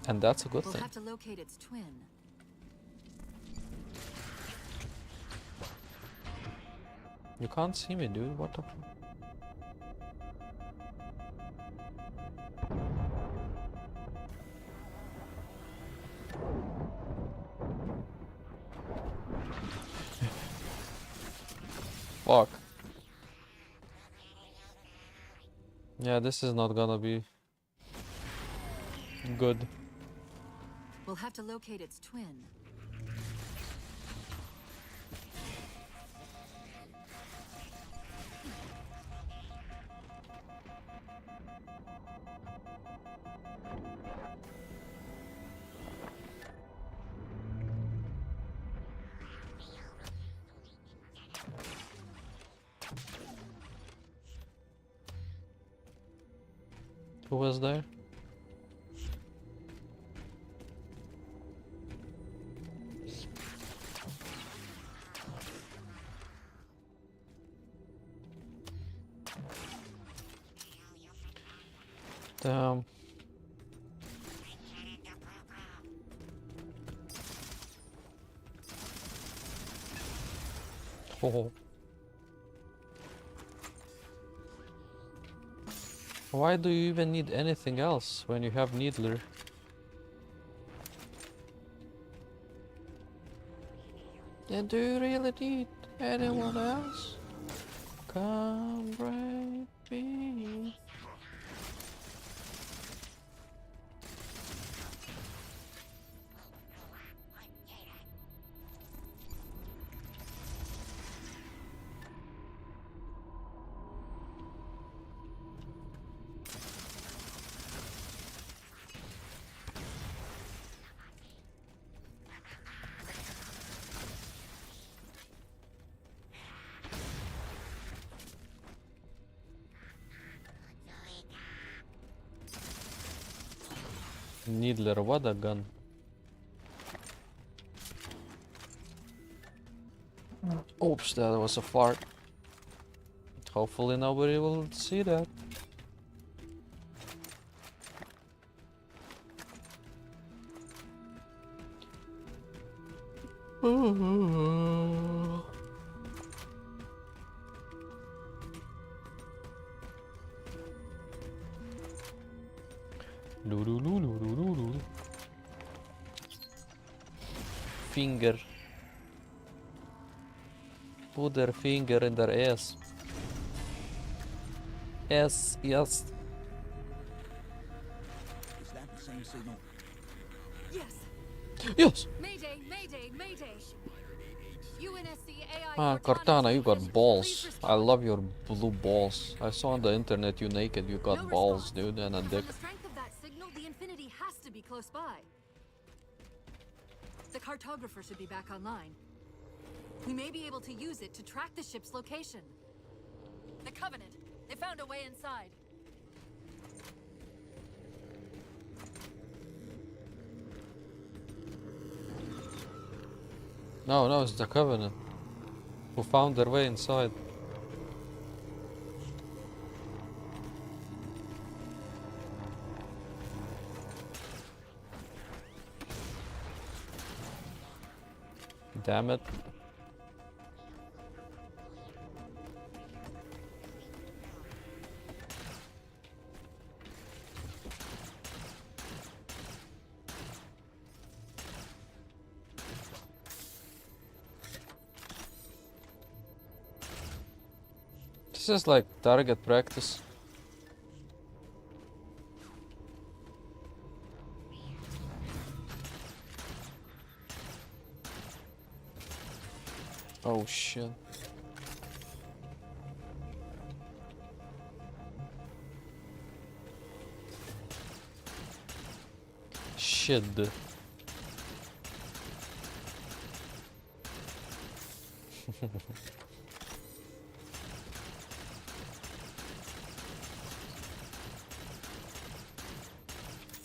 And that's a good We'll thing. have to locate its twin. You can't see me, dude. What the fuck? Fuck. Yeah, this is not gonna be good. We'll have to locate its twin. Who was there? Damn. Oh. Why do you even need anything else when you have Needler? And do you really need anyone else? Come break me. Needler, what a gun. Oops, that was a fart. Hopefully nobody will see that. Finger. Put their finger in their ass. Yes, yes. Is that the same signal? Yes. Yes! Mayday, mayday, mayday. UNSC AI Ah, Cortana, you got balls. I love your blue balls. I saw on the internet you naked, you got balls, dude, and a dick. On the strength of that signal, the Infinity has to be close by. The cartographer should be back online. We may be able to use it to track the ship's location. The Covenant. They found a way inside. No, no, it's the Covenant who found their way inside. Damn it. This is like target practice. Oh shit. Shit.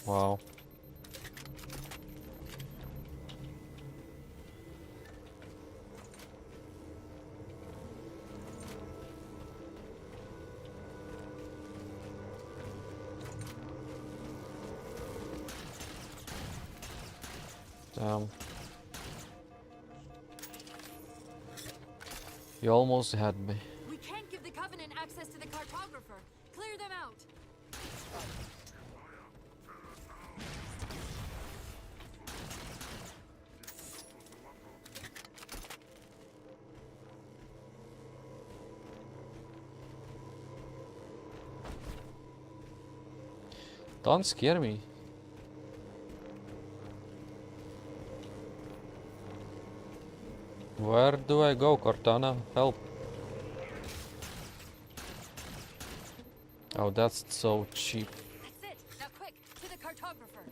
Wow. Damn. You almost had me. We can't give the Covenant access to the cartographer. Clear them out. Don't scare me. Where do I go, Cortana? Help. Oh, that's so cheap. That's it. Now quick, to the cartographer.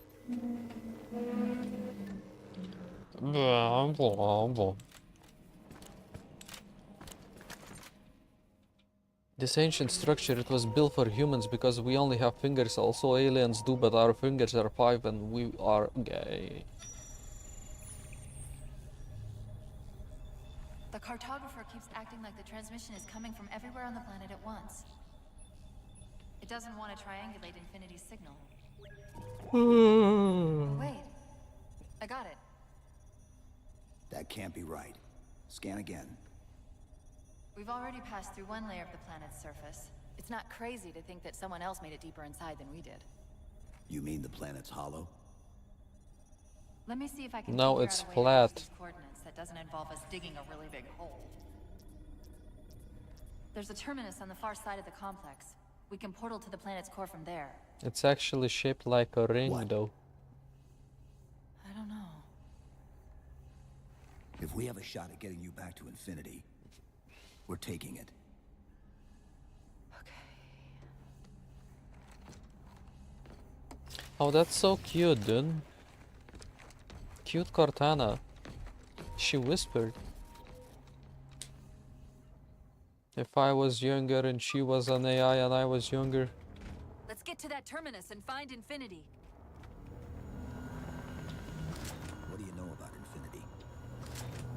This ancient structure, it was built for humans because we only have fingers. Also aliens do, but our fingers are 5 and we are gay. The cartographer keeps acting like the transmission is coming from everywhere on the planet at once. It doesn't want to triangulate Infinity's signal. Wait. I got it. That can't be right. Scan again. We've already passed through one layer of the planet's surface. It's not crazy to think that someone else made it deeper inside than we did. You mean the planet's hollow? Let me see if I can No, figure it's out a way to flat. use these coordinates that doesn't involve us digging a really big hole. There's a terminus on the far side of the complex. We can portal to the planet's core from there. It's actually shaped like a ring, What? though. I don't know. If we have a shot at getting you back to Infinity, we're taking it. Okay. Oh, that's so cute, dude. Cute Cortana. She whispered. If I was younger and she was an AI and I was younger. Let's get to that terminus and find Infinity. What do you know about Infinity?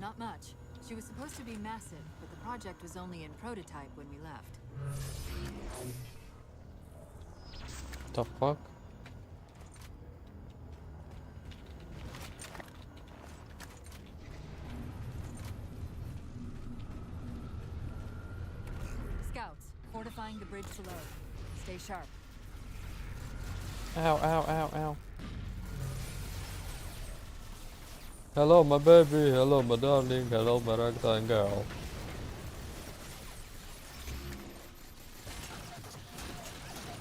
Not much. She was supposed to be massive, but the project was only in prototype when we left. The fuck? Scouts, fortifying the bridge below. Stay sharp. Ow, ow, ow, ow. Hello, my baby. Hello, my darling. Hello, my ragtime girl.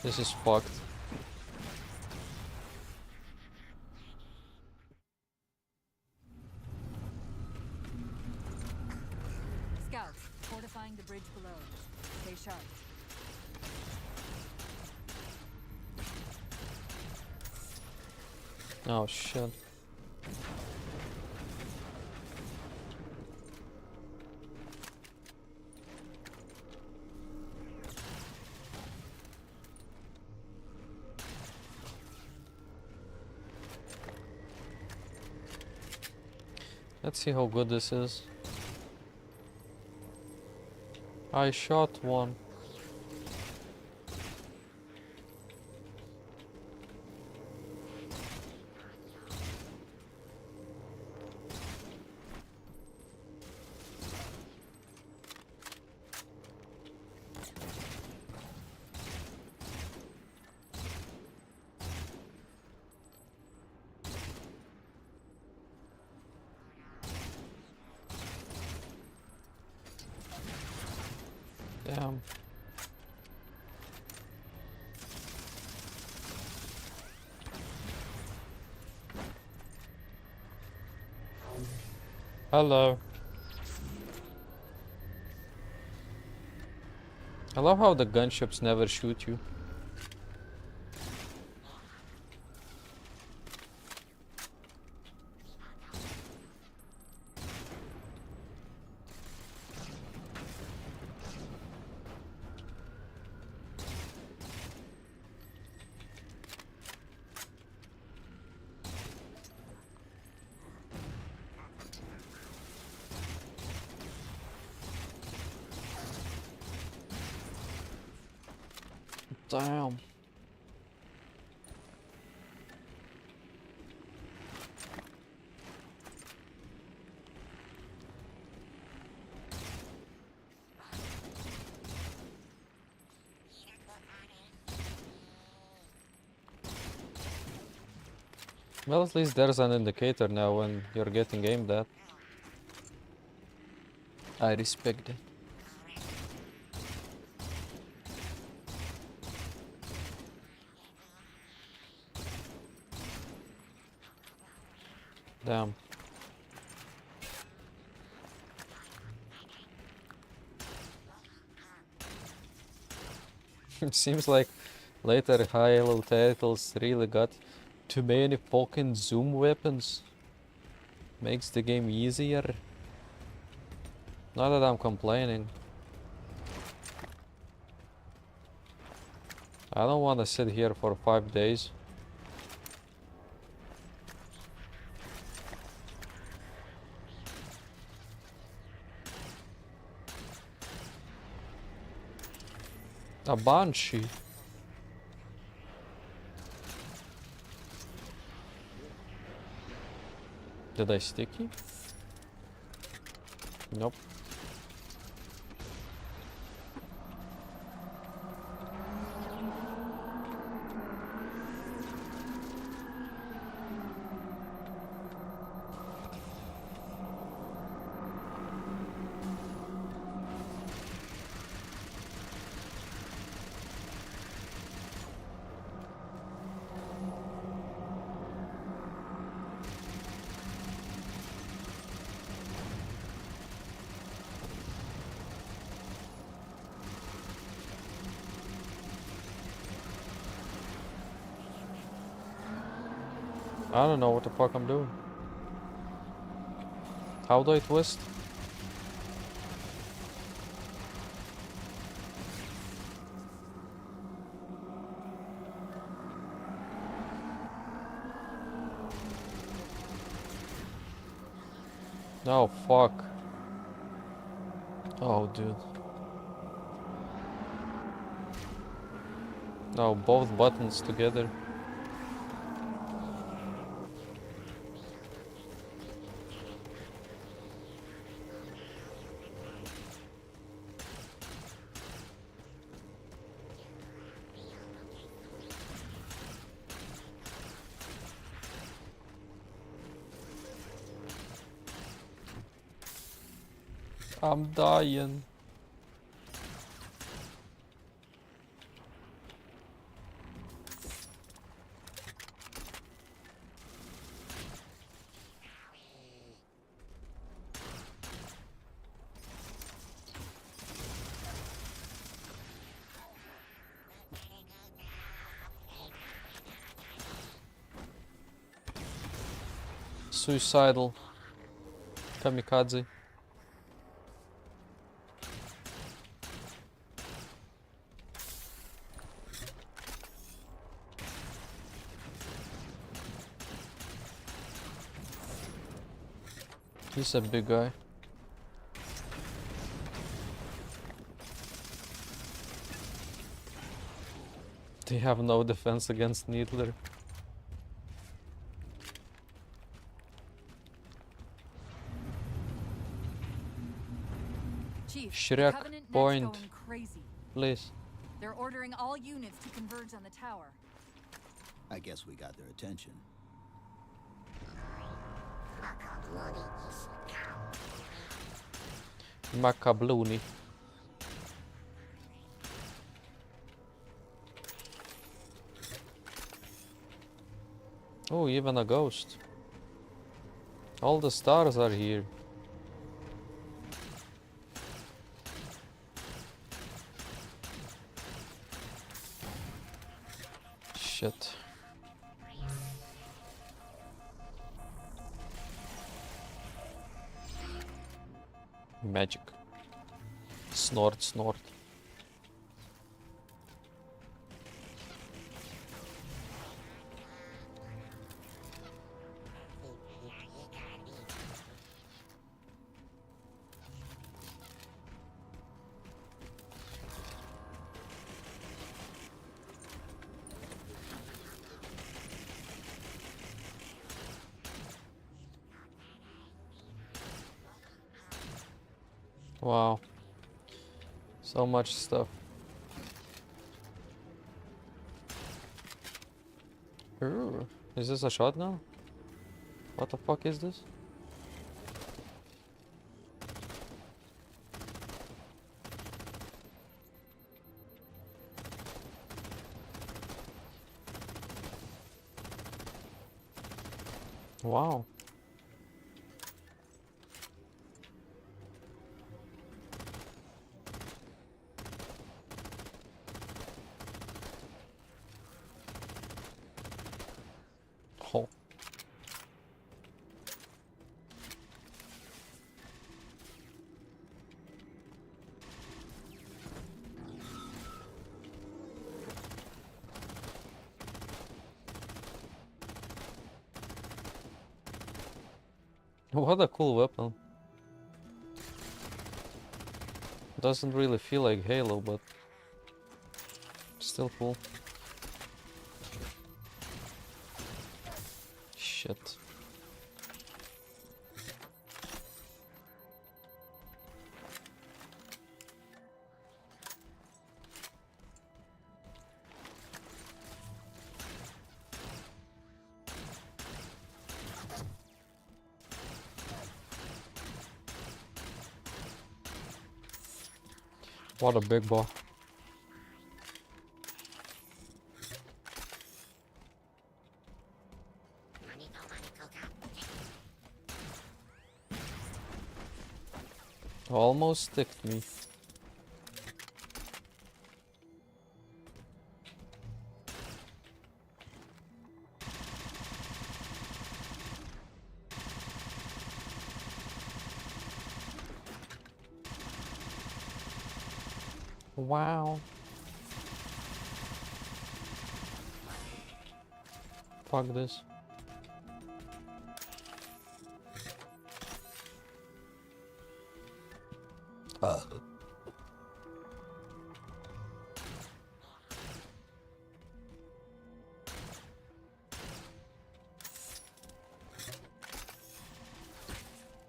This is fucked. Scouts, fortifying the bridge below. Stay sharp. Oh shit. Let's see how good this is. I shot one. Damn. Hello. I love how the gunships never shoot you. Damn. Well, at least there's an indicator now when you're getting aimed at. I respect it. Damn. It seems like later Halo titles really got too many fucking zoom weapons. Makes the game easier. Not that I'm complaining. I don't want to sit here for 5 days. A Banshee. Did I sticky? Nope. I don't know what the fuck I'm doing. How do I twist? Oh fuck. Oh dude. No, both buttons together. I'm dying. Suicidal. Kamikaze. He's a big guy. They have no defense against Needler. Chief, Shrek Covenant net's point. going crazy. Please. They're ordering all units to converge on the tower. I guess we got their attention. Macabluni. Oh, even a ghost. All the stars are here. Shit. Magic. Snort, snort. Wow. So much stuff. Ooh, is this a shotgun? What the fuck is this? Wow. Oh. What a cool weapon. Doesn't really feel like Halo, but still cool. Shit. What a big boy. Almost sticked me. Wow. Fuck this.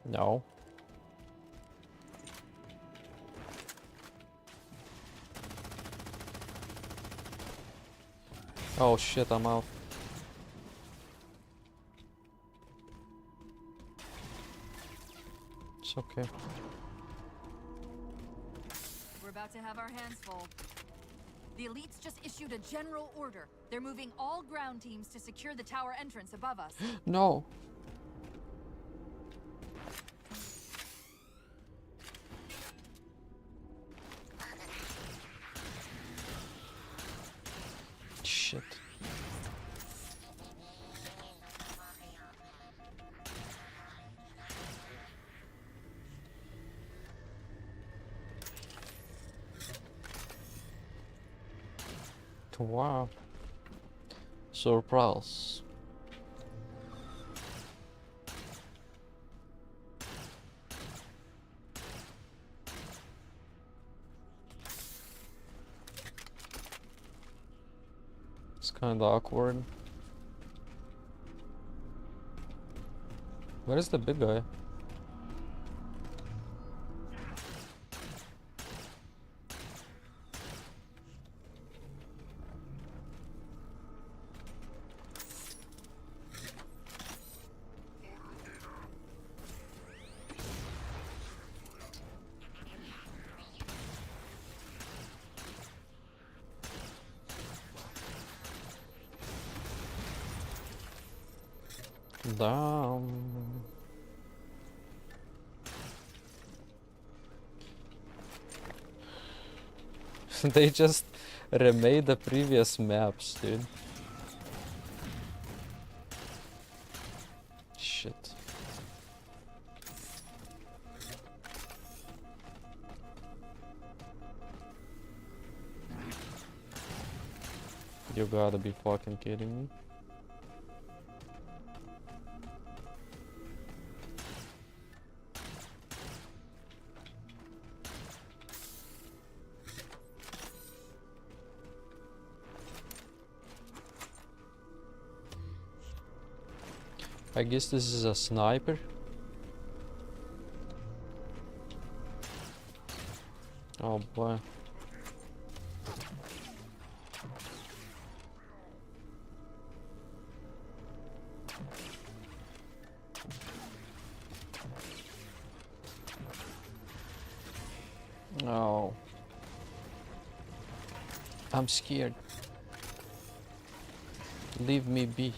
No. Oh shit, I'm out. It's okay. We're about to have our hands full. The elites just issued a general order. They're moving all ground teams to secure the tower entrance above us. No. Shit. Wow. Surprise. It's kinda awkward. Where is the big guy? Damn. They just remade the previous maps, dude. Shit. You gotta be fucking kidding me. I guess this is a sniper. Oh boy. I'm scared. Leave me be.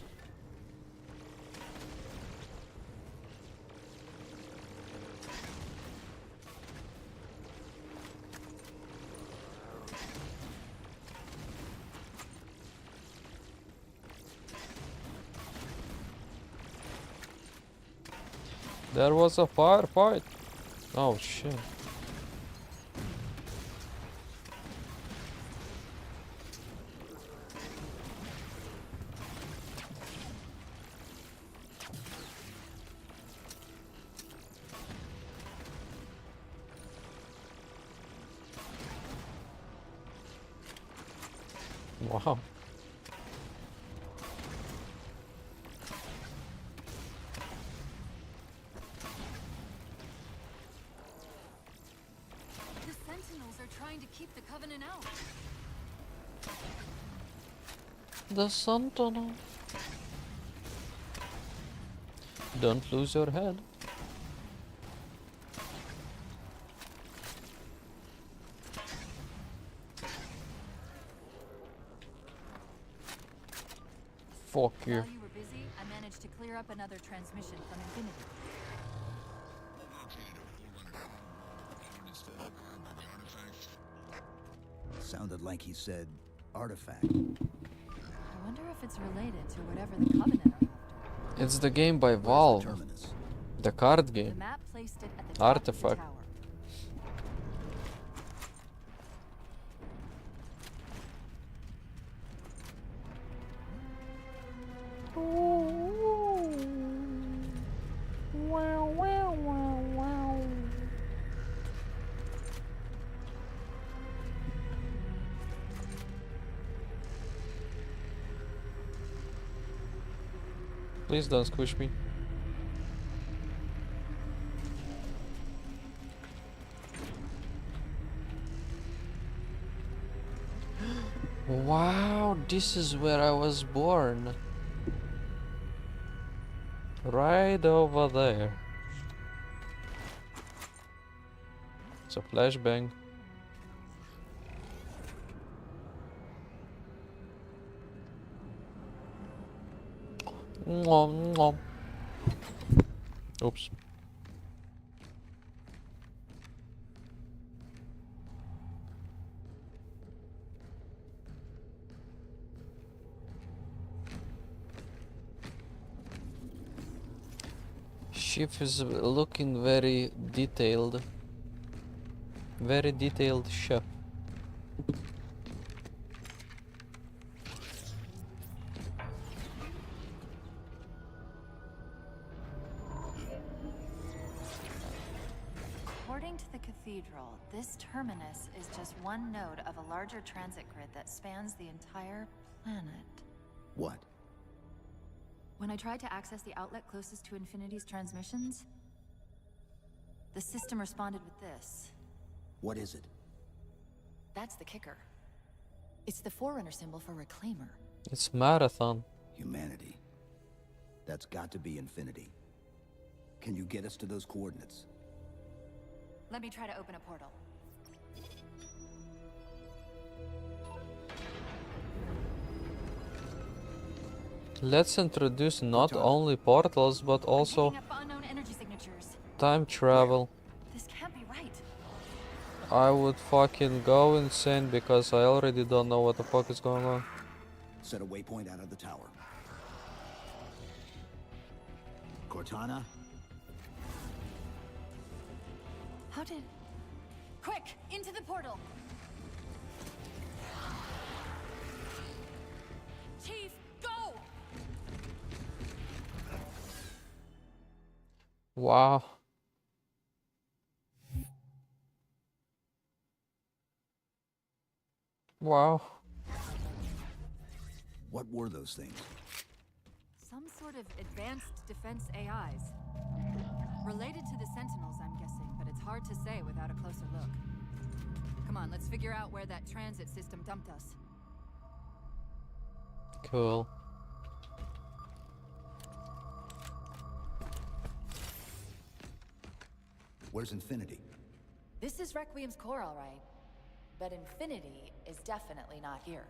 There was a firefight. Oh shit. Wow. The Sentinels are trying to keep the Covenant out. The Sentinel. Don't lose your head. Fuck you. While you were busy, I managed to clear up another transmission from Infinity. Sounded like he said artifact. I wonder if it's related to whatever the Covenant are after. It's the game by Where's the Valve. terminus? The card The game. map placed it at the top of the Artifact. tower. Please don't squish me. Wow, this is where I was born. Right over there. It's a flashbang. Mwah, mwah. Oops. Ship is looking very detailed. Very detailed ship. According to the cathedral, this terminus is just one node of a larger transit grid that spans the entire planet. What? When I tried to access the outlet closest to Infinity's transmissions, the system responded with this. What is it? That's the kicker. It's the Forerunner symbol for Reclaimer. It's marathon. Humanity. That's got to be Infinity. Can you get us to those coordinates? Let me try to open a portal. Let's introduce not only portals but also Picking up unknown energy signatures. time travel. This can't be right. I would fucking go insane because I already don't know what the fuck is going on. Set a waypoint out of the tower. Cortana? How did... Quick! Into the portal! Chief, go! Wow. Wow. What were those things? Some sort of advanced defense AIs. Related to the Sentinels, I'm guessing, but it's hard to say without a closer look. Come on, let's figure out where that transit system dumped us. Cool. Where's Infinity? This is Requiem's core, all right. but Infinity is definitely not here.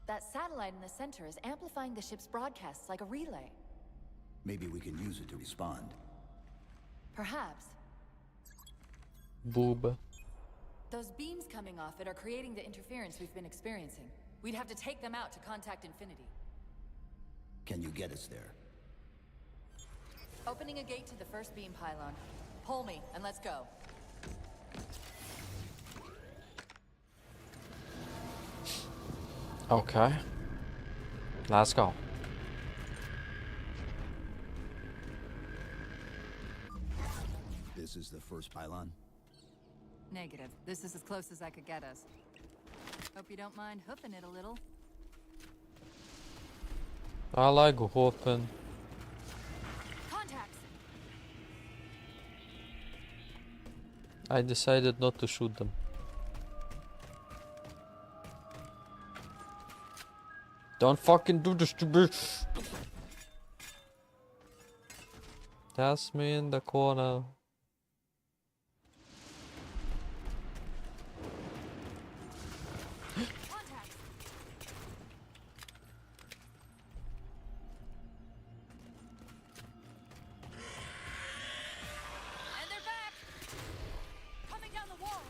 That satellite in the center is amplifying the ship's broadcasts like a relay. Maybe we can use it to respond. Perhaps. Boob. Those beams coming off it are creating the interference we've been experiencing. We'd have to take them out to contact Infinity. Can you get us there? Opening a gate to the first beam pylon. Pull me, and let's go. Okay. Let's go. This is the first pylon? Negative. This is as close as I could get us. Hope you don't mind hoofing it a little. I like hopping. Contacts! I decided not to shoot them. Don't fucking do this to me. That's me in the corner. Contacts! And they're back! Coming down the walls!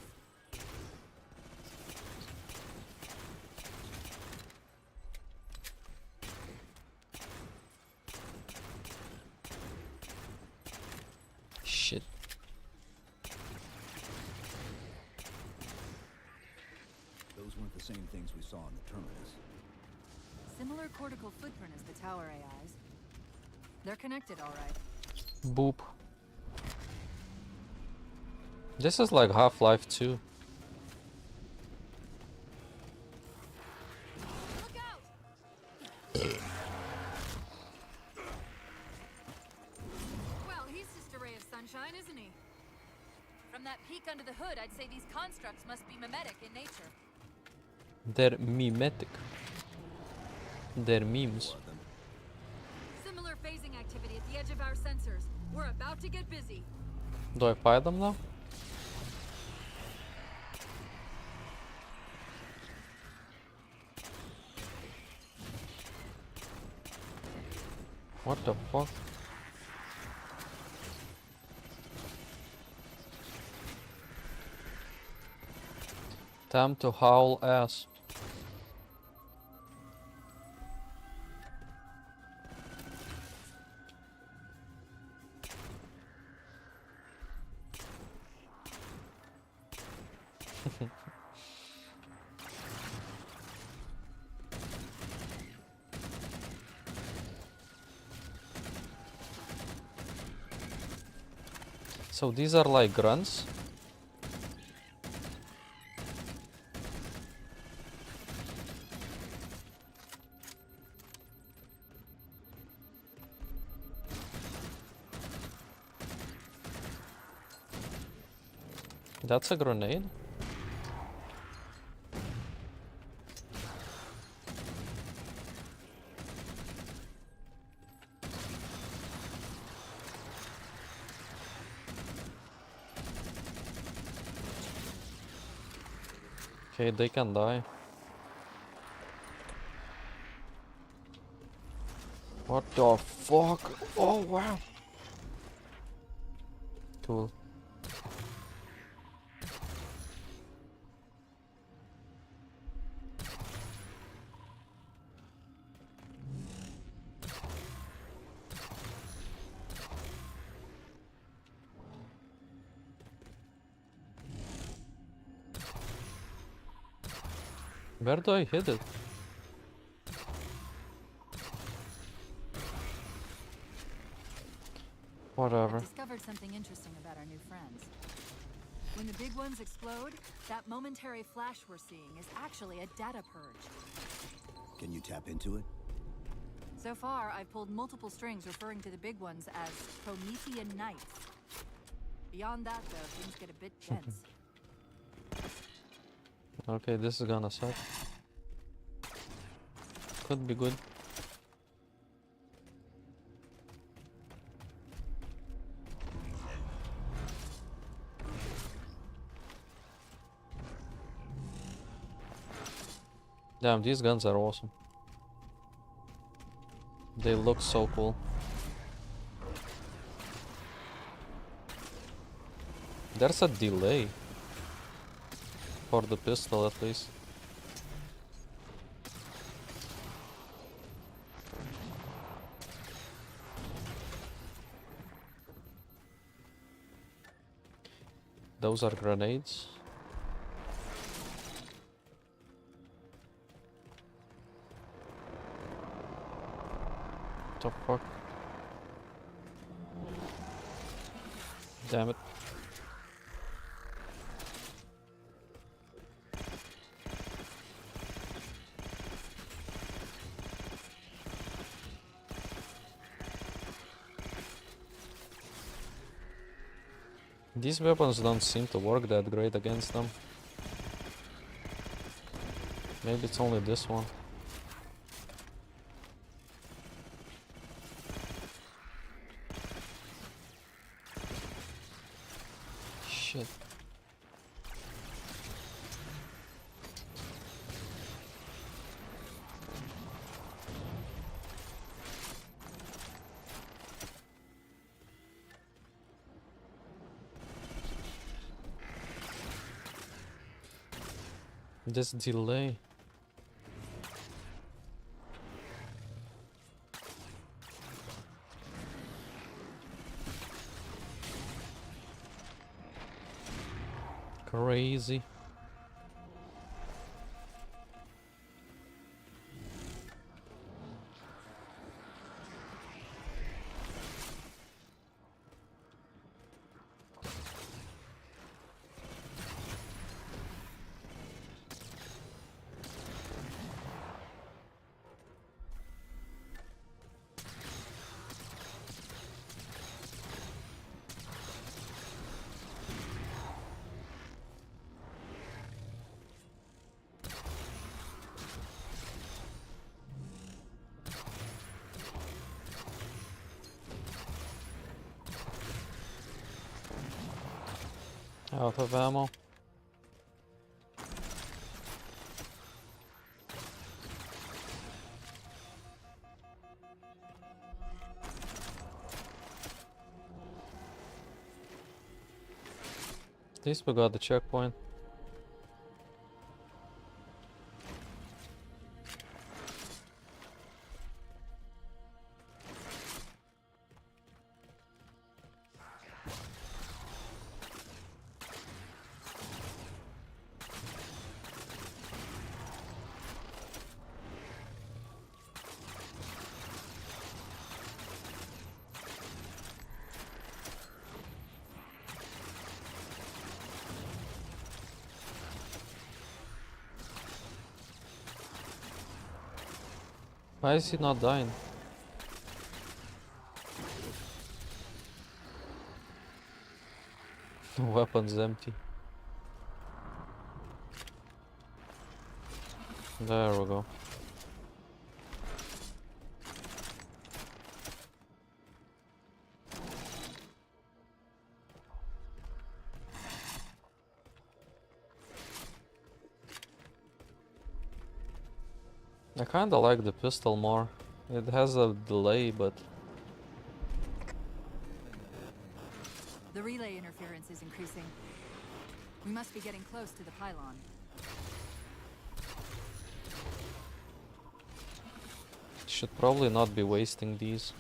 Shit. Those weren't the same things we saw in the terminus. Similar cortical footprint as the tower AIs. They're connected, all right. Boop. This is like Half-Life 2. Look out! Well, he's just a ray of sunshine, isn't he? From that peek under the hood, I'd say these constructs must be mimetic in nature. They're mimetic. They're memes. Similar phasing activity at the edge of our sensors. We're about to get busy. Do I fight them now? What the fuck? Time to howl ass. So these are like grunts. That's a grenade. Okay, they can die. What the fuck? Oh wow. Cool. Where do I hit it? Whatever. Discovered something interesting about our new friends. When the big ones explode, that momentary flash we're seeing is actually a data purge. Can you tap into it? So far, I've pulled multiple strings referring to the big ones as Promethean Knights. Beyond that, though, things get a bit dense. Okay, this is gonna suck. Could be good. Damn, these guns are awesome. They look so cool. There's a delay. For the pistol at least. Those are grenades. What the fuck? Damn it. These weapons don't seem to work that great against them. Maybe it's only this one. Shit. This delay. Crazy. Out of ammo. At least we got the checkpoint. Why is he not dying? Weapon's empty. There we go. I kinda like the pistol more. It has a delay, but The relay interference is increasing. We must be getting close to the pylon. should probably not be wasting these.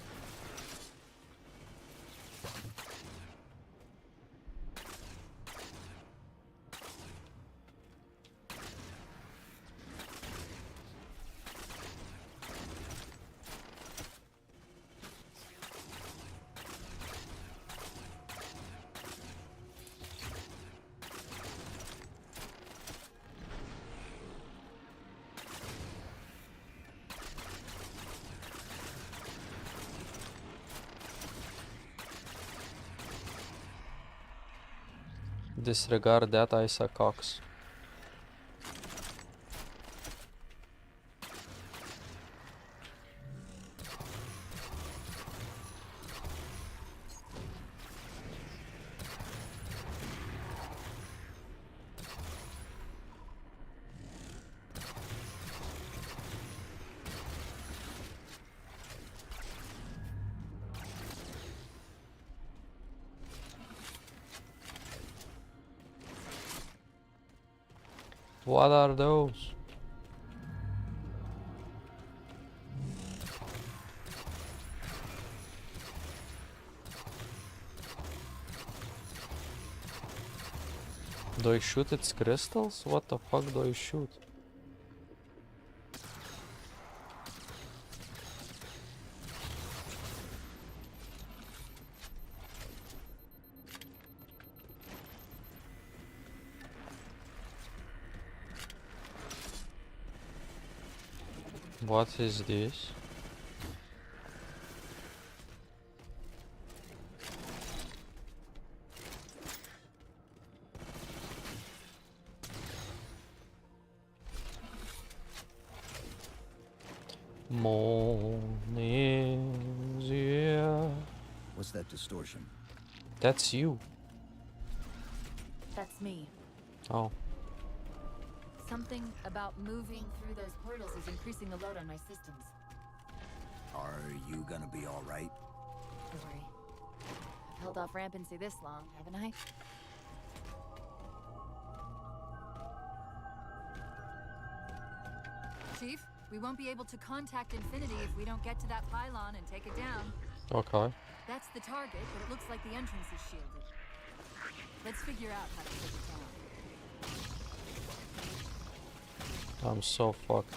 Disregard that, Isaac Cox. What are those? Do I shoot its crystals? What the fuck do I shoot? What is this? Monisia. What's that distortion? That's you. That's me. Oh. Something about moving through those portals is increasing the load on my systems. Are you gonna be all right? Don't worry. I've held off rampancy this long, haven't I? Chief, we won't be able to contact Infinity if we don't get to that pylon and take it down. Okay. That's the target, but it looks like the entrance is shielded. Let's figure out how to take it down. I'm so fucked.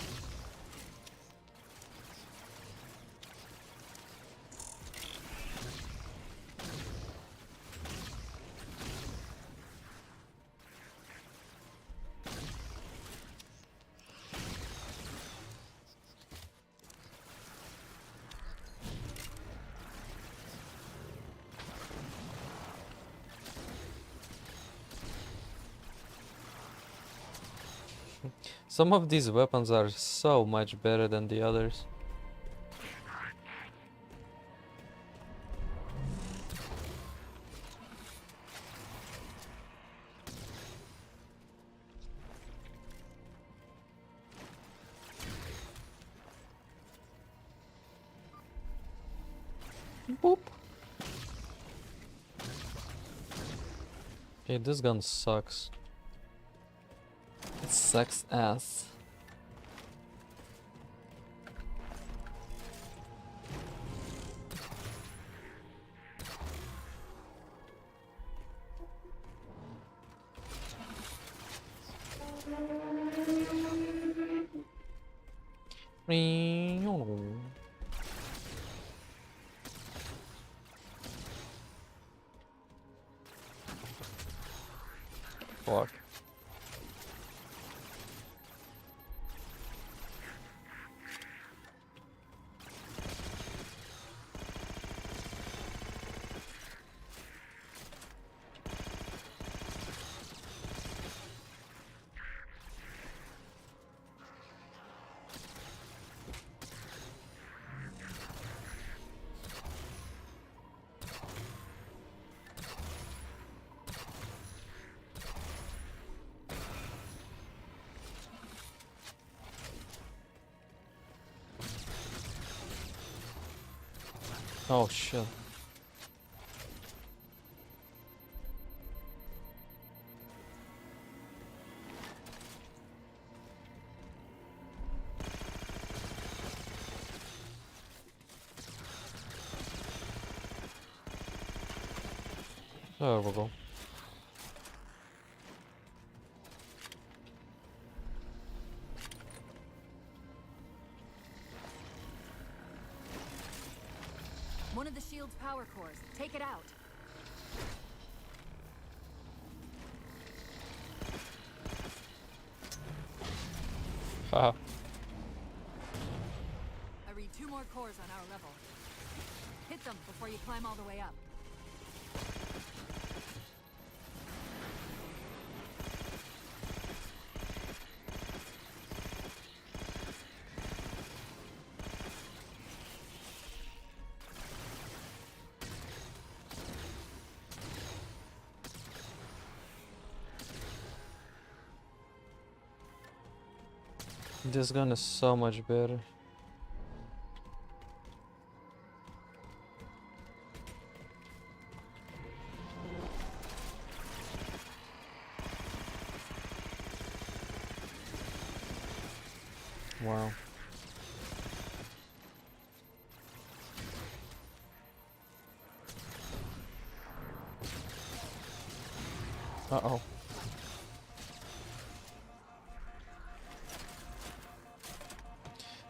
Some of these weapons are so much better than the others. Boop. Okay, this gun sucks. It sucks ass. Fuck. Oh shit. There we go. One of the shield's power cores. Take it out. Haha. I read 2 more cores on our level. Hit them before you climb all the way up. This gun is so much better. Wow. Uh-oh.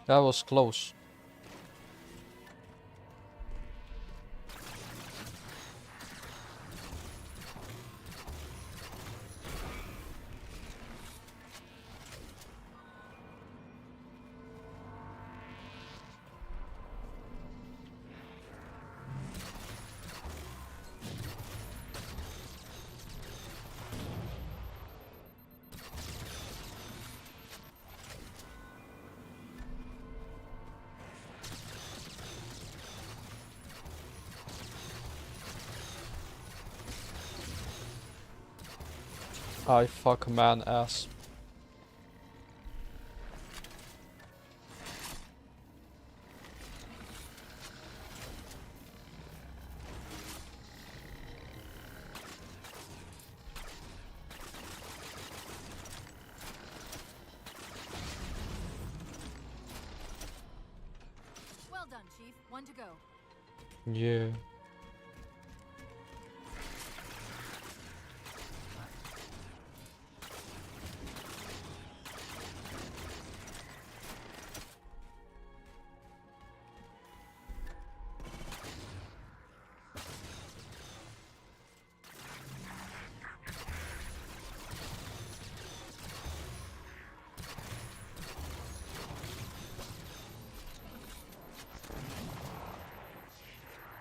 That was close. I fuck man ass. Well done, Chief. One to go. Yeah.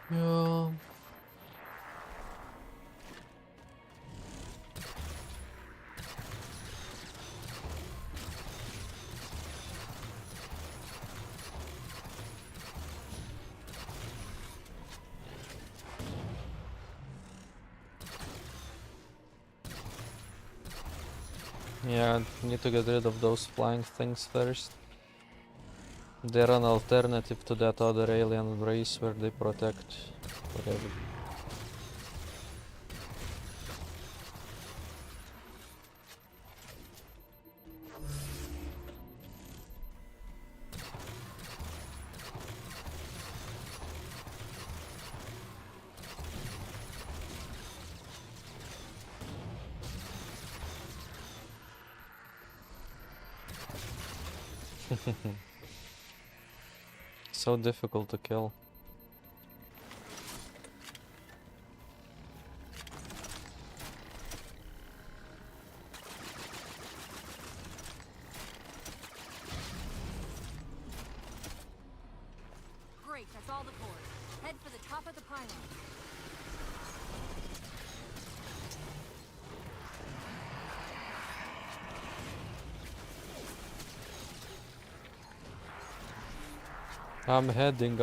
Yeah. Yeah, need to get rid of those flying things first. They're an alternative to that other alien race where they protect whatever. So difficult to kill. Great, that's all the cores. Head for the top of the pylon. I'm heading.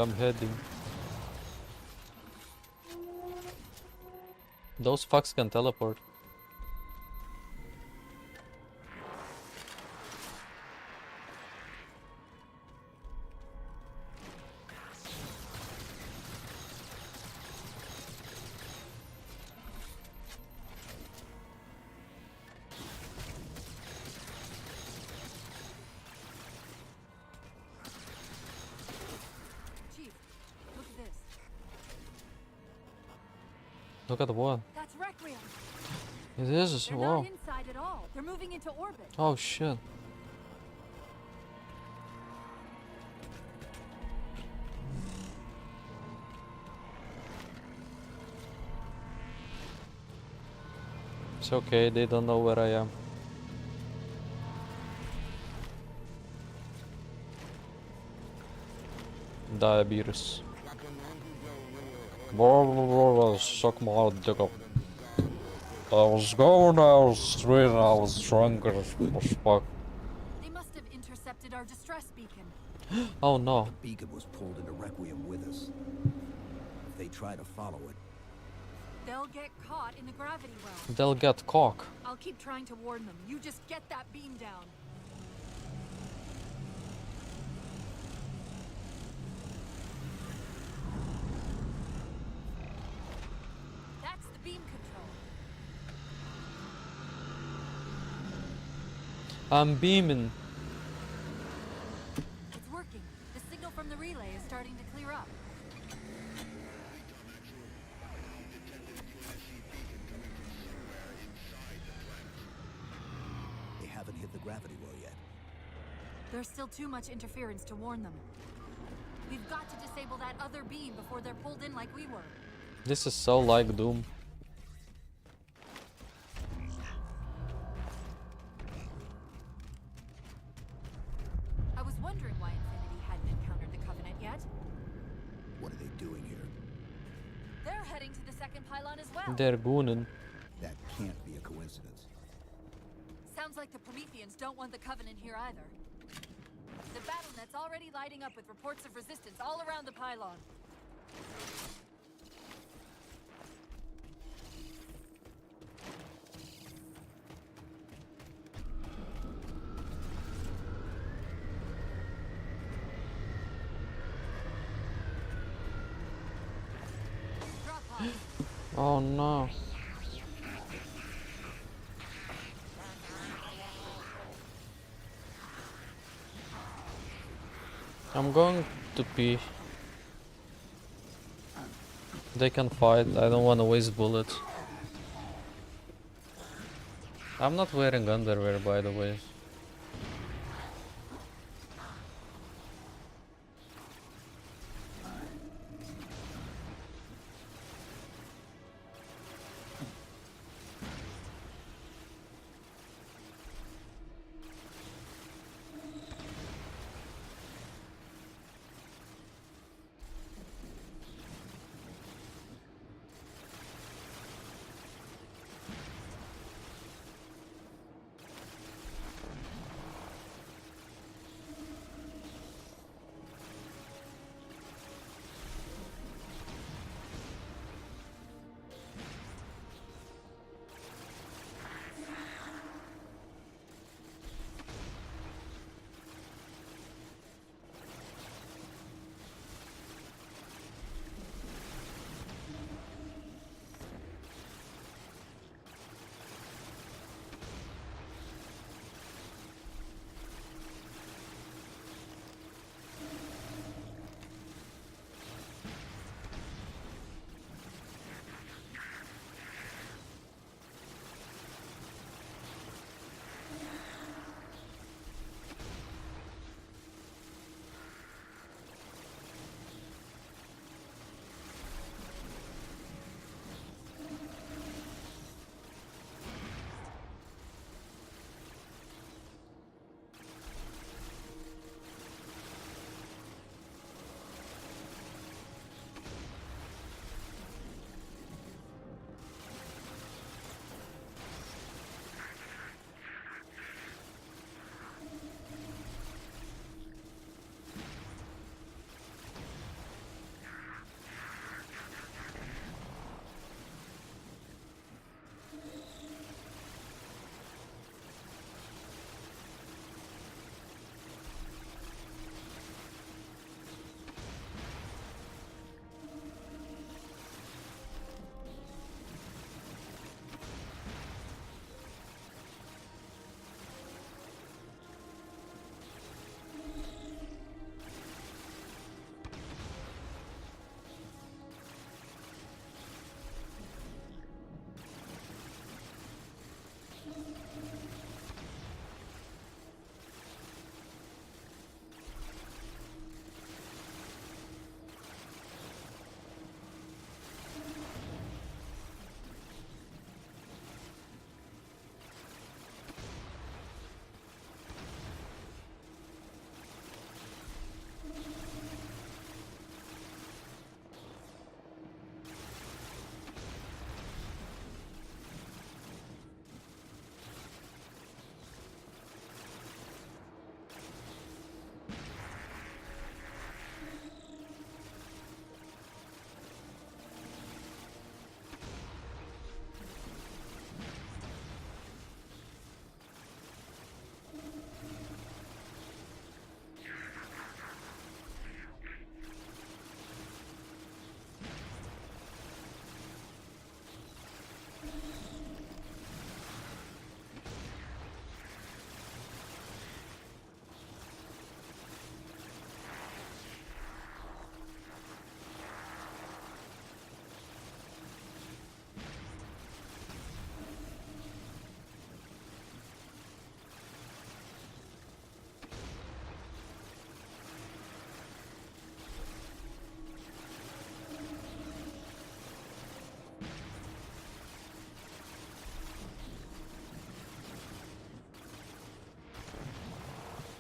Those fucks can teleport. Chief, look at this. Look at what? That's Requiem. It is. They're Wow. not inside at all. They're moving into orbit. Oh shit. It's okay, they don't know where I am. Diabetes. Suck my dick up. I was going down the street and I was drunk as fuck. They must have intercepted our distress beacon. Oh no. The beacon was pulled into Requiem with us. If they try to follow it, They'll get caught in the gravity well. They'll get cock. I'll keep trying to warn them. You just get that beam down. That's the beam control. I'm beaming. from the relay is starting to clear up. They haven't hit the gravity well yet. There's still too much interference to warn them. We've got to disable that other beam before they're pulled in like we were. This is so like Doom. I was wondering why Infinity hadn't encountered the Covenant yet. What are they doing here? They're heading to the second pylon as well. They're gooning. That can't be a coincidence. Sounds like the Prometheans don't want the Covenant here either. The BattleNet's already lighting up with reports of resistance all around the pylon. Drop pod. Oh no. I'm going to pee. They can fight, I don't want to waste bullets. I'm not wearing underwear, by the way.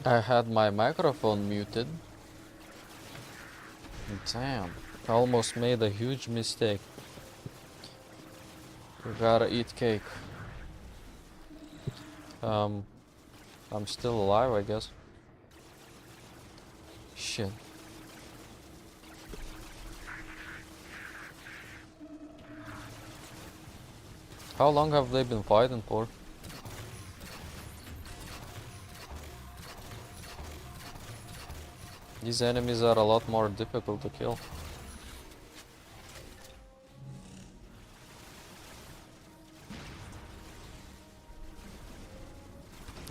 I had my microphone muted. Damn, I almost made a huge mistake. We gotta eat cake. I'm still alive, I guess. Shit. How long have they been fighting for? These enemies are a lot more difficult to kill.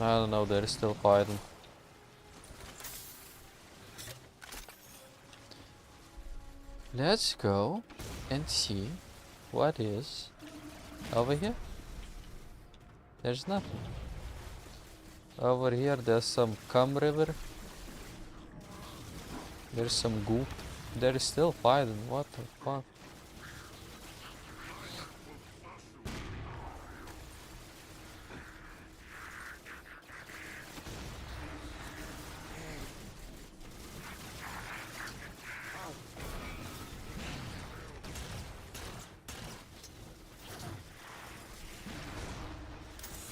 I don't know, they're still fighting. Let's go and see what is over here. There's nothing. Over here there's some cum river. There's some goop. They're still fighting. What the fuck?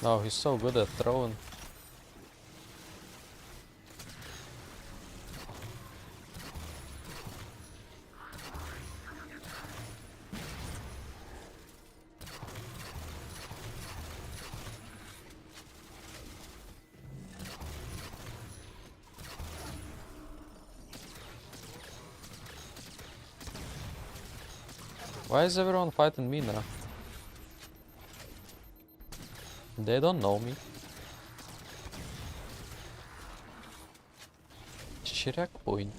Oh, he's so good at throwing. Why is everyone fighting me now? They don't know me. Chirac point.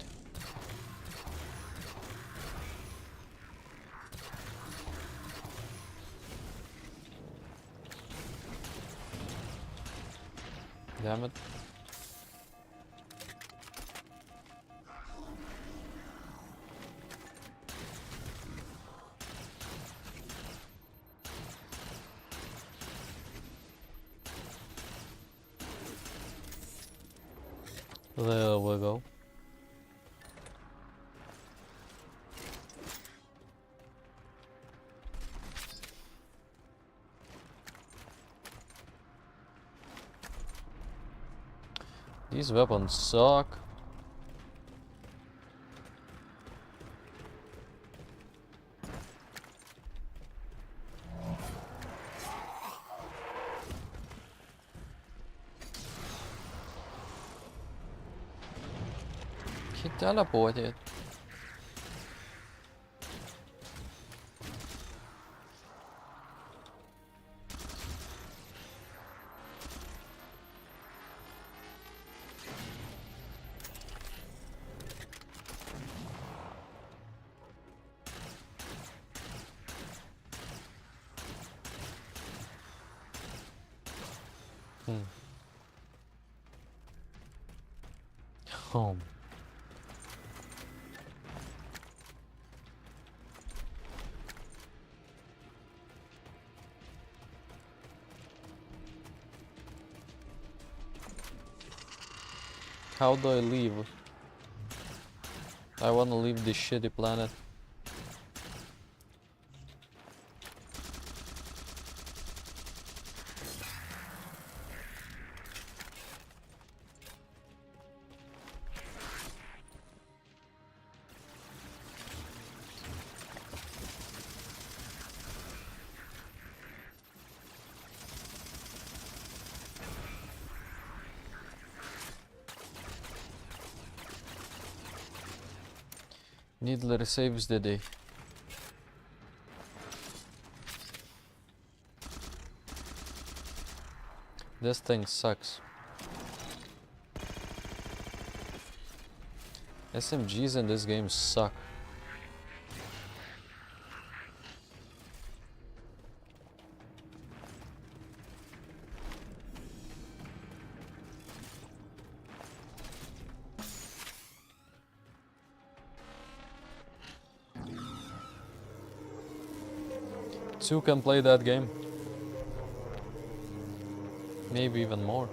Damn it. There we go. These weapons suck. He teleported. Home. How do I leave? I wanna leave this shitty planet. Needler saves the day. This thing sucks. SMGs in this game suck. Two can play that game. Maybe even more.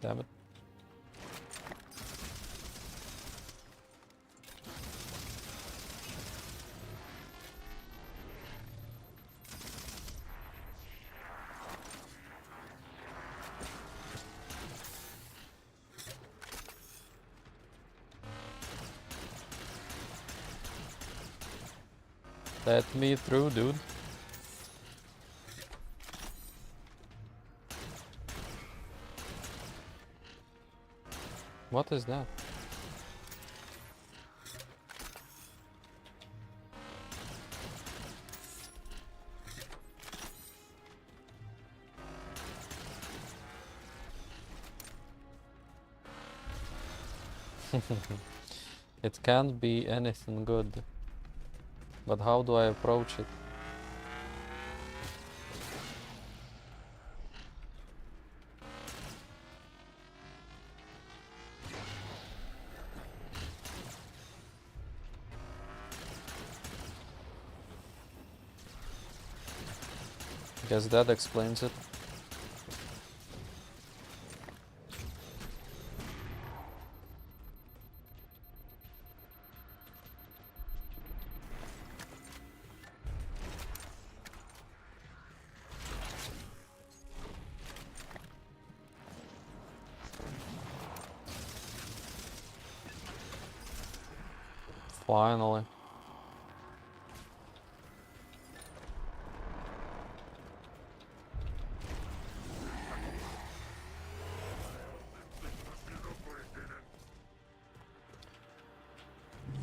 Damn it. Let me through, dude. What is that? It can't be anything good. But how do I approach it? Guess that explains it. Finally.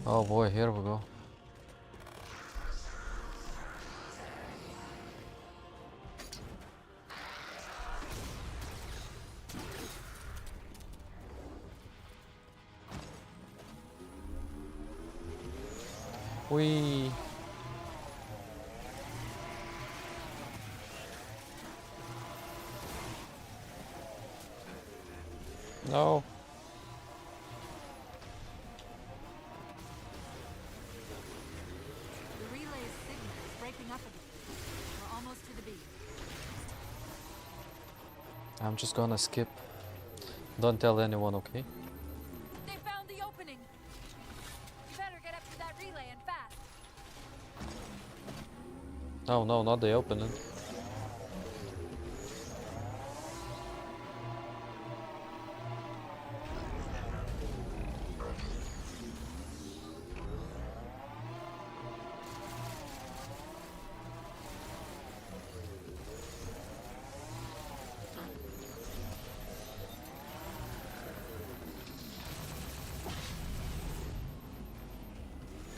Oh boy, here we go. Whee! No. The relay's signal is breaking up again. We're almost to the beat. I'm just gonna skip. Don't tell anyone, okay? They found the opening! You better get up to that relay and fast. No, no, not the opening.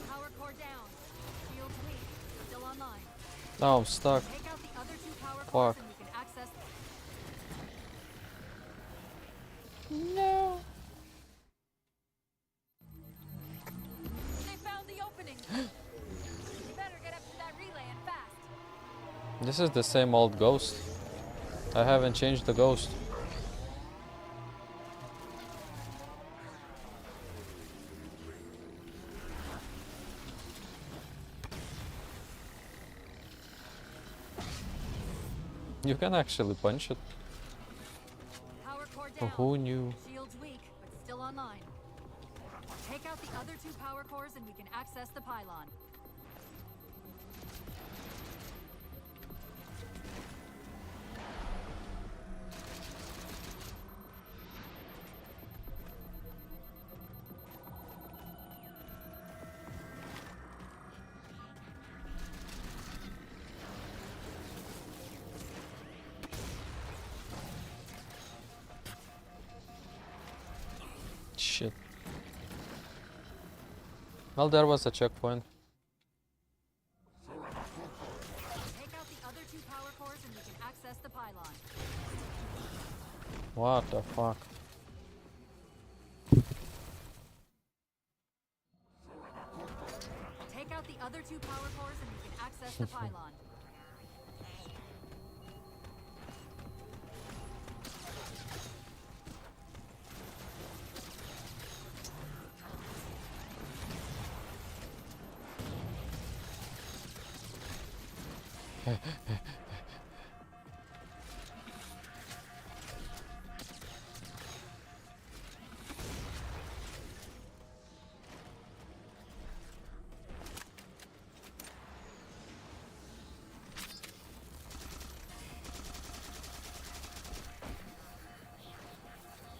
Power core down. Shields weak. Still online. No, I'm stuck. Take out the other two power Fuck. cores and we can access No. They found the opening! You better get up to that relay and fast. This is the same old ghost. I haven't changed the ghost. You can actually punch it. Power core Oh, down. who knew? Shields weak, but still online. Take out the other two power cores and we can access the pylon. Shit. Well, there was a checkpoint. Take out the other two power cores and we can access the pylon. What the fuck? Take out the other two power cores and we can access the pylon.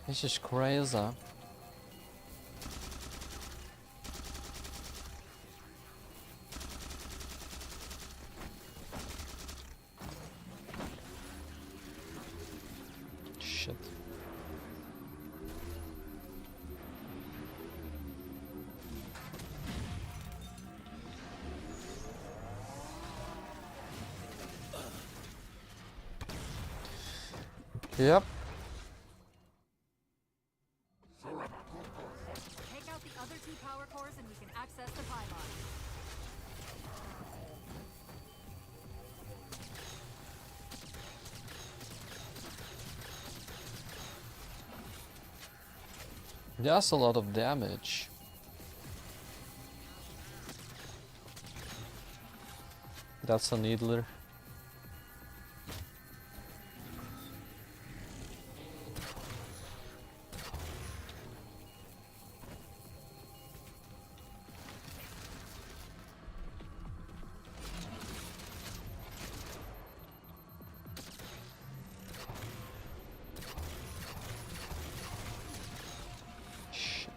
This is crazy. Shit. Yep. Take out the other 2 power cores and we can access the pylon. That's a lot of damage. That's a needler. Shit.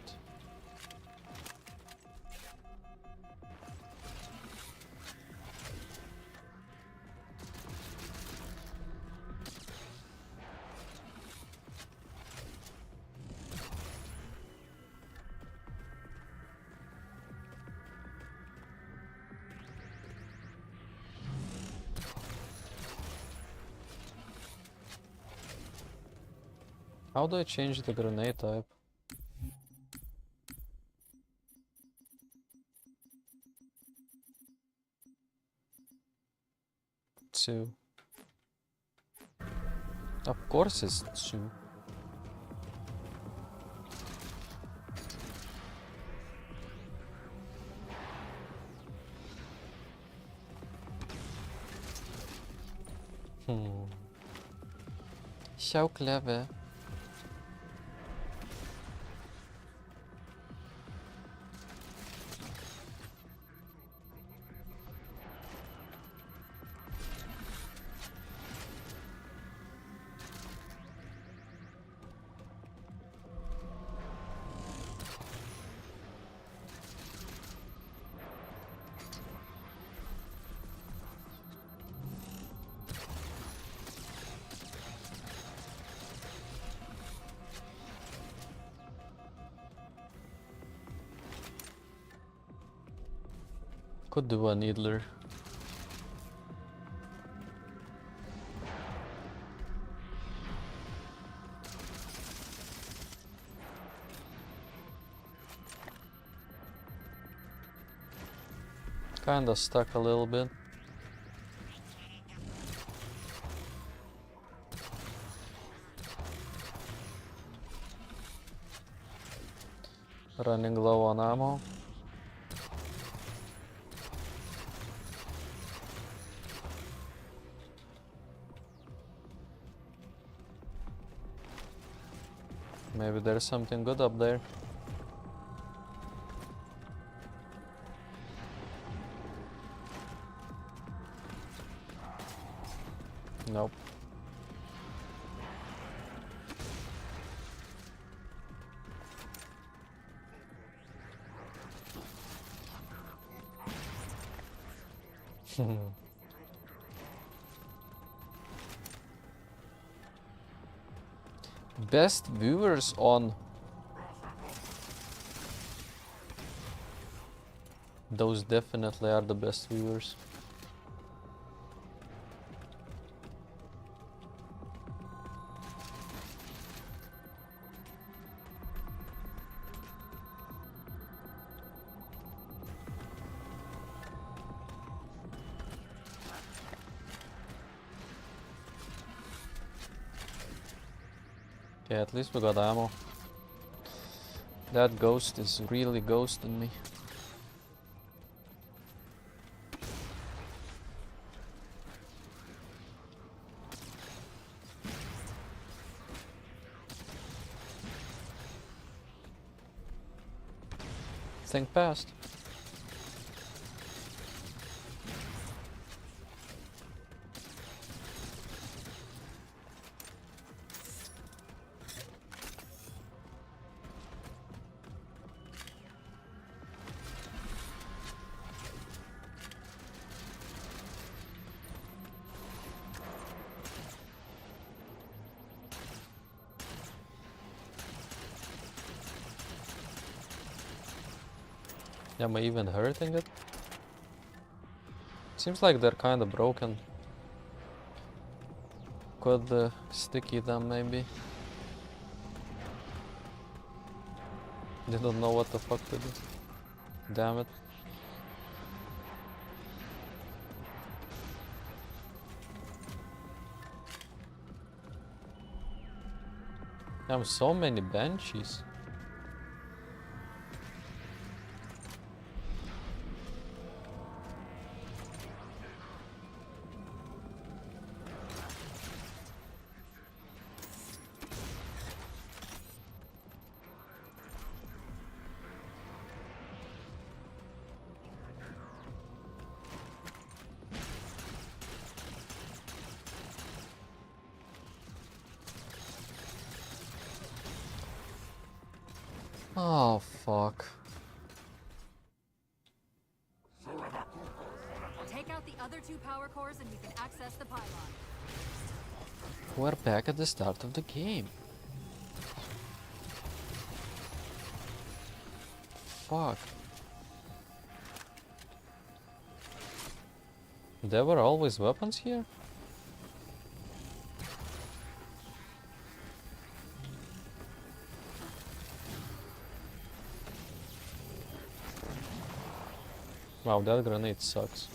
How do I change the grenade type? Two. Of course it's two. So clever. Could do a needler. Kinda stuck a little bit. Running low on ammo. Maybe there's something good up there. Nope. Best viewers on those definitely are the best viewers. Okay, at least we got ammo. That ghost is really ghosting me. Think fast. Am I even hurting it? Seems like they're kinda broken. Could sticky them maybe. Didn't know what the fuck to do. Damn it. Damn, so many banshees. Oh, fuck. Take out the other 2 power cores and we can access the pylon. We're back at the start of the game. Fuck. There were always weapons here? Wow, that grenade sucks.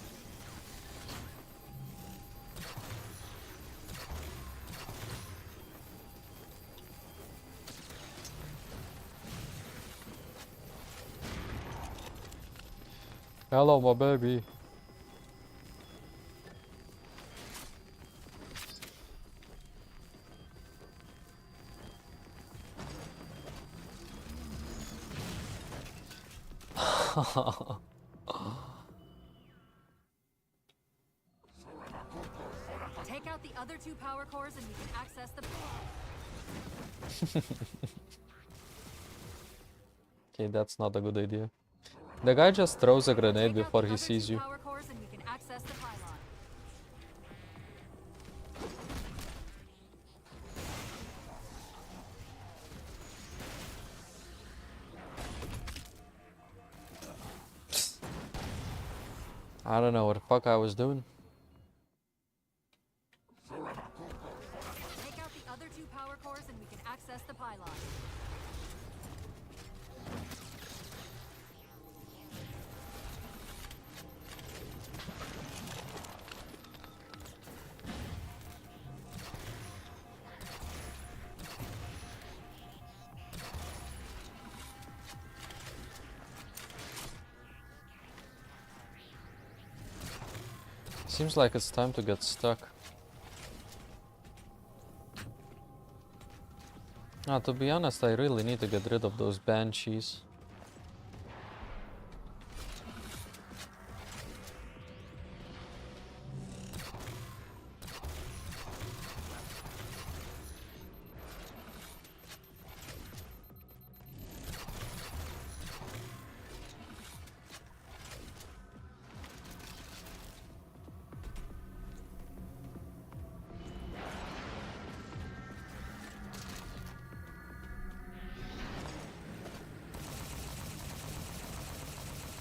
Hello, my baby. Take out the other 2 power cores and we can access the Okay, that's not a good idea. The guy just throws a grenade Take out before the he other sees 2 you. power cores and we can access the pylon. I don't know what the fuck I was doing. Take out the other 2 power cores and we can access the pylon. Seems like it's time to get stuck. To be honest, I really need to get rid of those banshees.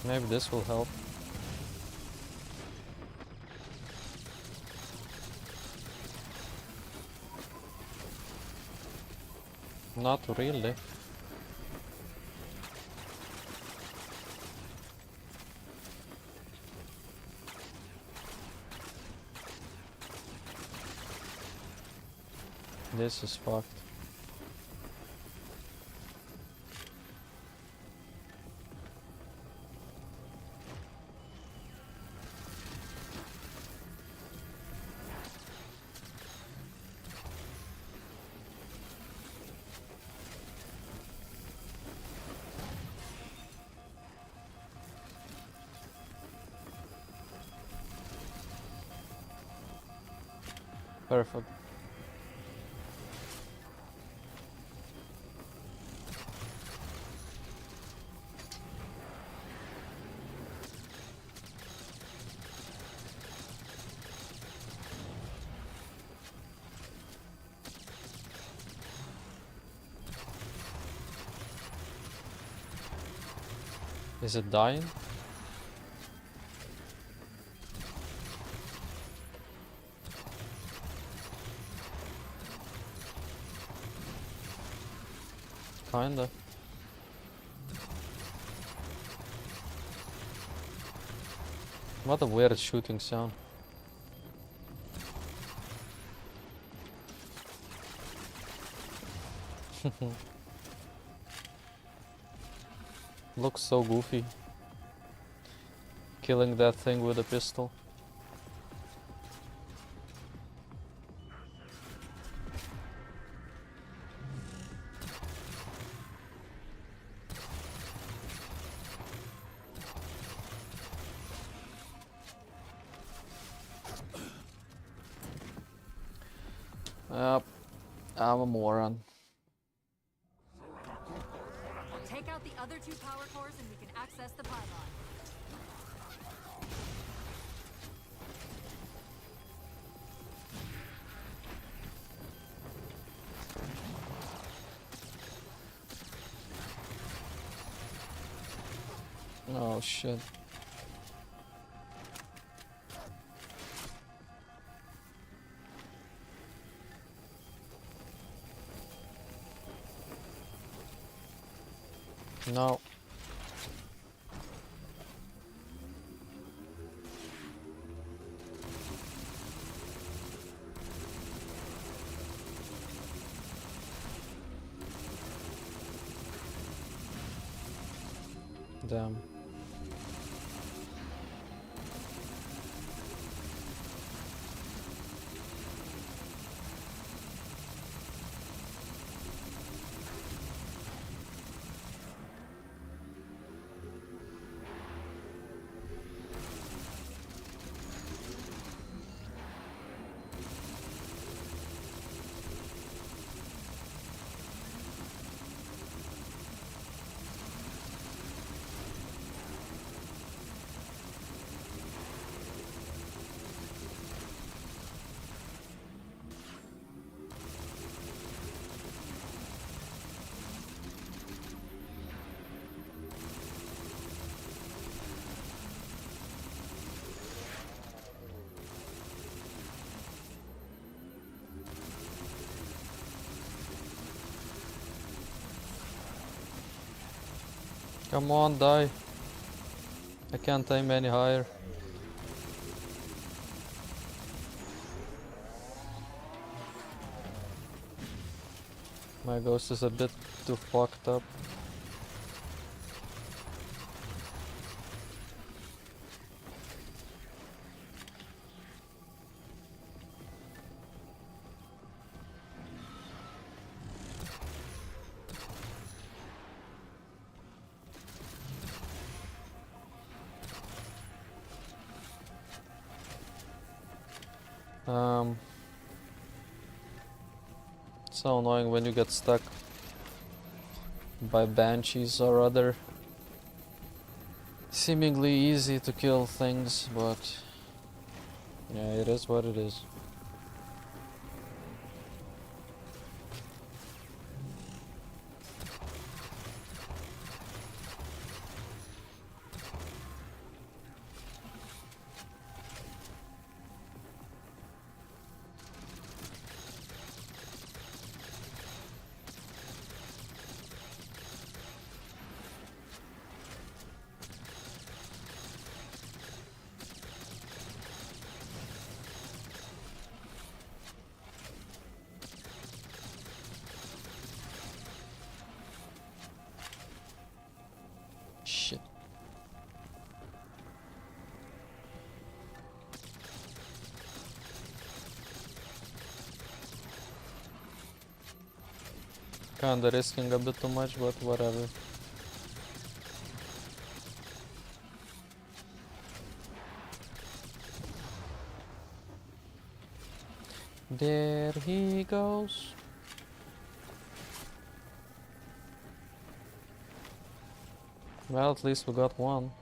Maybe this will help. Not really. This is fucked. Perfect. Is it dying? Kinda. What a weird shooting sound. Looks so goofy. Killing that thing with a pistol. Yep, I'm a moron. Take out the other two power cores and we can access the pylon. Oh shit. No. Damn. Come on, die. I can't aim any higher. My ghost is a bit too fucked up. So annoying when you get stuck by banshees or other seemingly easy to kill things, but yeah, it is what it is. Shit. Kinda risking a bit too much, but whatever. There he goes. Well, at least we got one.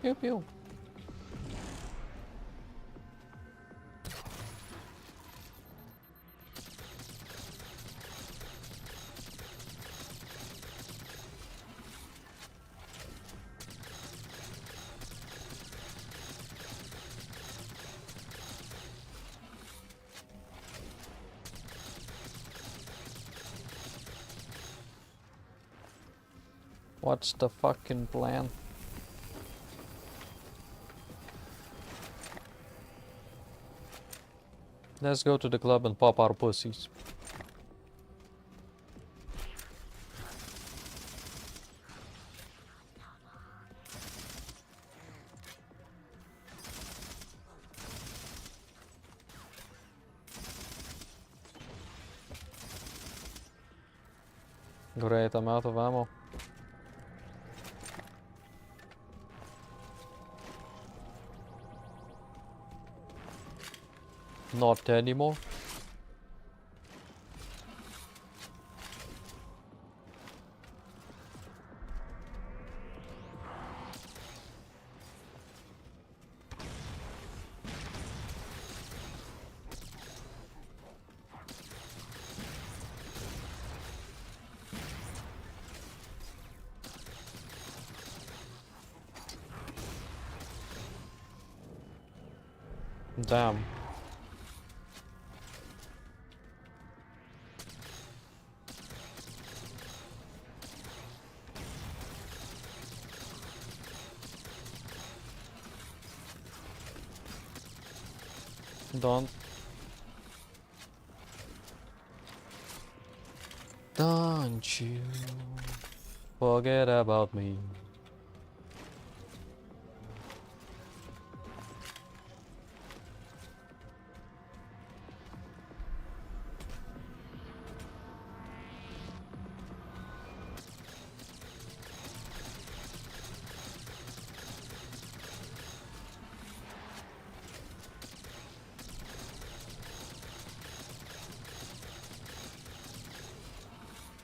Pew pew. What's the fucking plan? Let's go to the club and pop our pussies. Great, I'm out of ammo. Not anymore. Damn. Don't you forget about me.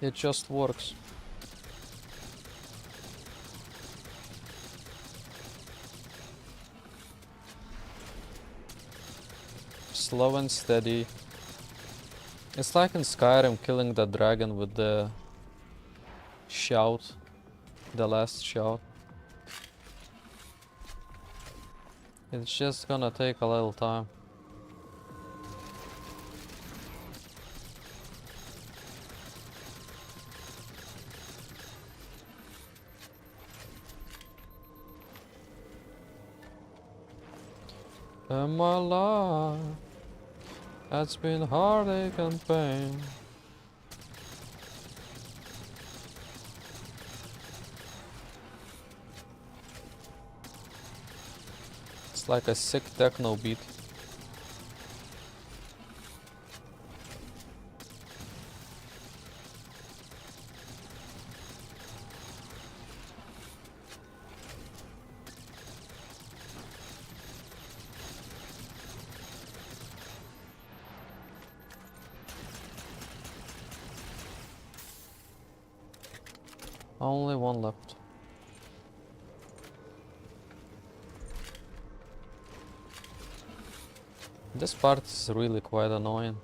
It just works. Slow and steady. It's like in Skyrim killing the dragon with the shout. The last shout. It's just gonna take a little time. In my life, that's been heartache and pain. It's like a sick techno beat. Only one left. This part is really quite annoying.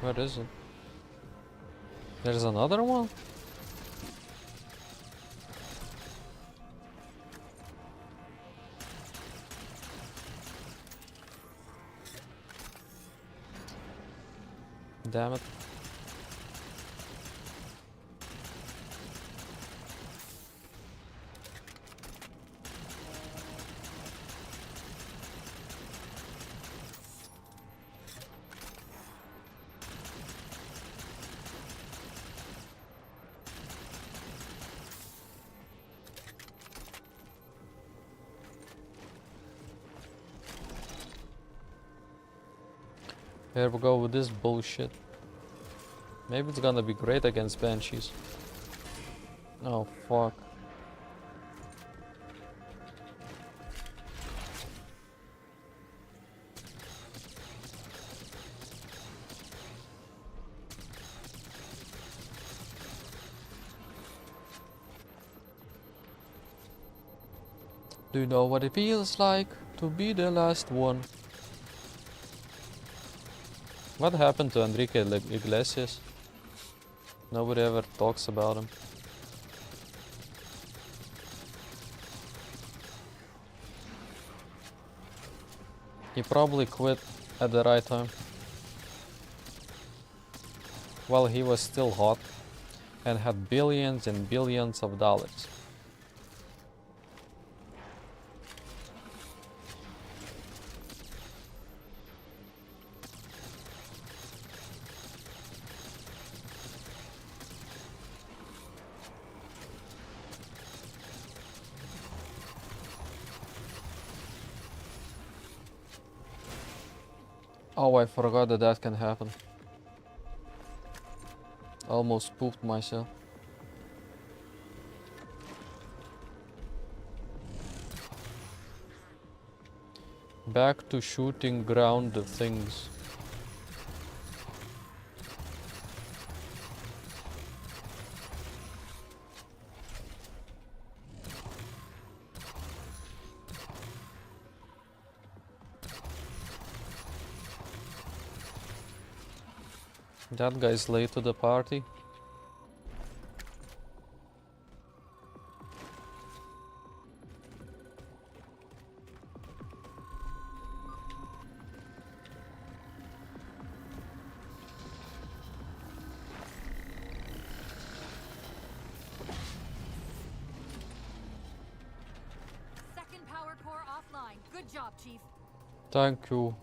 Where is it? There's another one? Damn it. Here we go with this bullshit. Maybe it's gonna be great against Banshees. Oh fuck. Do you know what it feels like to be the last one? What happened to Enrique Iglesias? Nobody ever talks about him. He probably quit at the right time, while he was still hot and had billions and billions of dollars. Oh, I forgot that that can happen. Almost pooped myself. Back to shooting ground things. That guy's late to the party. Second power core offline. Good job, Chief. Thank you.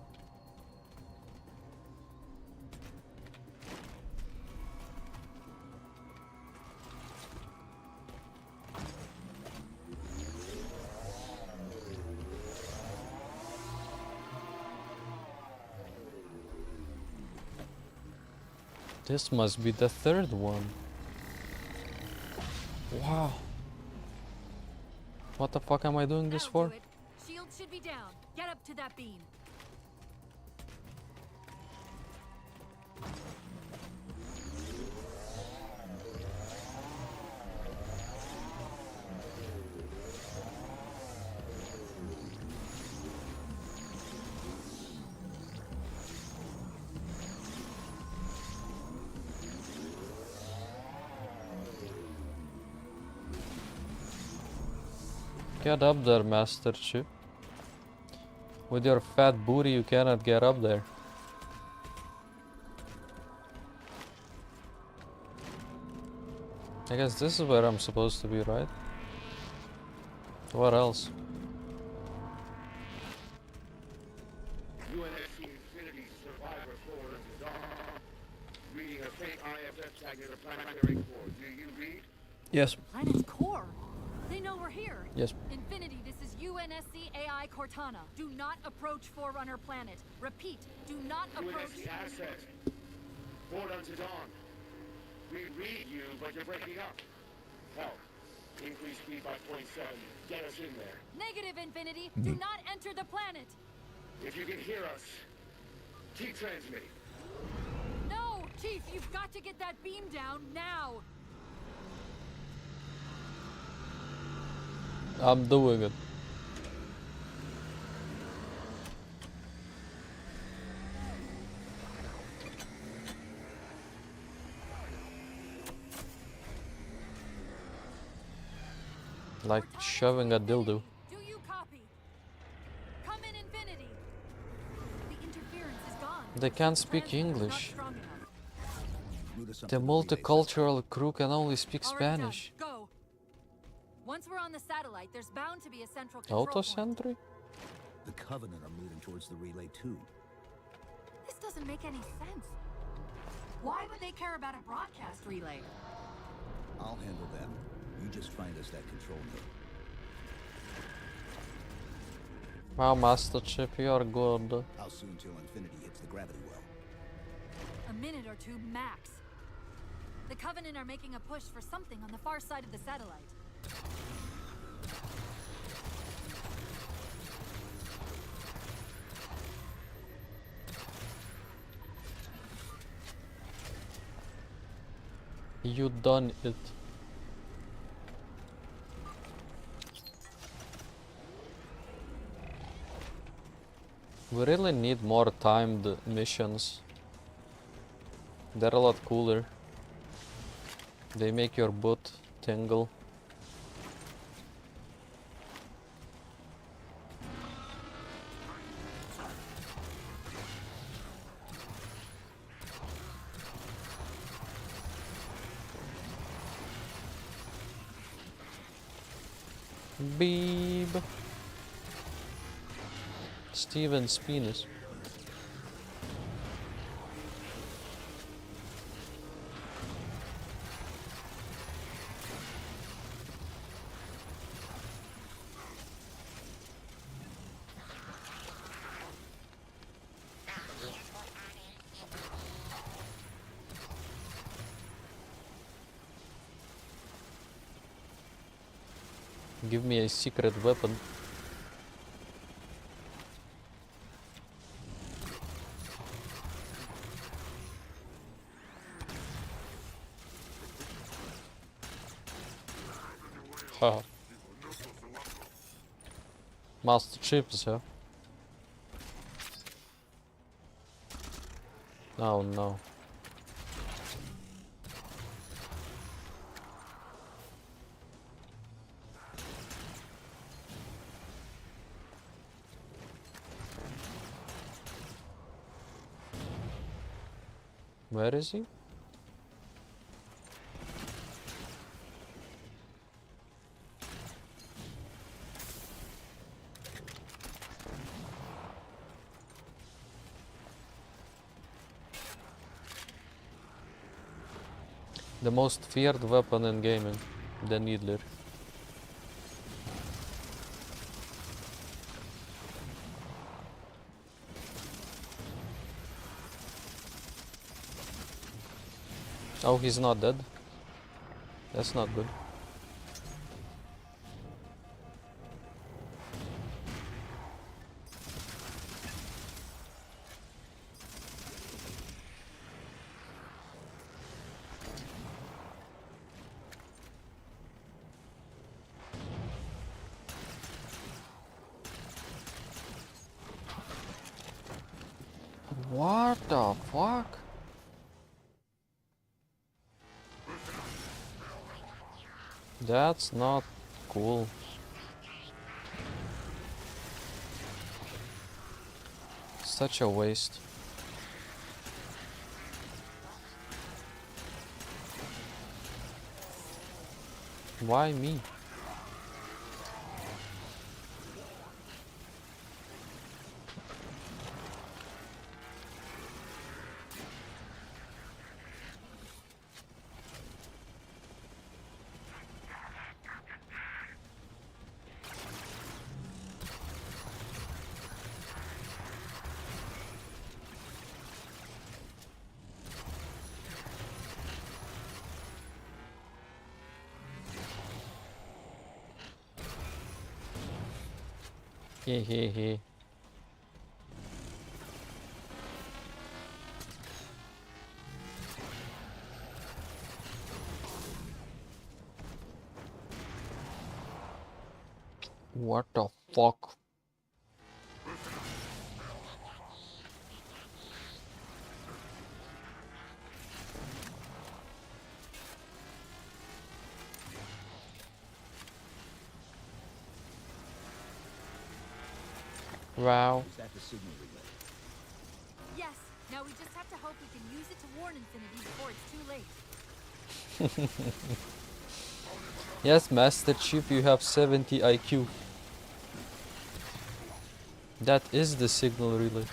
This must be the third one. Wow. What the fuck am I doing this That'll for? do it. Shield should be down. Get up to that beam. Get up there, Master Chief. With your fat booty, you cannot get up there. I guess this is where I'm supposed to be, right? What else? UNSC Infinity Survivor 4 is Dawn. Reading a fake IFF tag near the planetary core. Do you read? Yes. Planet's core. They know we're here. Yes. Infinity, this is UNSC AI Cortana. Do not approach Forerunner planet. Repeat, do not approach. UNSC asset. Board unto Dawn. We read you, but you're breaking up. Help. Increase speed by 0.7. Get us in there. Negative, Infinity. Do not enter the planet. If you can hear us, keep transmitting. No, Chief, you've got to get that beam down now. I'm doing it. Like shoving a dildo. Do you copy? Come in, Infinity. The interference is gone. They can't speak Transmitter's not English. strong enough. Move to something The to relay multicultural crew can only speak Already done. Spanish. Go. Once we're on the satellite, there's bound to be a central control Auto point. sentry? stuff. The Covenant are moving towards the relay too. This doesn't make any sense. Why would they care about a broadcast relay? I'll handle them. You just find us that control node. Wow, Master Chief, you're good. How soon till Infinity hits the gravity well? A minute or two max. The Covenant are making a push for something on the far side of the satellite. You done it. We really need more timed missions. They're a lot cooler. They make your butt tingle. Beep. Steven's penis. Give me a secret weapon. Haha. Master Chips, yeah? Oh no. Where is he? The most feared weapon in gaming, the Needler. Oh, he's not dead. That's not good. What the fuck? That's not cool. Such a waste. Why me? Hehehe. What the fuck? Wow. Is that the signal relay? Yes. Now we just have to hope we can use it to warn Infinity before it's too late. Yes, Master Chief, you have 70 IQ. That is the signal relay.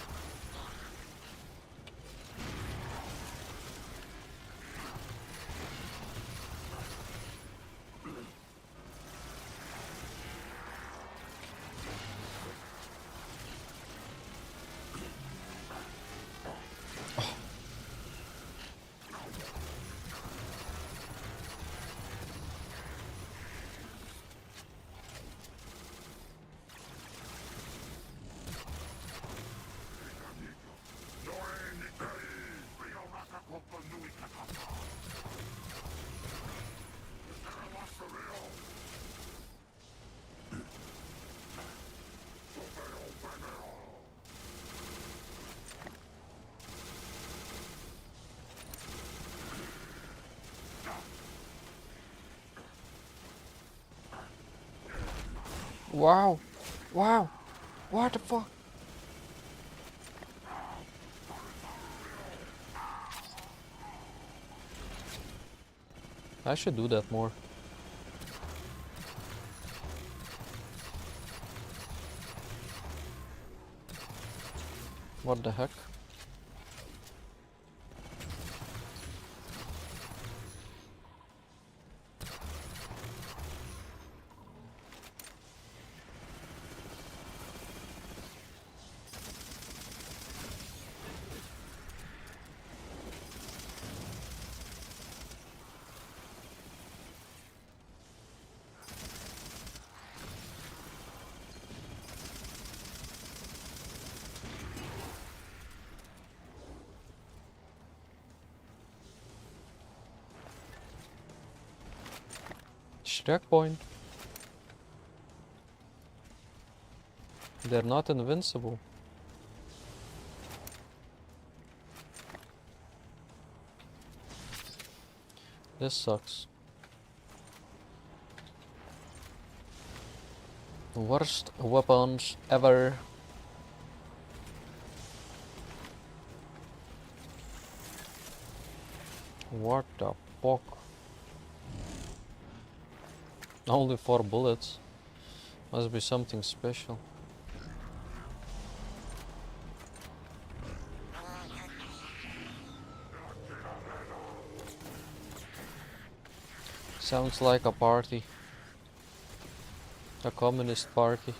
Wow! Wow! What the fuck? I should do that more. What the heck? Checkpoint. They're not invincible. This sucks. Worst weapons ever. What the fuck? Only 4 bullets. Must be something special. Sounds like a party. A communist party.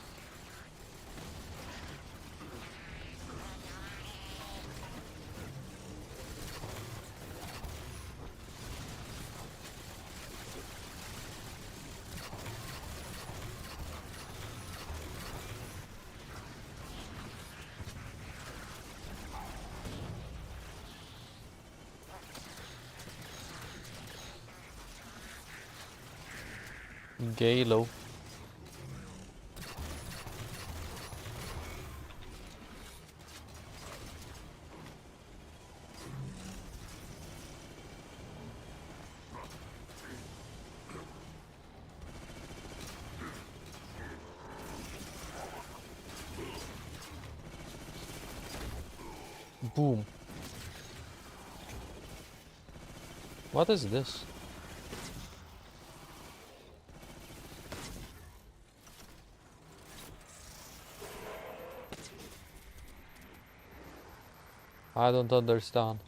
Galo. Boom. What is this? I don't understand.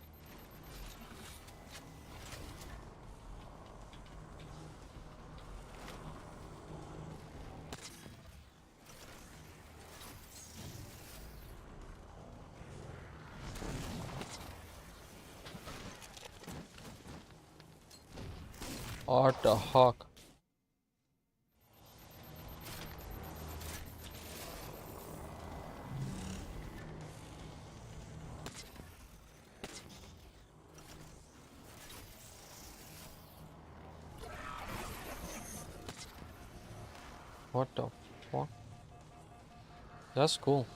What the fuck? What the fuck? That's cool.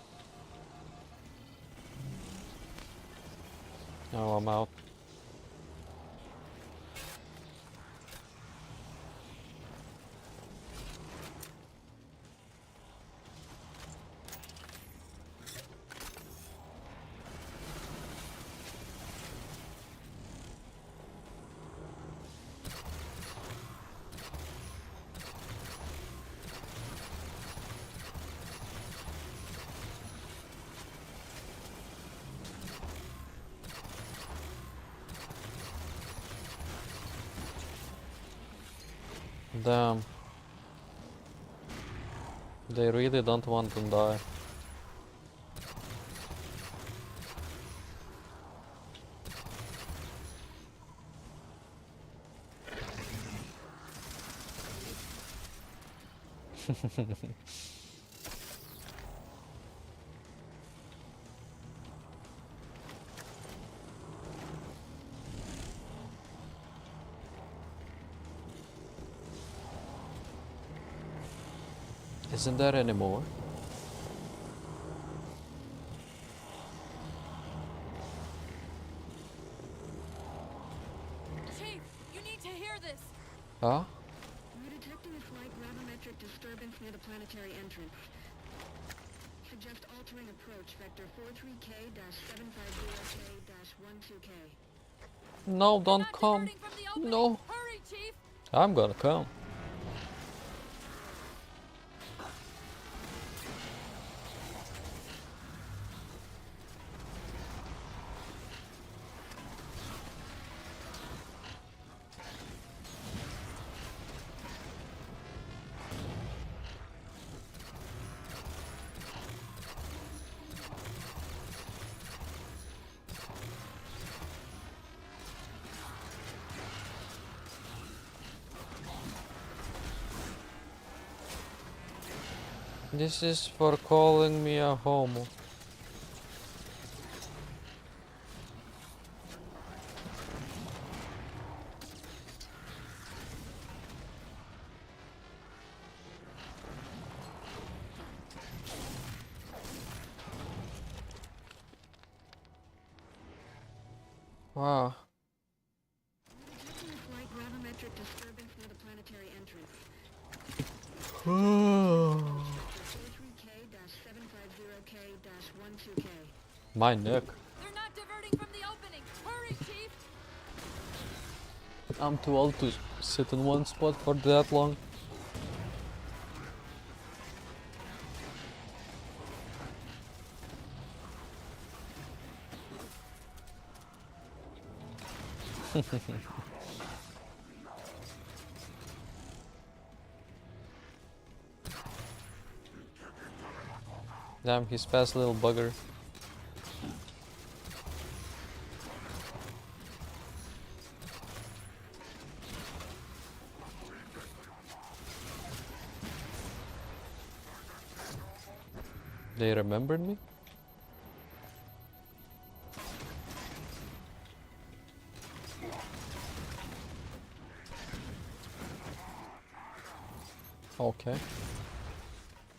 Now I'm out. Damn. They really don't want to die. Isn't there any more? Chief, you need to hear this. Huh? Due to detecting a slight gravimetric disturbance near the planetary entrance. Suggest altering approach vector 43K-750K-12K. No, don't Not come. diverting from the opening. No. Hurry, Chief! I'm gonna come. This is for calling me a homo. Wow. Detecting a slight gravimetric disturbance near the planetary entrance. K-750K-12K. My neck. They're not diverting from the opening. Hurry, Chief! I'm too old to sit in one spot for that long. Damn, he's fast little bugger. They remembered me? Okay.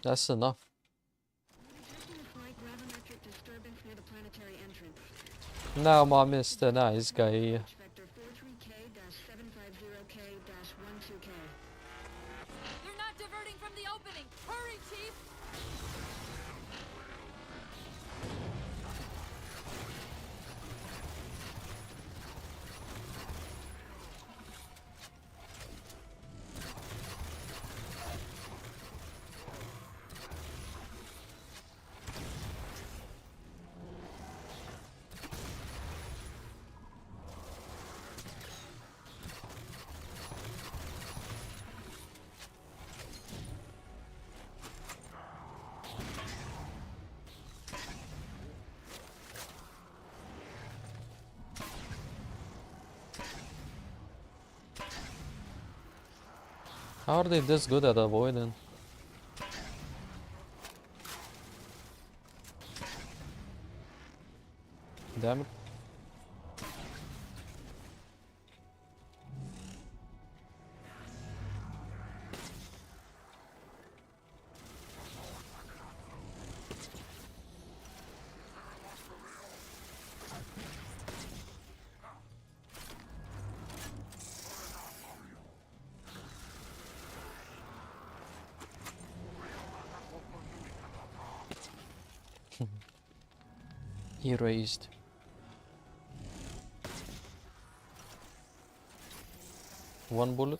That's enough. Detecting a slight gravimetric disturbance near the planetary entrance. Now I'm Mr. Nice Guy. Vector 43K-750K-12K. They're not diverting from the opening. Hurry, Chief! How are they this good at avoiding? Damn it. Erased. One bullet.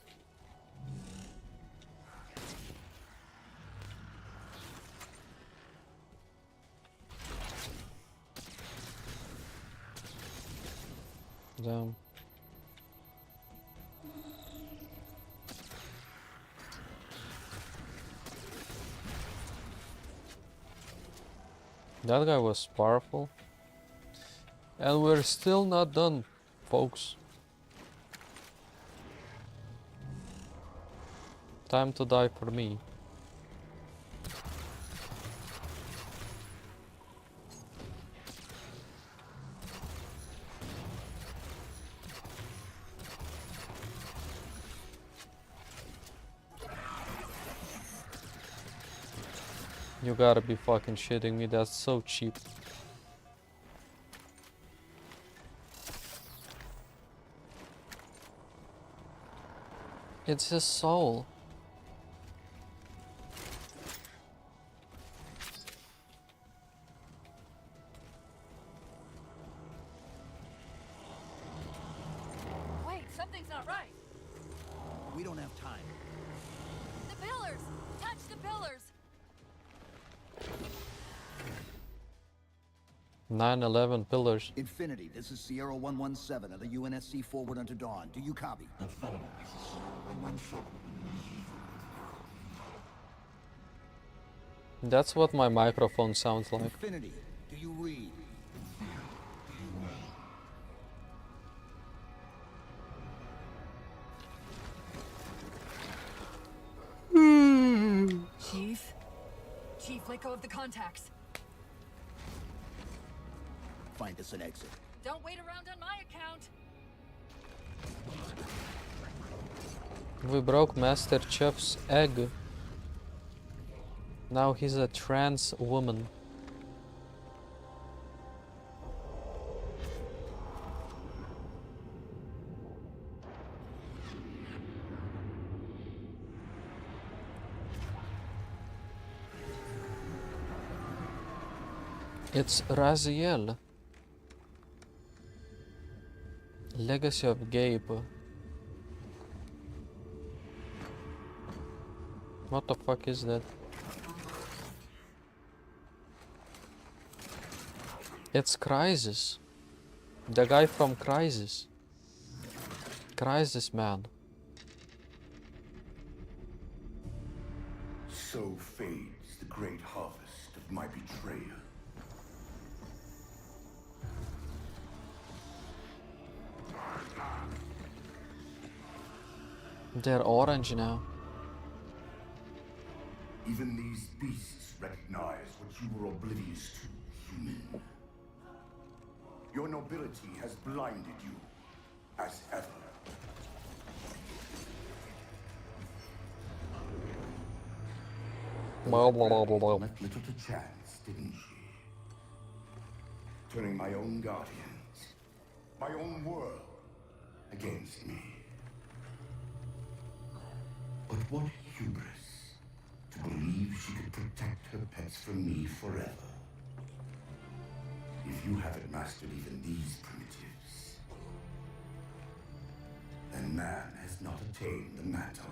Damn. That guy was powerful. And we're still not done, folks. Time to die for me. You gotta be fucking shitting me, that's so cheap. It's his soul. right. We don't have time. The pillars! Touch the pillars! 9/11 pillars. Infinity, this is Sierra 117 of the UNSC forward unto dawn. Do you copy? That's what my microphone sounds like. Infinity, do you read? Chief? Chief, let go of the contacts. Find us an exit. Don't wait around on my account. We broke Master Chief's egg. Now he's a trans woman. It's Raziel. Legacy of Gabe. What the fuck is that? It's Crysis. The guy from Crysis. Crysis Man. So fades the great harvest of my betrayal. They're orange now. Even these beasts recognize what you were oblivious to, human. Your nobility has blinded you, as ever. Blah, blah, blah, blah, blah. Left little to chance, didn't she? Turning my own guardians, my own world, against me. But what hubris to believe she could protect her pets from me forever. If you haven't mastered even these primitives, then man has not attained the mantle.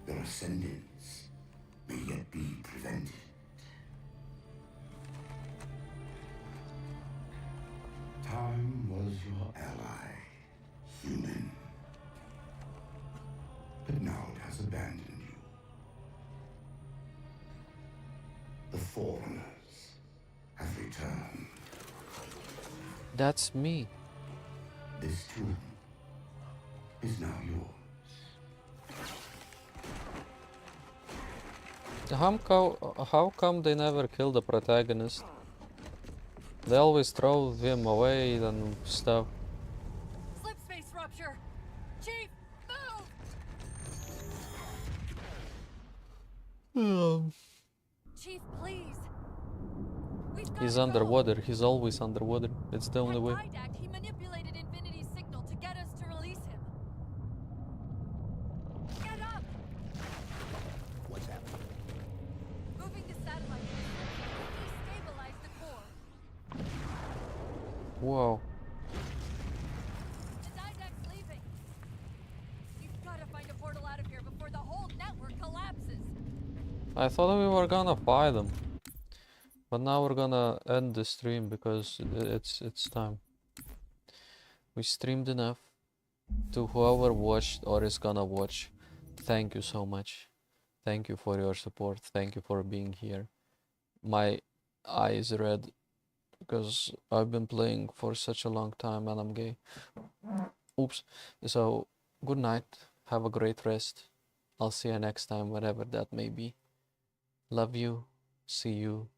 Their ascendance may yet be prevented. Time was your ally, human. But now it has abandoned you. The Forerunners have returned. That's me. This tomb is now yours. How come they never kill the protagonist? They always throw him away and stuff. Slip space rupture! Chief, move! Chief, please. We've got He's to go. underwater. He's always underwater. It's the only At way. Vidac, he manipulated Infinity's signal to get us to release him. Get up! What's happening? Moving the satellite. Destabilize the core. Whoa. The Didac's leaving. You've got to find a portal out of here before the whole network collapses. I thought we were gonna fight them. But now we're gonna end the stream because it's time. We streamed enough. To whoever watched or is gonna watch, thank you so much. Thank you for your support. Thank you for being here. My eye is red because I've been playing for such a long time and I'm gay. Oops. So good night. Have a great rest. I'll see you next time, whatever that may be. Love you. See you.